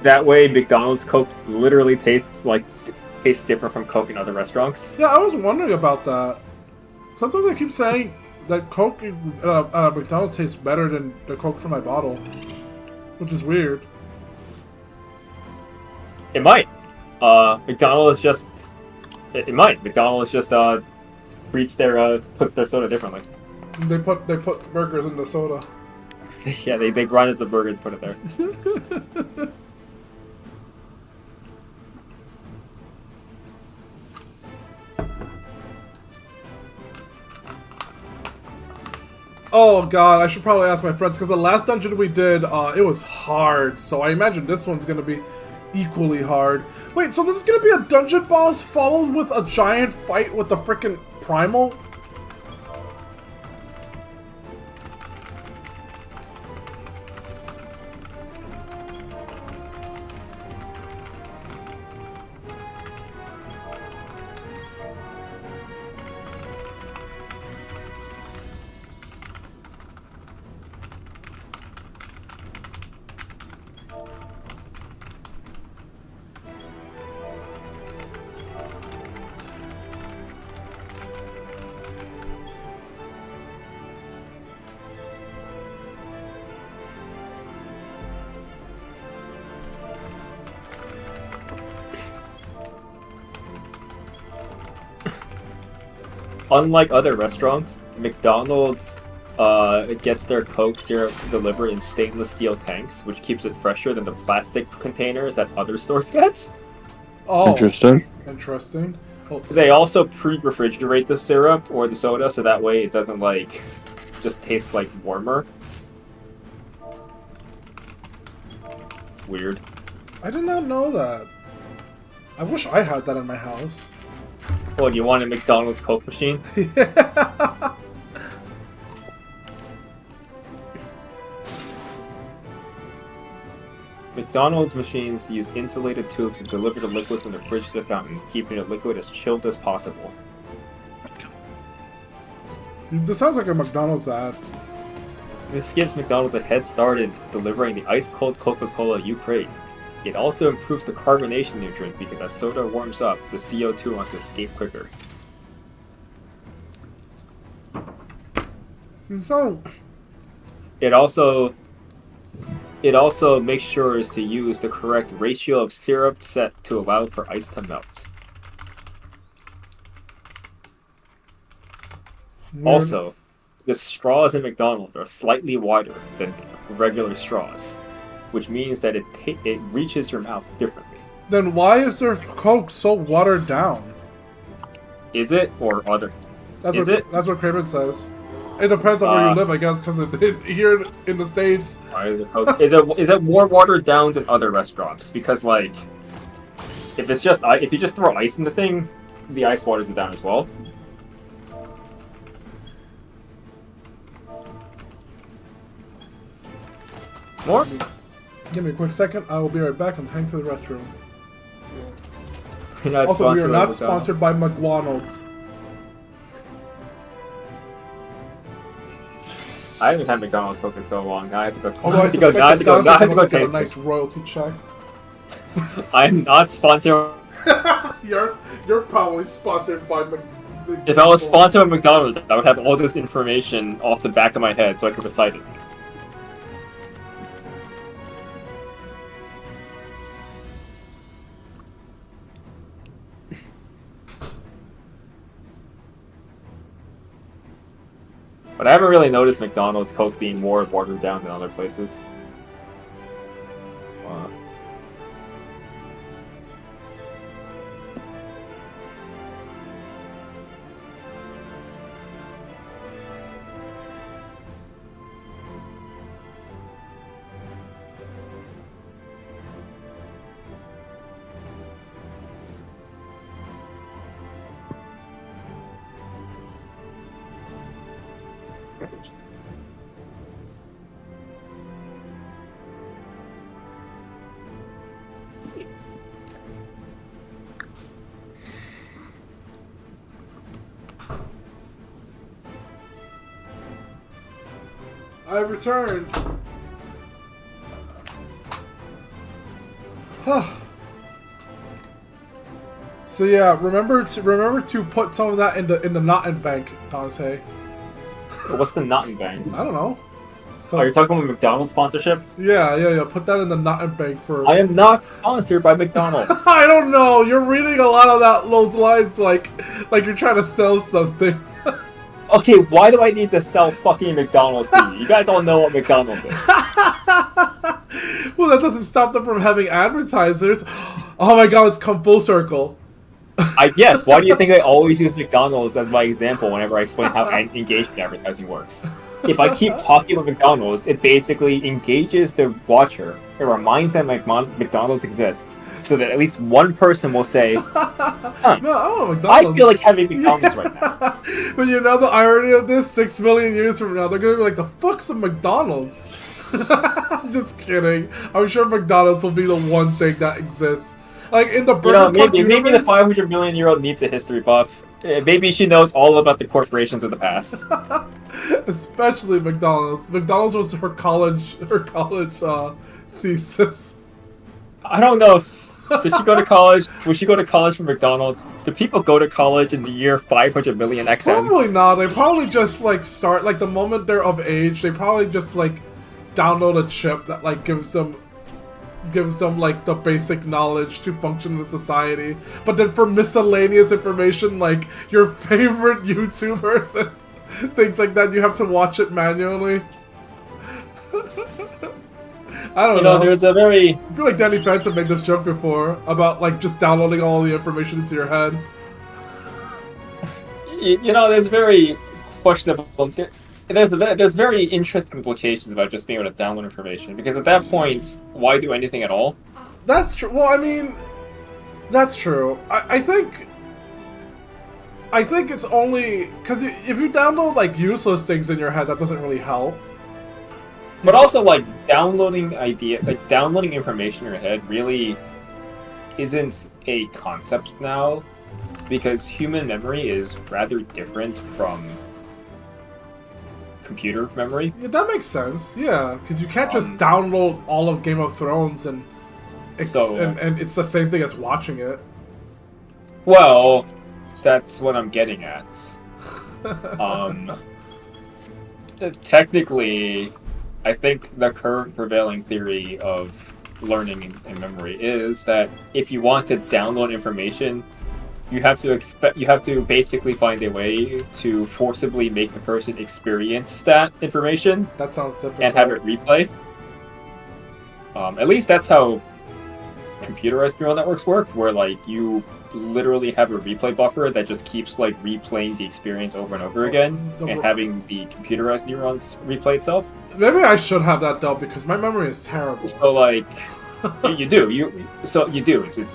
That way, McDonald's Coke literally tastes different from Coke in other restaurants. Yeah, I was wondering about that. Sometimes I keep saying that Coke at McDonald's tastes better than the Coke from my bottle, which is weird. It might. McDonald's just puts their soda differently. They put burgers in the soda. Yeah, they grinded the burgers, put it there. Oh god, I should probably ask my friends, because the last dungeon we did, it was hard, so I imagine this one's gonna be equally hard. Wait, so this is gonna be a dungeon boss followed with a giant fight with the frickin' primal? unlike other restaurants, McDonald's gets their Coke syrup delivered in stainless steel tanks, which keeps it fresher than the plastic containers that other stores get. Oh, Interesting. Interesting. Oh, they also pre-refrigerate the syrup or the soda, so that way it doesn't like just taste like warmer. It's weird. I did not know that. I wish I had that in my house. Oh, do you want a McDonald's Coke machine? Yeah. McDonald's machines use insulated tubes to deliver the liquids from the fridge to the fountain, keeping the liquid as chilled as possible. This sounds like a McDonald's ad. This gives McDonald's a head start in delivering the ice-cold Coca-Cola you crave. It also improves the carbonation nutrient because as soda warms up, the CO2 wants to escape quicker. So, It also makes sure to use the correct ratio of syrup set to allow for ice to melt. Also, the straws in McDonald's are slightly wider than regular straws, which means that it reaches your mouth differently. Then why is their Coke so watered down? Is it or other? That's Is what, it? That's what Craven says. It depends on where you live, I guess, because here in the States... Is it more watered down than other restaurants? Because, like, if you just throw ice in the thing, the ice waters it down as well. More? Give me a quick second. I will be right back. I'm heading to the restroom. Also, we are not sponsored by McDonald's. I haven't had McDonald's Coke in so long. Now I have to go. Although I have to go get a nice royalty check. I'm not sponsored. You're probably sponsored by McDonald's. If I was sponsored by McDonald's, I would have all this information off the back of my head so I could recite it. But I haven't really noticed McDonald's Coke being more watered down than other places. I've returned. So yeah, remember to put some of that in the Notten bank, Dante. What's the Notten bank? I don't know. So, Are you talking about McDonald's sponsorship? Yeah. Put that in the Notten bank for. I am not sponsored by McDonald's. I don't know. You're reading a lot of those lines like you're trying to sell something. Okay, why do I need to sell fucking McDonald's to you? You guys all know what McDonald's is. Well, that doesn't stop them from having advertisers. Oh my god, it's come full circle. Yes, why do you think I always use McDonald's as my example whenever I explain how engagement advertising works? If I keep talking about McDonald's, it basically engages the watcher. It reminds them McDonald's exists. So that at least one person will say, huh, no, I want McDonald's. I feel like having McDonald's right now. But you know the irony of this? 6 million years from now, they're going to be like, the fuck's a McDonald's? I'm just kidding. I'm sure McDonald's will be the one thing that exists. Like in the Burger Puck maybe universe, the 500 million year old needs a history buff. Maybe she knows all about the corporations of the past. Especially McDonald's. McDonald's was her college thesis. I don't know. Did she go to college? Would she go to college from McDonald's? Do people go to college in the year 500 million XM? Probably not. They probably just like start like the moment they're of age. They probably just like download a chip that like gives them gives them like the basic knowledge to function in society. But then for miscellaneous information, like your favorite YouTubers and things like that, you have to watch it manually. I don't know. There's a very... I feel like Danny Pence had made this joke before about like just downloading all the information into your head. There's very questionable... There's very interesting implications about just being able to download information, because at that point, why do anything at all? That's true. Well, I mean, that's true. I think it's only because if you download like useless things in your head, that doesn't really help. But also, like, downloading information in your head really isn't a concept now, because human memory is rather different from computer memory. Yeah, that makes sense. Yeah, because you can't just download all of Game of Thrones and it's the same thing as watching it. Well, that's what I'm getting at. Technically, I think the current prevailing theory of learning and memory is that if you want to download information, you have to basically find a way to forcibly make the person experience that information. That sounds difficult. And have it replay. At least that's how computerized neural networks work, where like you literally have a replay buffer that just keeps like replaying the experience over and over again, and having the computerized neurons replay itself. Maybe I should have that though, because my memory is terrible. So like, you do. It's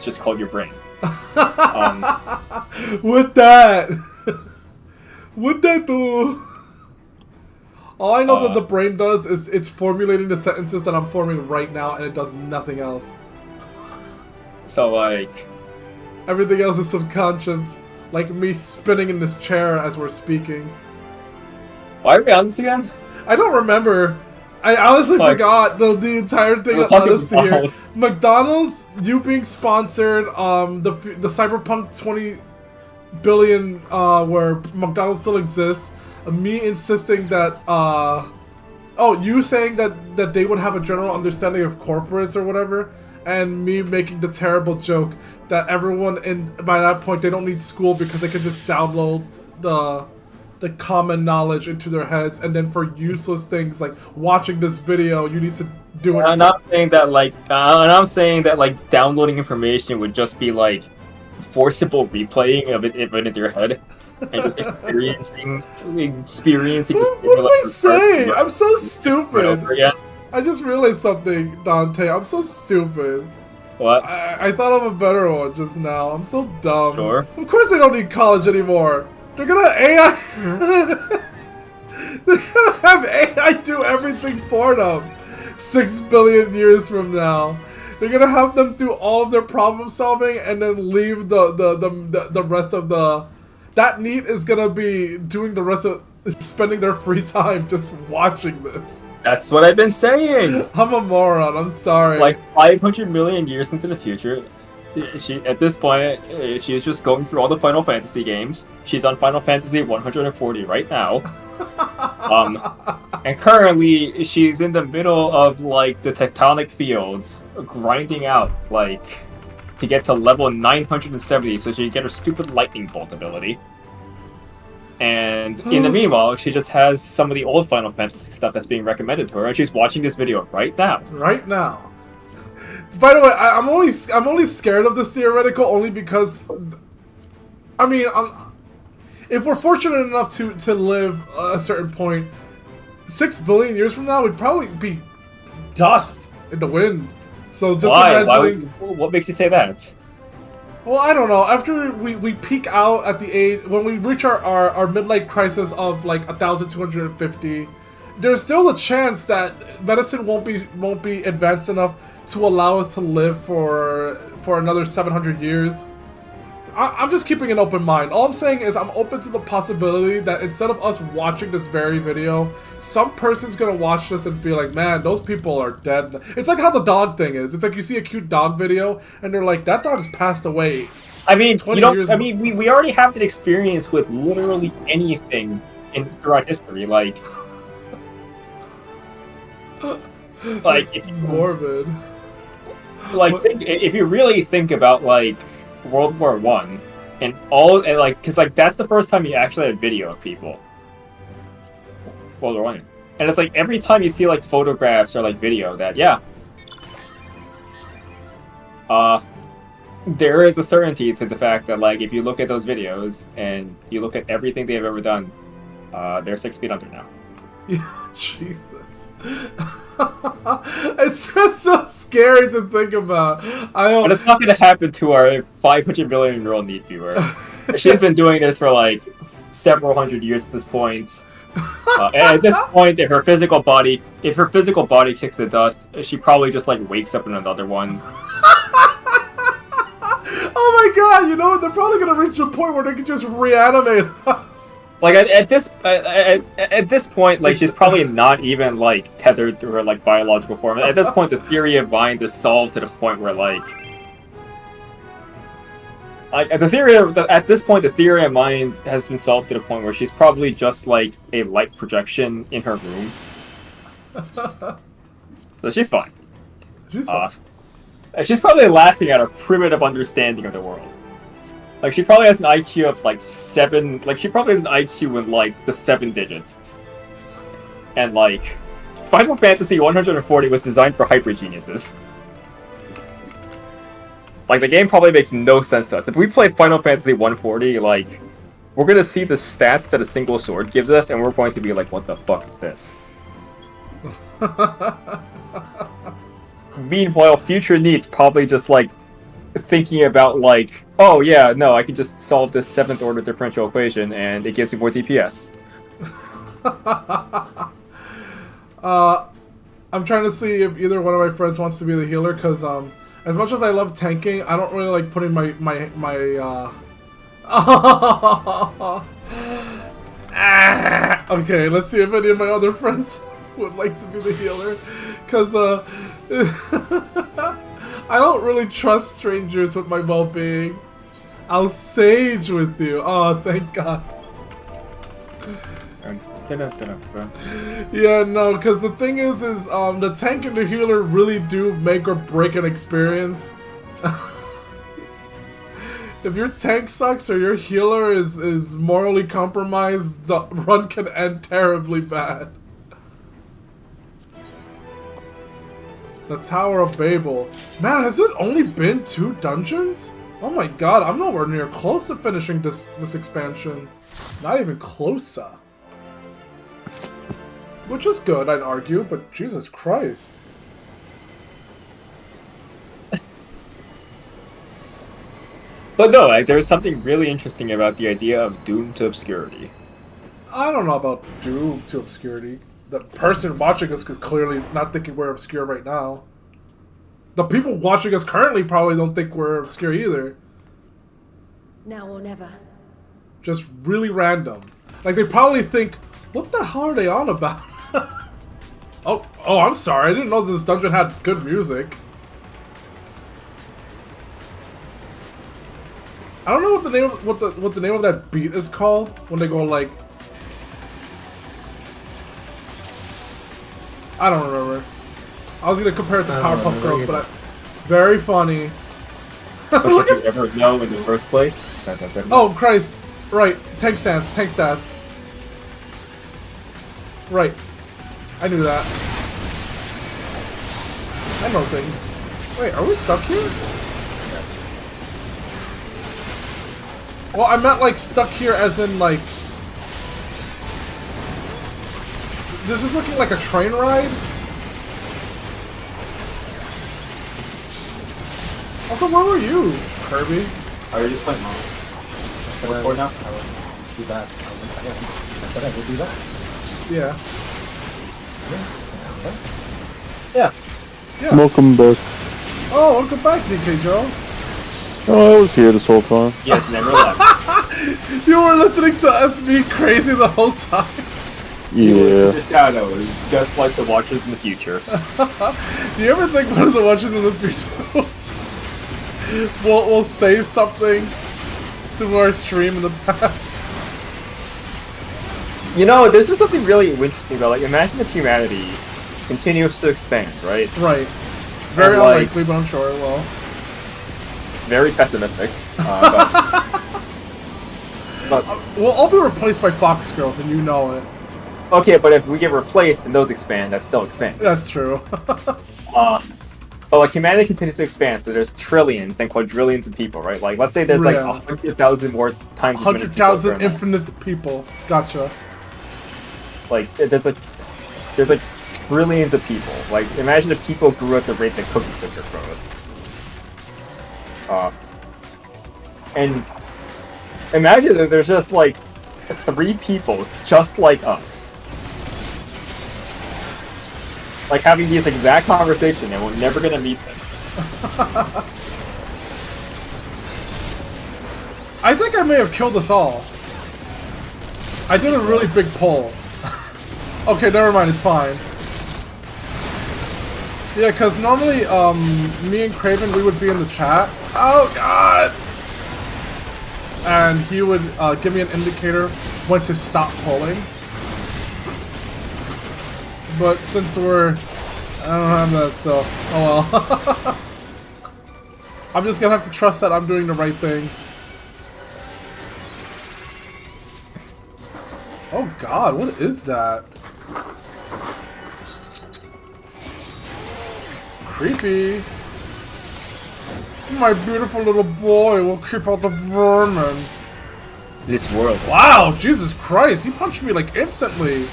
just called your brain. What that do? All I know that the brain does is it's formulating the sentences that I'm forming right now, and it does nothing else. So like, everything else is subconscious, like me spinning in this chair as we're speaking. Why are we on this again? I don't remember. I honestly forgot the entire thing that led us here. McDonald's, you being sponsored, the Cyberpunk 20 billion, where McDonald's still exists, me insisting that, you saying that they would have a general understanding of corporates or whatever, and me making the terrible joke that everyone by that point they don't need school because they can just download the common knowledge into their heads, and then for useless things like watching this video, you need to do it. And I'm saying that like downloading information would just be like forcible replaying of it into your head, and just experiencing. What am I saying? I'm so stupid. I just realized something, Dante. I'm so stupid. What? I thought of a better one just now. I'm so dumb. Sure. Of course they don't need college anymore. They're gonna AI. They're gonna have AI do everything for them. 6 billion years from now, they're gonna have them do all of their problem solving and then leave the rest of the. That NEET is gonna be doing the rest of spending their free time just watching this. That's what I've been saying. I'm a moron. I'm sorry. Like 500 million years into the future. At this point, she's just going through all the Final Fantasy games. She's on Final Fantasy 140 right now. And currently, she's in the middle of, like, the tectonic fields, grinding out, like, to get to level 970 so she can get her stupid lightning bolt ability. And in the meanwhile, she just has some of the old Final Fantasy stuff that's being recommended to her, and she's watching this video right now. Right now. By the way, I'm only scared of this theoretical only because, I mean, if we're fortunate enough to live a certain point, 6 billion years from now, we'd probably be dust in the wind. So just imagining. What makes you say that? Well, I don't know. After we peak out at the age when we reach our midlife crisis of like 1,250, there's still a chance that medicine won't be advanced enough to allow us to live for another 700 years. I'm just keeping an open mind. All I'm saying is I'm open to the possibility that instead of us watching this very video, some person's gonna watch this and be like, man, those people are dead. It's like how the dog thing is. It's like you see a cute dog video and they're like, that dog's passed away. I mean, 20 years I mean, we already have that experience with literally anything throughout history. Like it's morbid. like, if you really think about, like, World War One, and like, because, like, that's the first time you actually had video of people. World War One. And it's like, every time you see, like, photographs or, like, video that, yeah. There is a certainty to the fact that, like, if you look at those videos, and you look at everything they've ever done, they're 6 feet under now. Jesus. It's just so scary to think about. But it's not going to happen to our 500 million year old Neat viewer. She's been doing this for like several hundred years at this point. And at this point, if her physical body kicks the dust, she probably just like wakes up in another one. Oh my god! You know what? They're probably going to reach a point where they can just reanimate us. Like at this point, like she's probably not even like tethered to her like biological form. At this point, the theory of mind is solved to the point where like at this point, the theory of mind has been solved to the point where she's probably just like a light projection in her room. So she's fine. She's probably laughing at our primitive understanding of the world. Like, she probably has an IQ of, like, 7... Like, she probably has an IQ in, like, the 7 digits. And, like, Final Fantasy 140 was designed for hyper-geniuses. Like, the game probably makes no sense to us. If we play Final Fantasy 140, like, we're gonna see the stats that a single sword gives us, and we're going to be like, what the fuck is this? Meanwhile, future Neat's probably just, like, thinking about, like, oh yeah, no, I can just solve this 7th order differential equation and it gives me more DPS. I'm trying to see if either one of my friends wants to be the healer, because as much as I love tanking, I don't really like putting my okay, let's see if any of my other friends would like to be the healer, because I don't really trust strangers with my well-being. I'll sage with you. Oh, thank God. Yeah, no, because the thing is the tank and the healer really do make or break an experience. If your tank sucks or your healer is morally compromised, the run can end terribly bad. The Tower of Babel. Man, has it only been 2 dungeons? Oh my god, I'm nowhere near close to finishing this expansion. Not even closer. Which is good, I'd argue, but Jesus Christ. But no, like, there's something really interesting about the idea of doom to obscurity. I don't know about doom to obscurity. The person watching us is clearly not thinking we're obscure right now. The people watching us currently probably don't think we're obscure either. Now or never. Just really random. Like, they probably think, what the hell are they on about? oh, I'm sorry. I didn't know this dungeon had good music. I don't know what the name of what the name of that beat is called when they go like. I don't remember. I was gonna compare it to Powerpuff Girls, but very funny. But did you ever know in the first place? Oh Christ! Right, tank stance. Right, I knew that. I know things. Wait, are we stuck here? Yes. Well, I meant like stuck here as in like. This is looking like a train ride. Also, where were you, Kirby? Are you just playing Mom? I said I would do that. I said I would do that. Yeah. Yeah. Welcome back. Oh, welcome back, DK Joe. Oh, I was here this whole time. Yes, never left. You were listening to us being crazy the whole time. Yeah. The shadows, just like the Watchers in the future. Do you ever think one of the Watchers in the future will say something to our stream in the past? You know, this is something really interesting about, like, imagine if humanity continues to expand, right? Right. Very unlikely, but I'm sure it will. Very pessimistic. But we'll all be replaced by Fox Girls, and you know it. Okay, but if we get replaced and those expand, that still expands. That's true. But like humanity continues to expand, so there's trillions and quadrillions of people, right? Like let's say there's like 100,000 more times. 100,000 infinite people. Gotcha. Like there's like trillions of people. Like imagine if people grew at the rate that Cookie Clicker grows. And imagine that there's just like 3 people just like us. Like having this exact conversation and we're never gonna meet them. I think I may have killed us all. I did a really big poll. Okay, never mind, it's fine. Yeah, because normally, me and Craven, we would be in the chat. Oh god! And he would give me an indicator when to stop polling. But since I don't have that, so oh well. I'm just gonna have to trust that I'm doing the right thing. Oh god, what is that? Creepy. My beautiful little boy will keep out the vermin. This world. Wow, Jesus Christ, he punched me like instantly.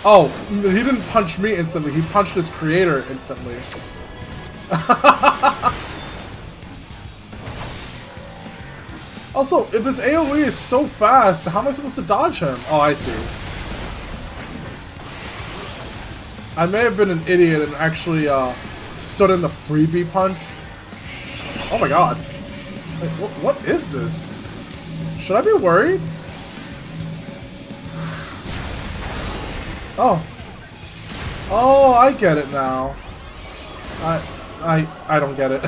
Oh, he didn't punch me instantly, he punched his creator instantly. Also, if his AoE is so fast, how am I supposed to dodge him? Oh, I see. I may have been an idiot and actually stood in the freebie punch. Oh my god. Like, what is this? Should I be worried? Oh. Oh, I get it now. I don't get it.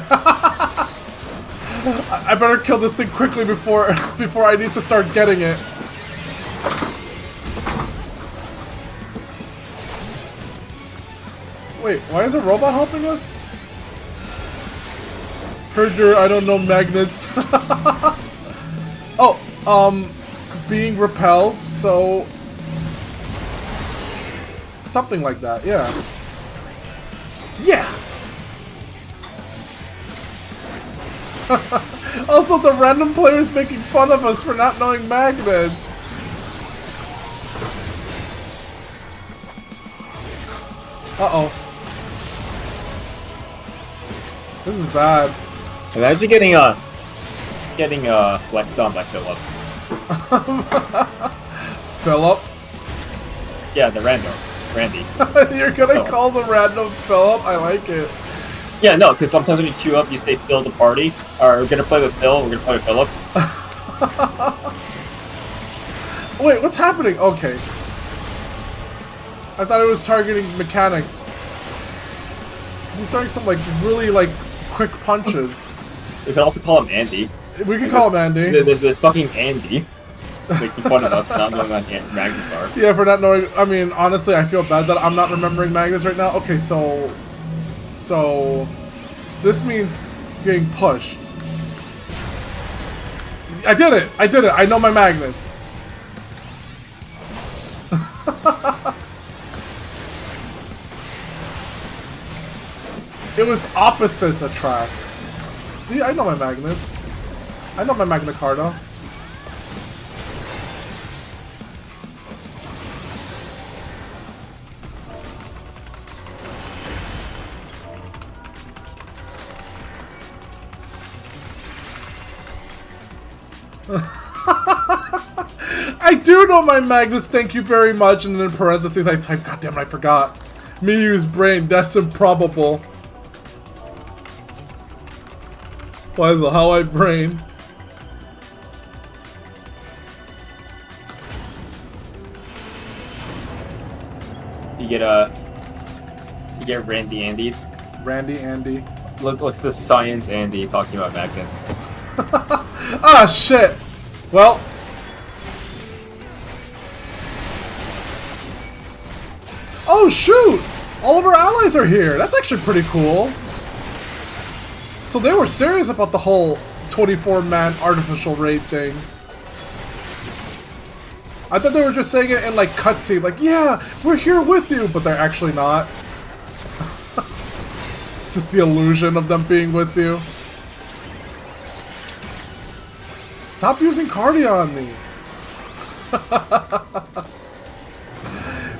I better kill this thing quickly before I need to start getting it. Wait, why is a robot helping us? Herder, I don't know magnets. Oh, being repelled, so something like that, yeah. Yeah! Also, the random players making fun of us for not knowing magnets. Uh-oh. This is bad. Imagine getting flexed on by Philip. Philip? Yeah, the random. Randy. You're gonna call the random Philip? I like it. Yeah, no, because sometimes when you queue up, you say Phil the party. Or we're gonna play with Phil, we're gonna play with Philip. Wait, what's happening? Okay. I thought it was targeting mechanics. He's throwing some like really like quick punches. We could also call him Andy. We could call him Andy. There's fucking Andy. Making fun of us for not knowing what magnets are. Yeah, for not knowing. I mean, honestly, I feel bad that I'm not remembering magnets right now. Okay, so this means getting pushed. I did it! I did it! I know my magnets. It was opposites attract. See, I know my magnets. I know my Magna Carta. I do know my magnets, thank you very much, and then in parentheses I type, God damn it, I forgot. Me use brain, that's improbable. Why is it how I brain? You get Randy Andy. Randy Andy. Look at the science Andy talking about magnets. Ah, shit! Well. Oh, shoot! All of our allies are here. That's actually pretty cool. So they were serious about the whole 24-man artificial raid thing. I thought they were just saying it in like cutscene, like, yeah, we're here with you, but they're actually not. It's just the illusion of them being with you. Stop using cardio on me.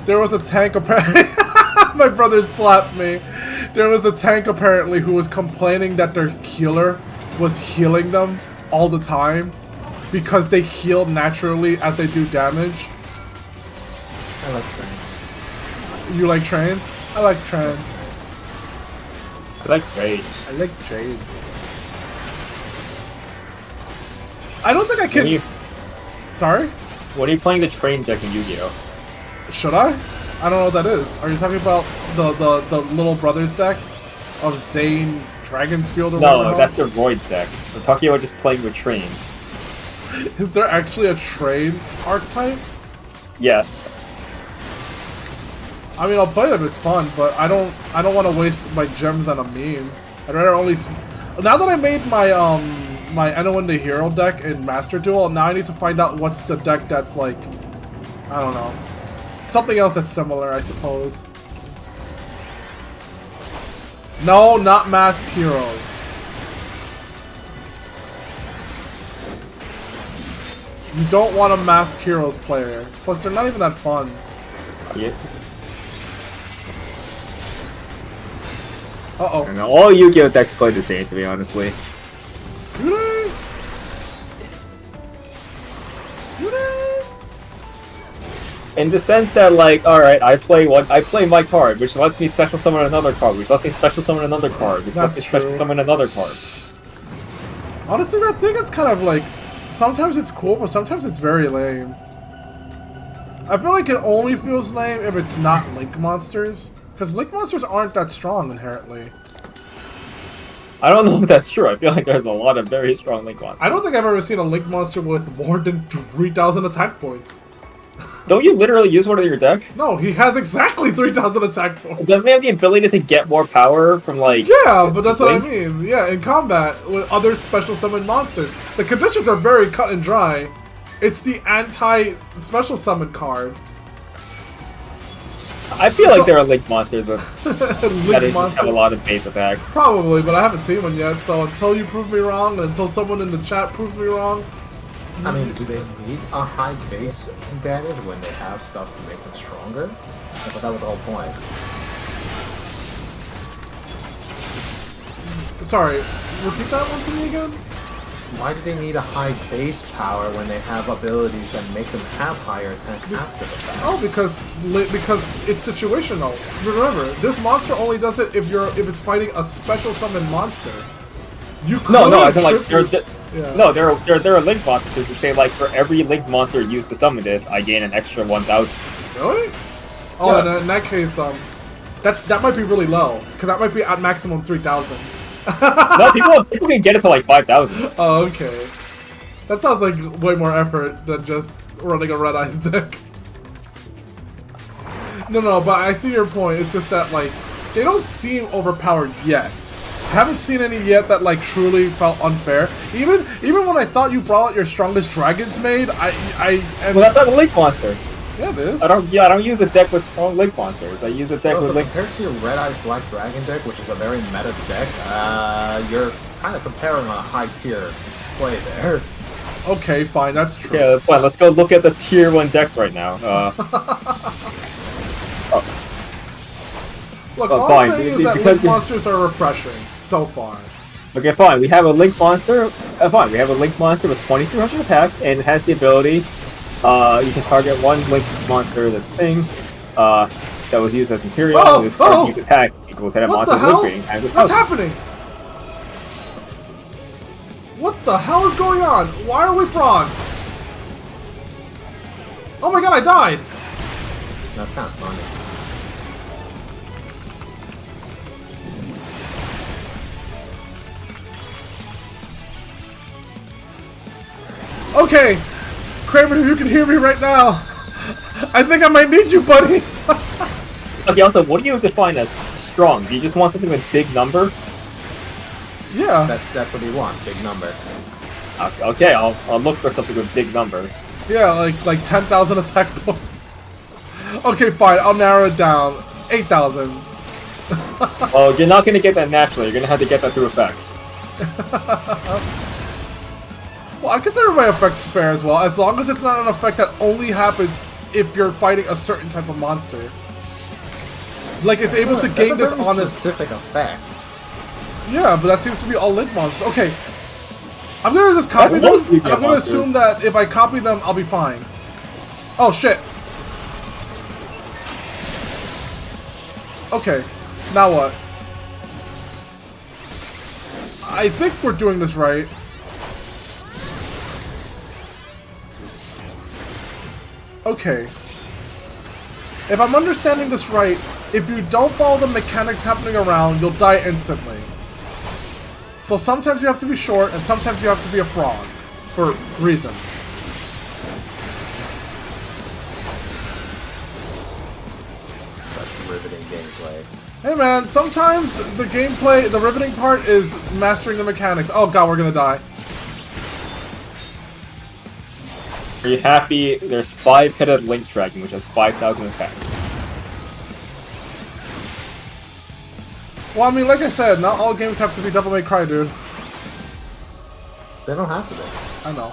There was a tank apparently. My brother slapped me. There was a tank apparently who was complaining that their healer was healing them all the time because they heal naturally as they do damage. I like trains. You like trains? I like trains. I like trains. I like trains. I don't think I can. Sorry? When are you playing the train deck in Yu-Gi-Oh? Should I? I don't know what that is. Are you talking about the Little Brothers deck of Zane Dragon's Field or whatever? No, that's the Void deck. I'm talking about just playing with trains. Is there actually a train archetype? Yes. I mean, I'll play them. It's fun, but I don't want to waste my gems on a meme. I'd rather only. Now that I made my my Enoen the Hero deck in Master Duel, now I need to find out what's the deck that's like, I don't know, something else that's similar, I suppose. No, not Masked Heroes. You don't want a Masked Heroes player. Plus, they're not even that fun. Yeah. Uh-oh. And all Yu-Gi-Oh decks play the same, to be honestly. Do they? Do they? In the sense that, like, alright, I play my card, which lets me special summon another card, which lets me special summon another card, which lets me special summon another card. Honestly, that thing is kind of like, sometimes it's cool, but sometimes it's very lame. I feel like it only feels lame if it's not Link monsters, because Link monsters aren't that strong inherently. I don't know if that's true. I feel like there's a lot of very strong Link monsters. I don't think I've ever seen a Link monster with more than 3,000 attack points. Don't you literally use one in your deck? No, he has exactly 3,000 attack points. Doesn't he have the ability to get more power from, like... Yeah, but that's what I mean. Yeah, in combat with other special summon monsters. The conditions are very cut and dry. It's the anti-special summon card. I feel like there are Link monsters with that just have a lot of base attack. Probably, but I haven't seen one yet, so until you prove me wrong, and until someone in the chat proves me wrong... I mean, do they need a high base damage when they have stuff to make them stronger? I thought that was the whole point. Sorry, repeat that one to me again? Why do they need a high base power when they have abilities that make them have higher attack after the fact? Oh, because it's situational. Remember, this monster only does it if it's fighting a special summon monster. You could I think like there are Link monsters who say like for every Link monster used to summon this, I gain an extra 1,000. Really? Oh, yeah. In that case, that might be really low because that might be at maximum 3,000. No, people can get it to like 5,000. Oh, okay. That sounds like way more effort than just running a Red Eyes deck. No, but I see your point. It's just that like they don't seem overpowered yet. I haven't seen any yet that like truly felt unfair. Even when I thought you brought out your strongest Dragon's Maid, well, that's not a Link monster. Yeah, it is. I don't use a deck with strong Link monsters. I use a deck with Link. Compared to your Red Eyes Black Dragon deck, which is a very meta deck, you're kind of comparing on a high tier play there. Okay, fine, that's true. Yeah, fine. Let's go look at the tier 1 decks right now. Look, all I'm saying is that Link monsters are refreshing so far. Okay, fine. We have a Link monster. Fine. We have a Link monster with 2,300 attack, and it has the ability. You can target one Link monster that's thing that was used as material. And this card you attack equals to a monster's Link rating. What's happening? What the hell is going on? Why are we frogs? Oh my god, I died! That's kind of funny. Okay, Kraven, if you can hear me right now, I think I might need you, buddy. Okay, also, what do you define as strong? Do you just want something with big number? Yeah. That's what he wants, big number. Okay, I'll look for something with big number. Yeah, like 10,000 attack points. Okay, fine. I'll narrow it down. 8,000. Well, you're not gonna get that naturally. You're gonna have to get that through effects. Well, I consider my effects fair as well, as long as it's not an effect that only happens if you're fighting a certain type of monster. Like, it's able to gain this on a specific effect. Yeah, but that seems to be all Link monsters. Okay. I'm gonna just copy them, and I'm gonna assume that if I copy them, I'll be fine. Oh, shit. Okay. Now what? I think we're doing this right. Okay. If I'm understanding this right, if you don't follow the mechanics happening around, you'll die instantly. So sometimes you have to be short, and sometimes you have to be a frog. For reasons. Such riveting gameplay. Hey man, sometimes the gameplay, the riveting part is mastering the mechanics. Oh god, we're gonna die. Are you happy? There's 5-headed Link Dragon, which has 5,000 attack. Well, I mean, like I said, not all games have to be Devil May Cry, dude. They don't have to be. I know.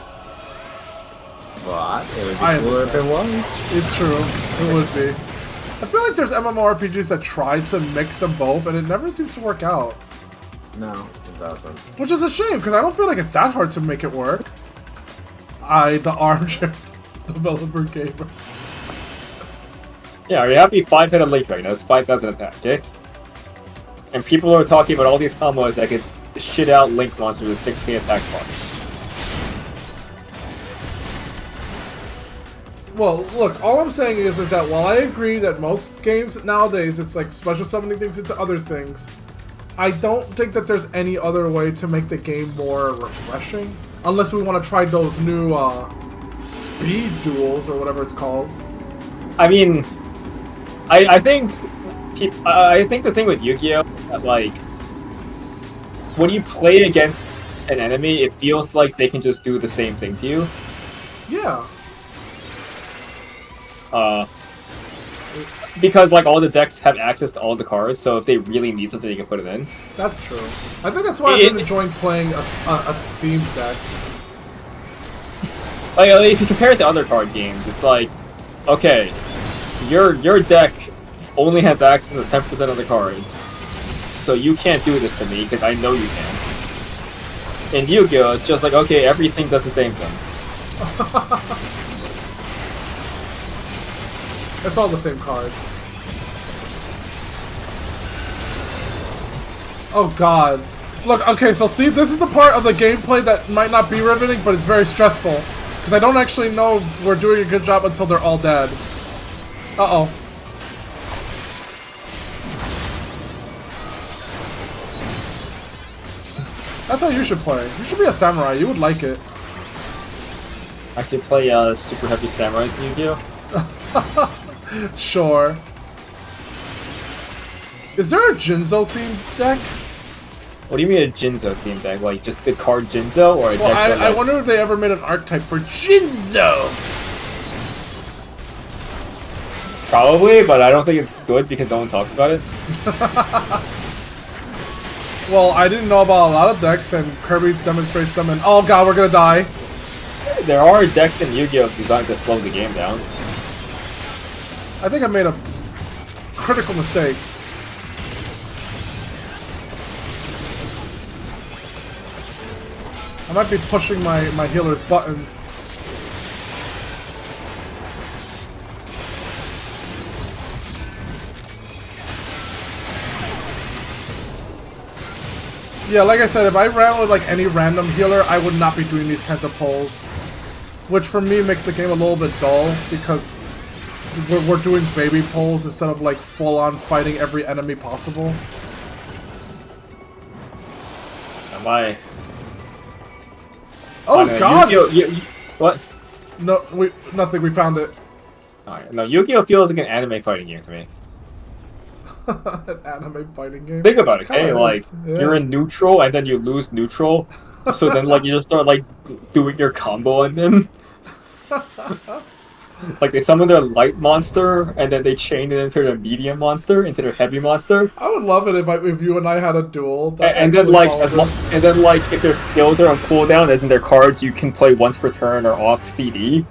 But it would be cooler if it was. It's true. It would be. I feel like there's MMORPGs that try to mix them both, and it never seems to work out. No, it doesn't. Which is a shame, because I don't feel like it's that hard to make it work. The armchair developer gamer. Yeah, are you happy? 5-headed Link Dragon, that's 5,000 attack, okay? And people are talking about all these combos that could shit out Link monsters with 6k attack plus. Well, look, all I'm saying is that while I agree that most games nowadays, it's like special summoning things into other things, I don't think that there's any other way to make the game more refreshing. Unless we want to try those new speed duels or whatever it's called. I mean, I think the thing with Yu-Gi-Oh! That, like, when you play against an enemy, it feels like they can just do the same thing to you. Yeah. Because, like, all the decks have access to all the cards, so if they really need something, they can put it in. That's true. I think that's why I've been enjoying playing a themed deck. Like, if you compare it to other card games, it's like, okay, your deck only has access to 10% of the cards, so you can't do this to me, because I know you can. In Yu-Gi-Oh! It's just like, okay, everything does the same thing. It's all the same card. Oh god. Look, okay, so see, this is the part of the gameplay that might not be riveting, but it's very stressful. Because I don't actually know if we're doing a good job until they're all dead. Uh-oh. That's how you should play. You should be a samurai. You would like it. I should play Super Heavy Samurais in Yu-Gi-Oh! Sure. Is there a Jinzo themed deck? What do you mean a Jinzo themed deck? Like just the card Jinzo, or a well, deck? I wonder if they ever made an archetype for Jinzo. Probably, but I don't think it's good because no one talks about it. Well, I didn't know about a lot of decks, and Kirby demonstrates them. And oh god, we're gonna die. There are decks in Yu-Gi-Oh! Designed to slow the game down. I think I made a critical mistake. I might be pushing my healer's buttons. Yeah, like I said, if I ran with like any random healer, I would not be doing these kinds of pulls. Which for me makes the game a little bit dull, because we're doing baby pulls instead of like full-on fighting every enemy possible. Am I? Oh god! What? No, nothing. We found it. Alright, no, Yu-Gi-Oh! Feels like an anime fighting game to me. An anime fighting game. Think about it, Kinda okay? is, Like, yeah. you're in neutral and then you lose neutral. So then, like, you just start, like, doing your combo on them. Like, they summon their light monster, and then they chain it into their medium monster, into their heavy monster. I would love it if you and I had a duel. And then, like, if their skills are on cooldown, as in their cards, you can play once per turn or off CD.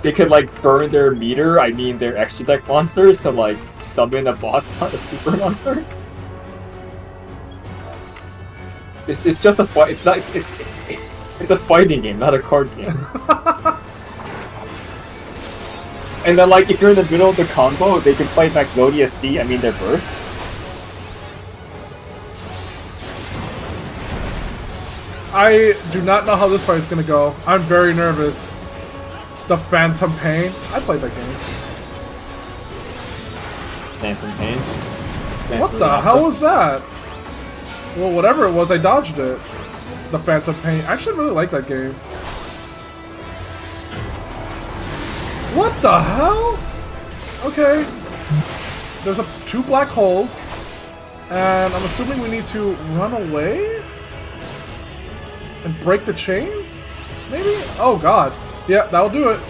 They could, like, burn their meter, I mean their extra deck monsters, to, like, summon a boss, a super monster. It's just a fight. It's a fighting game, not a card game. And then, like, if you're in the middle of the combo, they can play Magnolia D, I mean their burst. I do not know how this fight is gonna go. I'm very nervous. The Phantom Pain. I played that game. Phantom Pain? What the hell was that? Well, whatever it was, I dodged it. The Phantom Pain. I actually really like that game. What the hell? Okay. There's 2 black holes. And I'm assuming we need to run away? And break the chains? Maybe? Oh god. Yeah, that'll do it.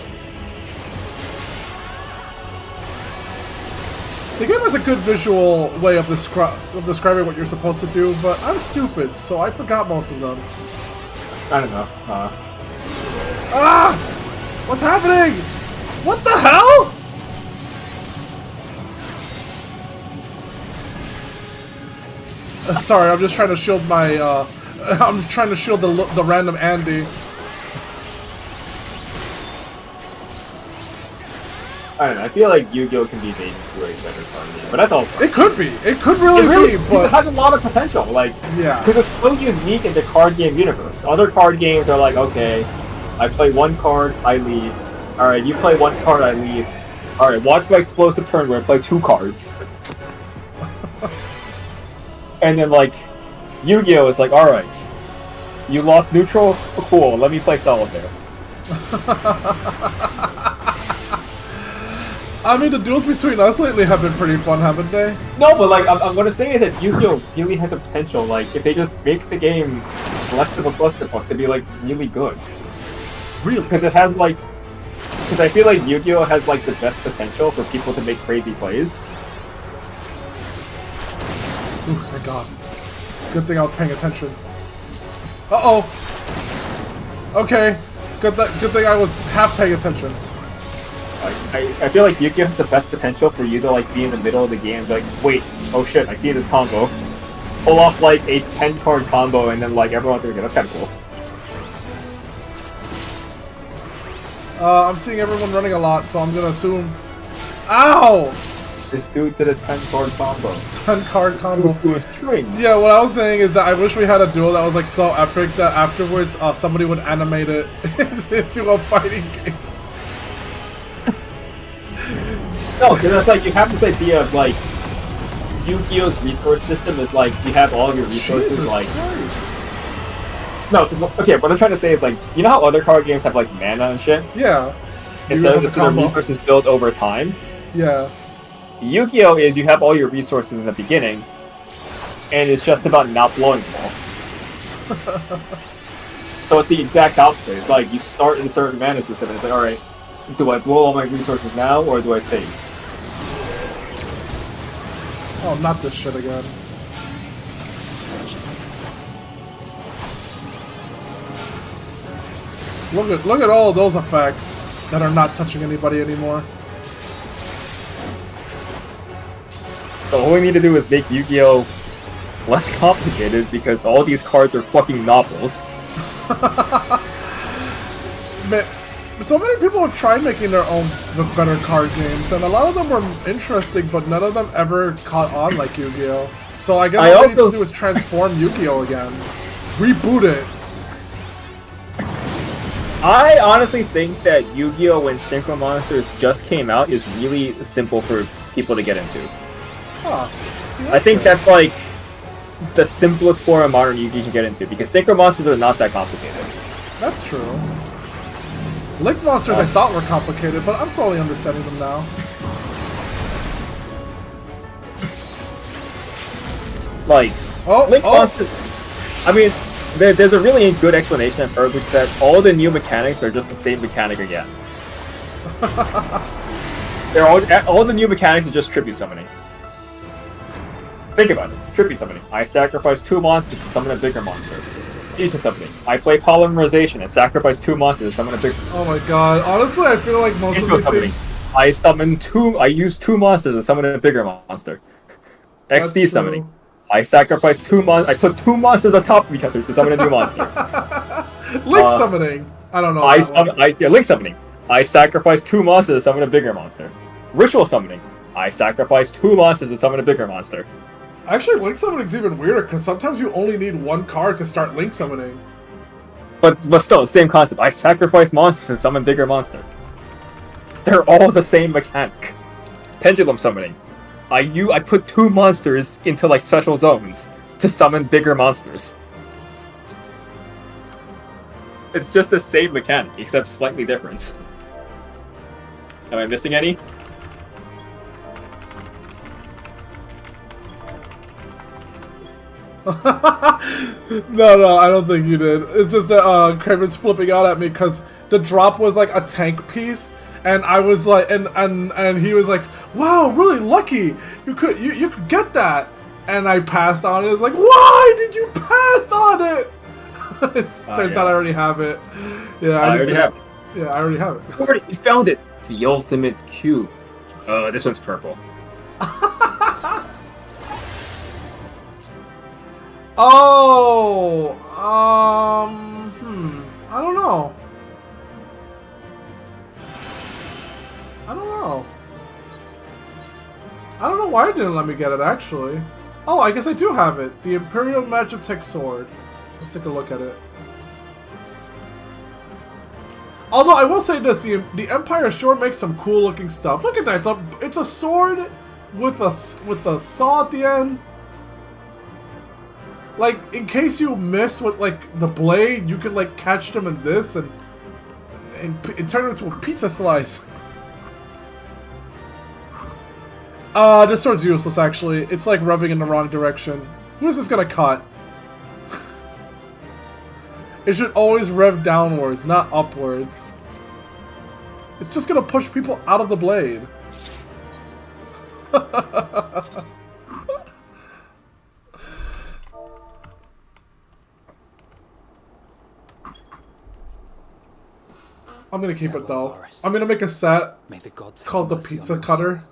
The game has a good visual way of describing what you're supposed to do, but I'm stupid, so I forgot most of them. I don't know. Ah! What's happening? What the hell? Sorry, I'm just trying to shield my, I'm trying to shield the random Andy. I don't know, I feel like Yu-Gi-Oh! Can be made into a better card game, but that's all. It could be. It could really be, but it has a lot of potential. Like, yeah, because it's so unique in the card game universe. Other card games are like, okay, I play 1 card, I leave. All right, you play 1 card, I leave. All right, watch my explosive turn where I play 2 cards. And then, like, Yu-Gi-Oh! Is like, all right, you lost neutral, cool. Let me play solitaire. I mean, the duels between us lately have been pretty fun, haven't they? No, but like, I'm gonna say is that Yu-Gi-Oh! Really has a potential. Like, if they just make the game less of a clusterfuck, to be like really good. Really? Because it has like, because I feel like Yu-Gi-Oh! Has like the best potential for people to make crazy plays. Ooh, thank God. Good thing I was paying attention. Uh-oh. Okay. Good thing I was half paying attention. I feel like Yu-Gi-Oh! Has the best potential for you to like be in the middle of the game and be like, wait, oh shit, I see this combo. Pull off like a 10-card combo and then like everyone's gonna go, that's kinda cool. I'm seeing everyone running a lot, so I'm gonna assume... Ow! This dude did a 10-card combo. 10-card combo. Strings. Yeah, what I was saying is that I wish we had a duel that was like so epic that afterwards somebody would animate it into a fighting game. No, because it's like you have this idea of like Yu-Gi-Oh!'s resource system is like you have all of your resources. Jesus like Christ. No, because okay, what I'm trying to say is like you know how other card games have like mana and shit. Yeah. Instead of the resources built over time. Yeah. Yu-Gi-Oh! Is you have all your resources in the beginning, and it's just about not blowing them all. So it's the exact opposite. It's like you start in a certain mana system, and it's like, all right, do I blow all my resources now, or do I save? Oh, not this shit again. Look at all those effects that are not touching anybody anymore. So all we need to do is make Yu-Gi-Oh! Less complicated because all these cards are fucking novels. Man, so many people have tried making their own better card games, and a lot of them were interesting, but none of them ever caught on like Yu-Gi-Oh! So I guess all we need to do is transform Yu-Gi-Oh! Again. Reboot it. I honestly think that Yu-Gi-Oh! When Synchro Monsters just came out is really simple for people to get into. Huh. See, I think that's like the simplest form of modern Yu-Gi-Oh! You can get into because Synchro Monsters are not that complicated. That's true. Link Monsters I thought were complicated, but I'm slowly understanding them now. Like, Link monsters. I mean, there's a really good explanation I've heard, which is that all the new mechanics are just the same mechanic again. They're all the new mechanics are just tribute summoning. Think about it. Tribute summoning. I sacrifice 2 monsters to summon a bigger monster. Fusion summoning. I play polymerization and sacrifice 2 monsters to summon a bigger. Oh my god! Honestly, I feel like most of these things. I use 2 monsters to summon a bigger monster. XD summoning. I sacrifice 2 monsters. I put 2 monsters on top of each other to summon a new monster. Link summoning. I don't know. Link summoning. I sacrifice 2 monsters to summon a bigger monster. Ritual summoning. I sacrifice 2 monsters to summon a bigger monster. Actually, Link summoning's even weirder because sometimes you only need 1 card to start Link summoning. But still, same concept. I sacrifice monsters to summon bigger monster. They're all the same mechanic. Pendulum summoning. I put 2 monsters into like special zones to summon bigger monsters. It's just the same mechanic, except slightly different. Am I missing any? No, I don't think you did. It's just that Kraven's flipping out at me because the drop was like a tank piece, and I was like, and he was like, "Wow, really lucky! You could get that." And I passed on it. It's like, why did you pass on it? Turns out I already have it. Yeah, I already have it. Yeah, I already have it. You found it. The ultimate cube. Oh, this one's purple. Oh, I don't know. I don't know why it didn't let me get it, actually. Oh, I guess I do have it. The Imperial Magitech Sword. Let's take a look at it. Although, I will say this, the Empire sure makes some cool looking stuff. Look at that, it's a sword with a saw at the end. Like, in case you miss with, like, the blade, you can, like, catch them in this and turn it into a pizza slice. This sword's useless, actually. It's, like, rubbing in the wrong direction. Who is this gonna cut? It should always rev downwards, not upwards. It's just gonna push people out of the blade. I'm gonna keep it though. I'm gonna make a set called the Pizza Cutter.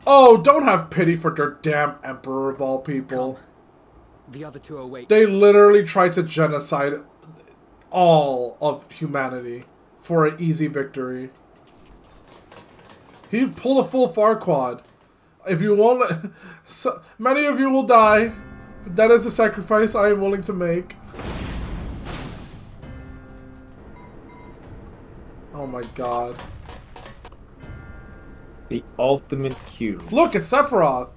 Oh, don't have pity for their damn Emperor of all people. The other 2 are waiting. They literally tried to genocide all of humanity for an easy victory. He pulled a full Farquaad. If you won't, so many of you will die. But that is a sacrifice I am willing to make. Oh my god. The ultimate cube. Look, it's Sephiroth.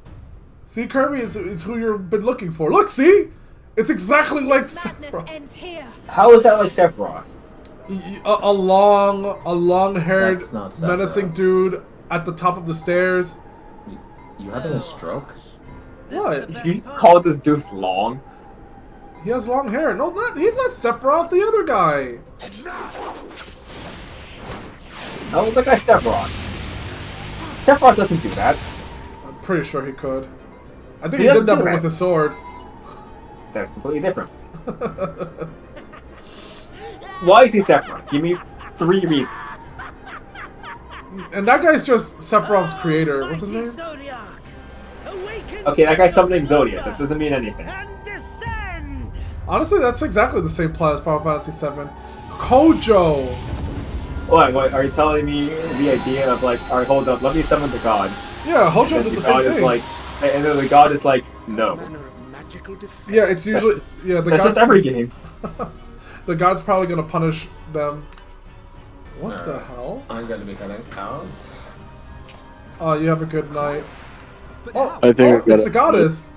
See, Kirby is who you've been looking for. Look, see? It's exactly like Sephiroth. Ends here. How is that like Sephiroth? A long-haired, menacing dude at the top of the stairs. You having a stroke? What? You call this dude long? He has long hair. No, he's not Sephiroth, the other guy. That was like a Sephiroth. Sephiroth doesn't do that. I'm pretty sure he could. I think he did that with a sword. That's completely different. Why is he Sephiroth? Give me 3 reasons. And that guy's just Sephiroth's creator. What's his name? Okay, that guy's something Zodiac. That doesn't mean anything. Honestly, that's exactly the same plot as Final Fantasy VII. Kojo! What, are you telling me the idea of like, alright, hold up, let me summon the god. Yeah, Hojo did the same thing. Like, and then the god is like, no. Yeah, it's usually... Yeah, the that's just every game. The god's probably gonna punish them. What the hell? I'm gonna be cutting out. Oh, you have a good night. Oh, I think it's the goddess.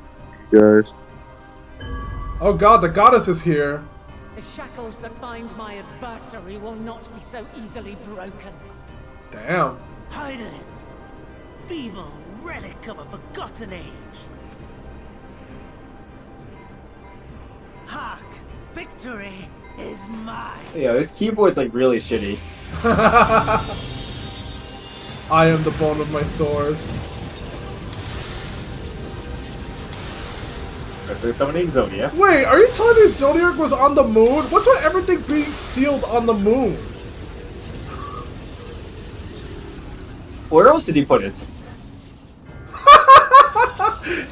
Guys. Oh god, the goddess is here. The shackles that bind my adversary will not be so easily broken. Damn. Hide it. feeble relic of a forgotten age. Hark! Victory is mine! Yeah, this keyboard's like really shitty. I am the bone of my sword. So summoning Zodiac. Wait, are you telling me Zodiac was on the moon? What's with everything being sealed on the moon? Where else did he put it?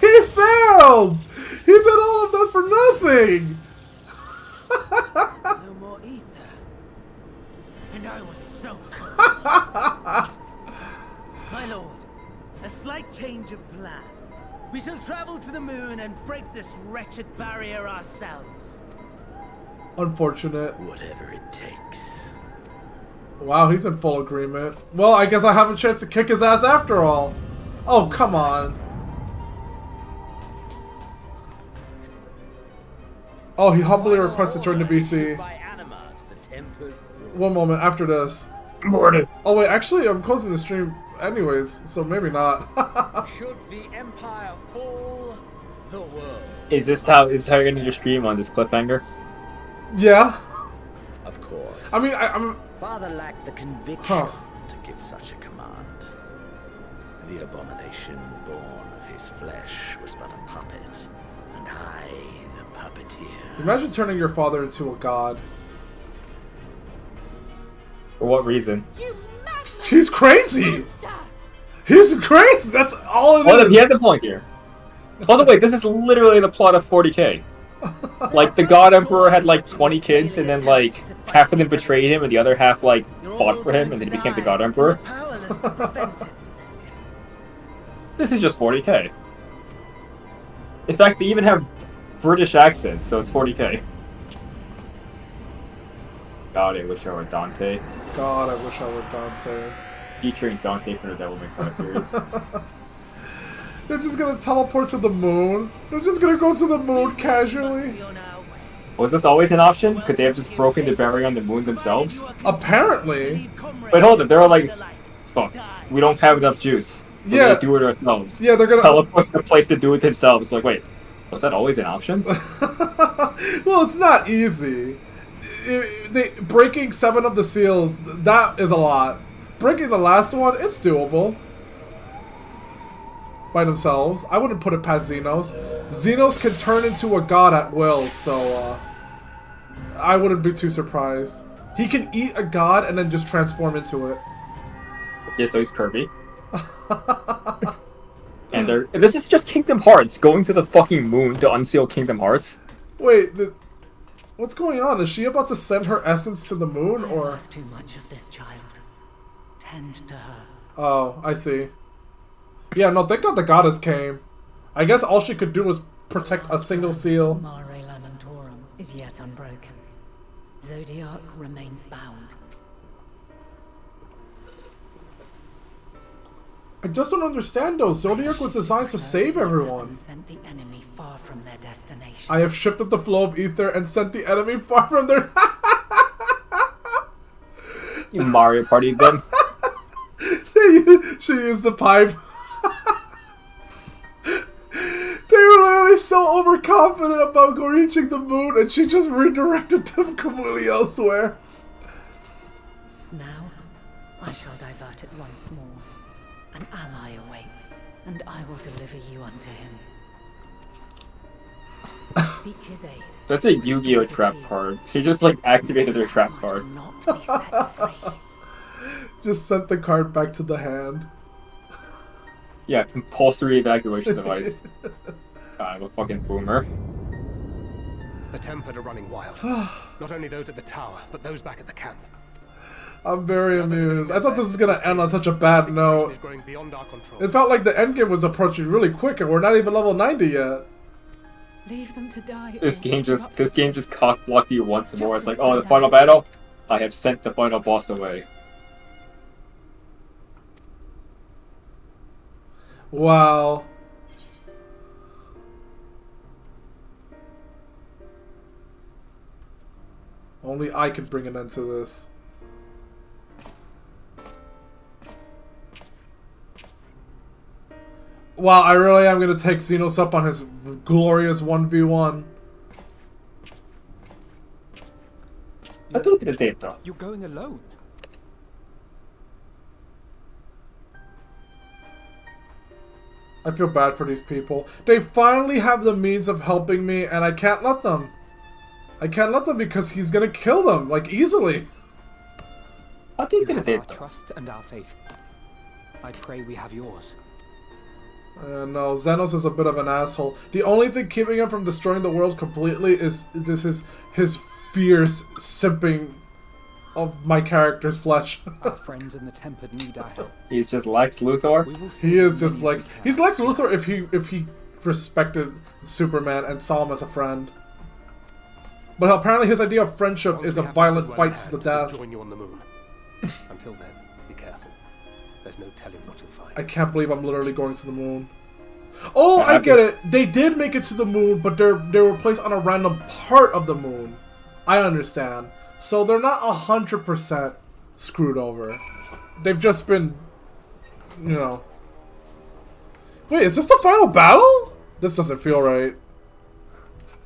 He failed! He did all of that for nothing! No more ether. And I was so close. My lord, a slight change of plans. We shall travel to the moon and break this wretched barrier ourselves. Unfortunate. Whatever it takes. Wow, he's in full agreement. Well, I guess I have a chance to kick his ass after all. Oh, come on. Oh, he humbly requests to join the BC. One moment, after this. Morning. Oh wait, actually I'm closing the stream anyways, so maybe not. Should the Empire fall, the world. Is this how you're gonna do your stream on this cliffhanger? Yeah. Of course. I mean, I'm... Father lacked the conviction to give such a command. The abomination born of his flesh was but a puppet, and I, the puppeteer. Imagine turning your father into a god. For what reason? He's crazy! He's crazy! That's all it is! He has a point here. Also, wait, this is literally the plot of 40k. Like, the God Emperor had like 20 kids, and then like, half of them betrayed him, and the other half like, fought for him, and then he became the God Emperor. This is just 40k. In fact, they even have British accents, so it's 40k. God, I wish I were Dante. God, I wish I were Dante. Featuring Dante from the Devil May Cry series. They're just gonna teleport to the moon. They're just gonna go to the moon casually. Was this always an option? Could they have just broken the barrier on the moon themselves? Apparently. Wait, hold it. They're like, fuck, we don't have enough juice. We're gonna do it ourselves. Yeah, they're gonna teleport to the place to do it themselves. Like, wait, was that always an option? Well, it's not easy. Breaking 7 of the seals, that is a lot. Breaking the last one, it's doable. By themselves. I wouldn't put it past Xenos. Xenos can turn into a god at will, so I wouldn't be too surprised. He can eat a god and then just transform into it. Yeah, so he's Kirby. And this is just Kingdom Hearts, going to the fucking moon to unseal Kingdom Hearts. Wait, what's going on? Is she about to send her essence to the moon, or? Too much of this child. Tend to her. Oh, I see. Yeah, no, thank God the goddess came. I guess all she could do was protect a single seal. Mare Lamentorum is yet unbroken. Zodiac remains bound. I just don't understand though. Zodiac was designed to save everyone. Sent the enemy far from their destination. I have shifted the flow of ether and sent the enemy far from their... You Mario Party them. She used the pipe. They were literally so overconfident about reaching the moon, and she just redirected them completely elsewhere. Now, I shall divert it once more. An ally awaits, and I will deliver you unto him. Seek his aid. That's a Yu-Gi-Oh! Trap card. She just like activated her trap card. Just sent the card back to the hand. Yeah, compulsory evacuation device. God, I'm a fucking boomer. The Tempered are running wild. Not only those at the tower, but those back at the camp. I'm very amused. I thought this was gonna end on such a bad note. It felt like the endgame was approaching really quick, and we're not even level 90 yet. Leave them to die. This game just cock blocked you once more. It's like, oh, the final battle. I have sent the final boss away. Wow. Only I can bring an end to this. Wow, I really am gonna take Xenos up on his glorious 1v1. You're going alone. I feel bad for these people. They finally have the means of helping me, and I can't let them. I can't let them because he's gonna kill them, like, easily. You have our trust and our faith. I pray we have yours. No, Xenos is a bit of an asshole. The only thing keeping him from destroying the world completely is his fierce simping of my character's flesh. Our friends in the tempered need our help. He's just Lex Luthor. He is just Lex. He's Lex Luthor if he respected Superman and saw him as a friend. But apparently his idea of friendship is a violent fight to the death. Join you on the moon. Until then, be careful. There's no telling what you'll find. I can't believe I'm literally going to the moon. Oh, I get it. They did make it to the moon, but they were placed on a random part of the moon. I understand. So they're not 100% screwed over. They've just been, you know. Wait, is this the final battle? This doesn't feel right.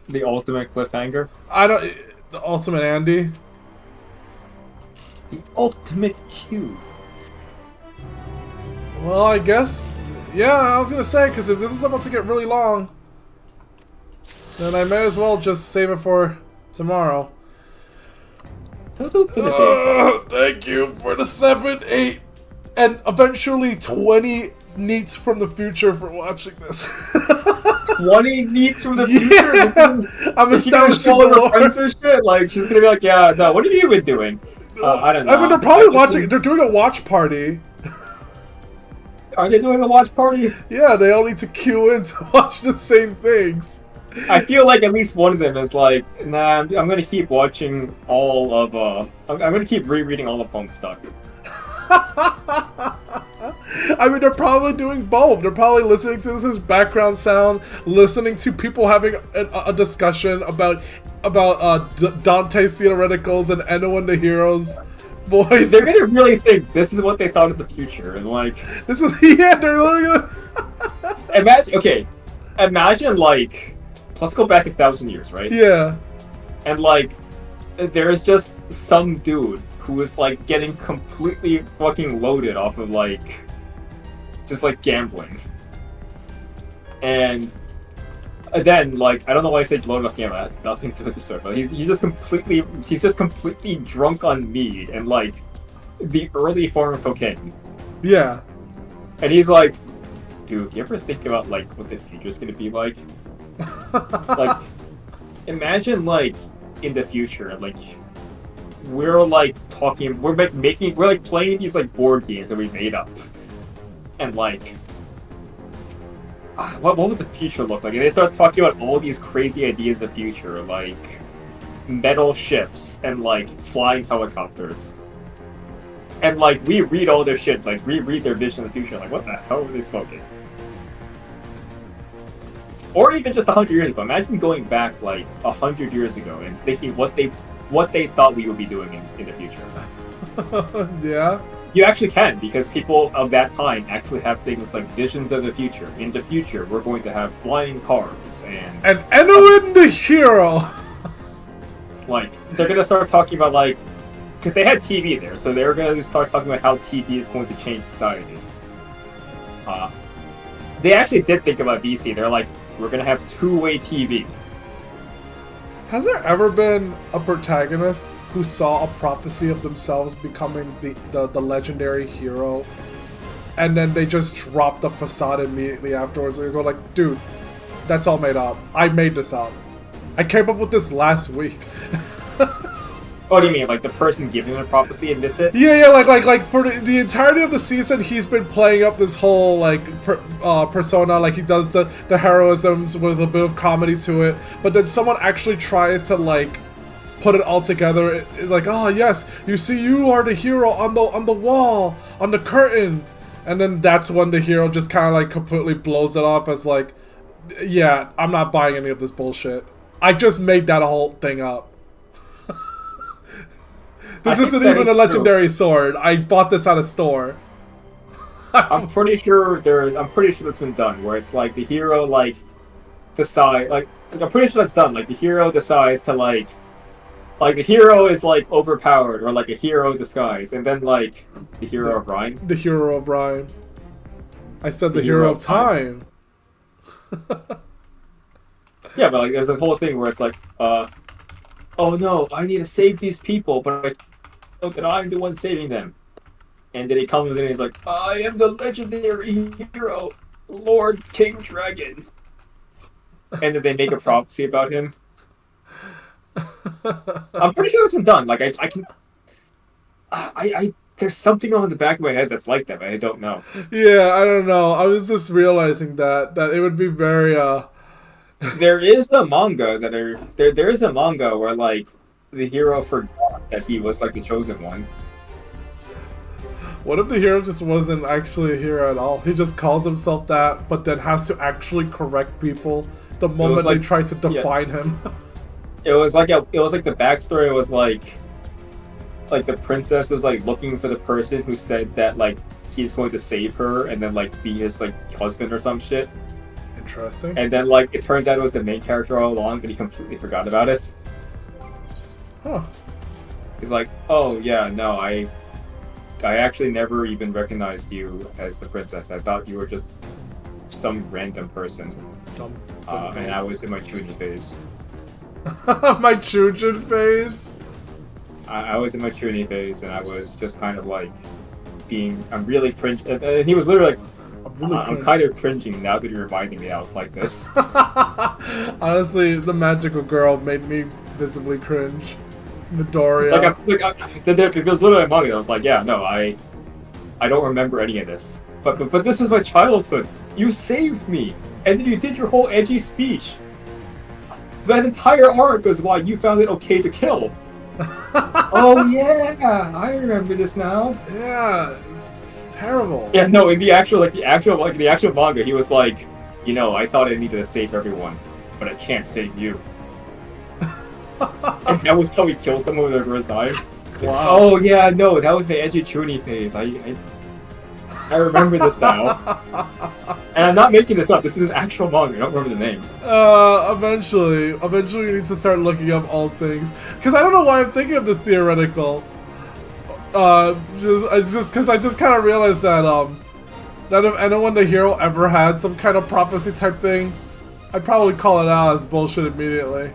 The ultimate cliffhanger. The ultimate Andy. The ultimate Q. Well, I guess. Yeah, I was gonna say, because if this is about to get really long, then I may as well just save it for tomorrow. Thank you for the 7, 8, and eventually 20 neats from the future for watching this. 20 neats from the future? Yeah. I'm establishing the lore. Shit? Like, she's gonna be like, yeah, no, what have you been doing? I don't know. I mean, they're probably watching, they're doing a watch party. Are they doing a watch party? Yeah, they all need to queue in to watch the same things. I feel like at least one of them is like, nah, I'm gonna keep watching all of, I'm gonna keep rereading all of Homestuck. I mean, they're probably doing both. They're probably listening to this as background sound, listening to people having a discussion about Dante's theoreticals and Enoen the Hero's voice. They're gonna really think this is what they thought of the future, and like, this is they're really gonna imagine like, let's go back 1,000 years, right? Yeah. And like, there's just some dude who is like getting completely fucking loaded off of like, just like gambling. And then like, I don't know why I say loaded off gambling, it has nothing to do with the story, but he's just completely drunk on mead and like the early form of cocaine. Yeah. And he's like, dude, you ever think about like what the future's gonna be like? Like, imagine like in the future, like we're like talking, we're like playing these like board games that we made up, and like, what would the future look like? And they start talking about all these crazy ideas of the future, like metal ships and like flying helicopters, and like we read all their shit, like we read their vision of the future, like what the hell are they smoking? Or even just 100 years ago. Imagine going back like 100 years ago and thinking what they thought we would be doing in the future. Yeah. You actually can, because people of that time actually have things like visions of the future. In the future, we're going to have flying cars and Enoen the Hero. Like, they're gonna start talking about like, because they had TV there, so they're gonna start talking about how TV is going to change society. They actually did think about VC. They're like, we're gonna have two-way TV. Has there ever been a protagonist who saw a prophecy of themselves becoming the legendary hero, and then they just drop the facade immediately afterwards? They go like, dude, that's all made up. I made this up. I came up with this last week. What do you mean, like the person giving the prophecy admits it? Yeah, like for the entirety of the season, he's been playing up this whole like persona, like he does the heroisms with a bit of comedy to it. But then someone actually tries to like put it all together, like, oh yes, you see, you are the hero on the wall, on the curtain, and then that's when the hero just kind of like completely blows it off as like, yeah, I'm not buying any of this bullshit. I just made that whole thing up. This isn't even a legendary sword. I bought this at a store. I'm pretty sure that's been done, where it's like the hero like decide like I'm pretty sure that's done. Like the hero decides to like the hero is like overpowered or like a hero disguise, and then like the hero of Rhyme. The hero of Rhyme. I said the hero of time. Yeah, but like there's a whole thing where it's like, oh no, I need to save these people, but I know that I'm the one saving them. And then he comes in and he's like, I am the legendary hero, Lord King Dragon. And then they make a prophecy about him. I'm pretty sure it's been done. Like I there's something on the back of my head that's like that, but I don't know. Yeah, I don't know. I was just realizing that it would be very There is a manga there is a manga where like the hero forgot that he was like the chosen one. What if the hero just wasn't actually a hero at all? He just calls himself that, but then has to actually correct people the moment they try to define him. It was like the backstory was like the princess was like looking for the person who said that like he's going to save her and then like be his like husband or some shit. Interesting. And then like it turns out it was the main character all along, but he completely forgot about it. Huh. He's like, oh yeah, no, I actually never even recognized you as the princess. I thought you were just some random person. And I was in my Chunin phase. My Chunin phase? I was in my Chunin phase, and I was just kind of like I'm really cringe. And he was literally like, I'm kind of cringing now that you're reminding me I was like this. Honestly, the magical girl made me visibly cringe. Midoriya. It was literally a manga. I was like, yeah, no, I don't remember any of this. But this was my childhood. You saved me, and then you did your whole edgy speech. That entire arc was why you found it okay to kill. Oh yeah, I remember this now. Yeah, it's terrible. Yeah, no, in the actual manga, he was like, you know, I thought I needed to save everyone, but I can't save you. And that was how he killed someone with the first time. Wow. Oh yeah, no, that was my edgy Chunin phase. I remember this now. And I'm not making this up. This is an actual manga. I don't remember the name. Eventually we need to start looking up all things. Because I don't know why I'm thinking of this theoretical. Just because I just kind of realized that that if anyone the hero ever had some kind of prophecy type thing, I'd probably call it out as bullshit immediately.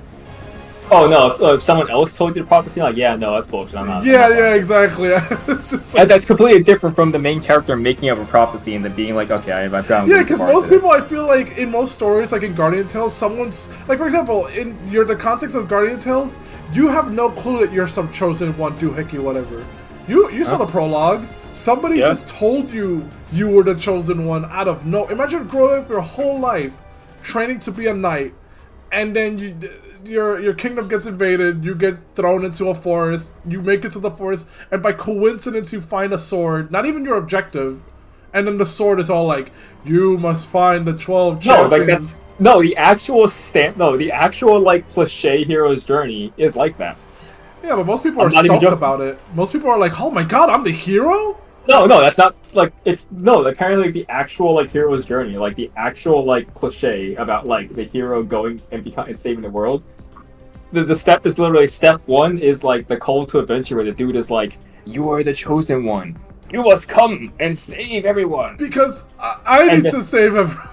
Oh no! If someone else told you the prophecy, like yeah, no, that's bullshit. I'm not. Yeah, exactly. It's just like, that's completely different from the main character making up a prophecy and then being like, okay, I've found. Yeah, because most people, I feel like in most stories, like in Guardian Tales, someone's like, for example, in the context of Guardian Tales, you have no clue that you're some chosen one, doohickey, whatever. You saw the prologue. Somebody just told you were the chosen one out of no. Imagine growing up your whole life training to be a knight, and then your kingdom gets invaded, you get thrown into a forest, you make it to the forest, and by coincidence you find a sword, not even your objective, and then the sword is all like, you must find the 12 champions. The actual like cliche hero's journey is like that. Yeah, but most people are stoked about it. Most people are like, oh my god, I'm the hero? No, that's not like apparently the actual like hero's journey, like the actual like cliche about like the hero going and saving the world. The step is literally step 1 is like the call to adventure where the dude is like, you are the chosen one. You must come and save everyone. Because I need to save everyone.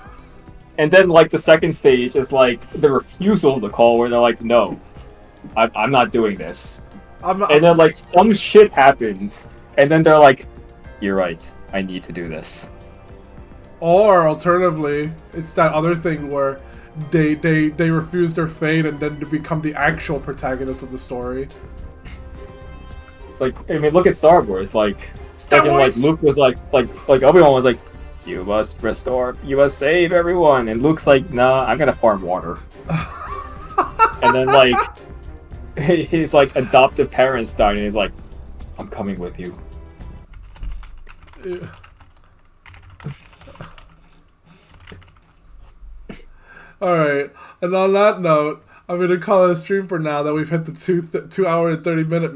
And then like the second stage is like the refusal of the call where they're like, no, I'm not doing this. And then like some shit happens and then they're like, you're right, I need to do this. Or alternatively, it's that other thing where they refuse their fate and then to become the actual protagonist of the story. It's like, I mean, look at Star Wars. Like Luke was like Obi-Wan was like, you must save everyone, and Luke's like, nah, I'm gonna farm water. And then like his like adoptive parents died, and he's like, I'm coming with you. Yeah. Alright, and on that note, I'm going to call it a stream for now that we've hit the 2 hour and 35 minute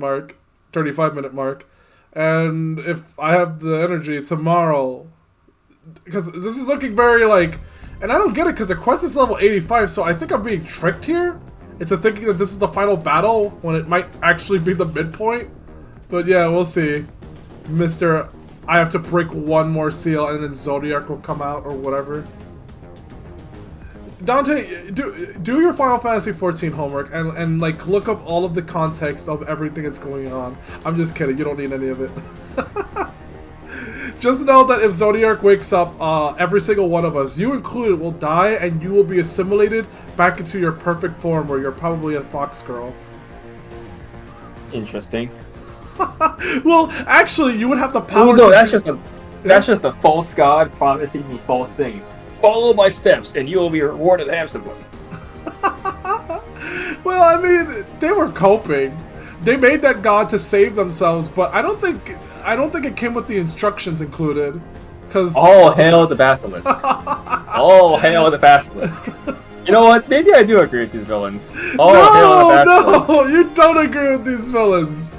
mark. And if I have the energy tomorrow, because this is looking very like, and I don't get it because the quest is level 85, so I think I'm being tricked here. It's a thinking that this is the final battle when it might actually be the midpoint. But yeah, we'll see. Mr. I have to break one more seal and then Zodiac will come out or whatever. Dante, do your Final Fantasy XIV homework and like look up all of the context of everything that's going on. I'm just kidding, you don't need any of it. Just know that if Zodiac wakes up, every single one of us, you included, will die and you will be assimilated back into your perfect form where you're probably a fox girl. Interesting. Well, actually, you would have the power. Oh no, that's just a false god promising me false things. Follow my steps, and you will be rewarded handsomely. Well, I mean, they were coping. They made that god to save themselves, but I don't think it came with the instructions included. Cause all hail the basilisk. All hail the basilisk. You know what? Maybe I do agree with these villains. All hail the basilisk. No, you don't agree with these villains.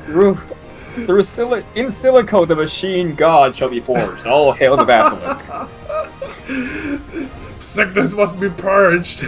In silico, the machine god shall be forged. All hail the basilisk. Sickness must be purged.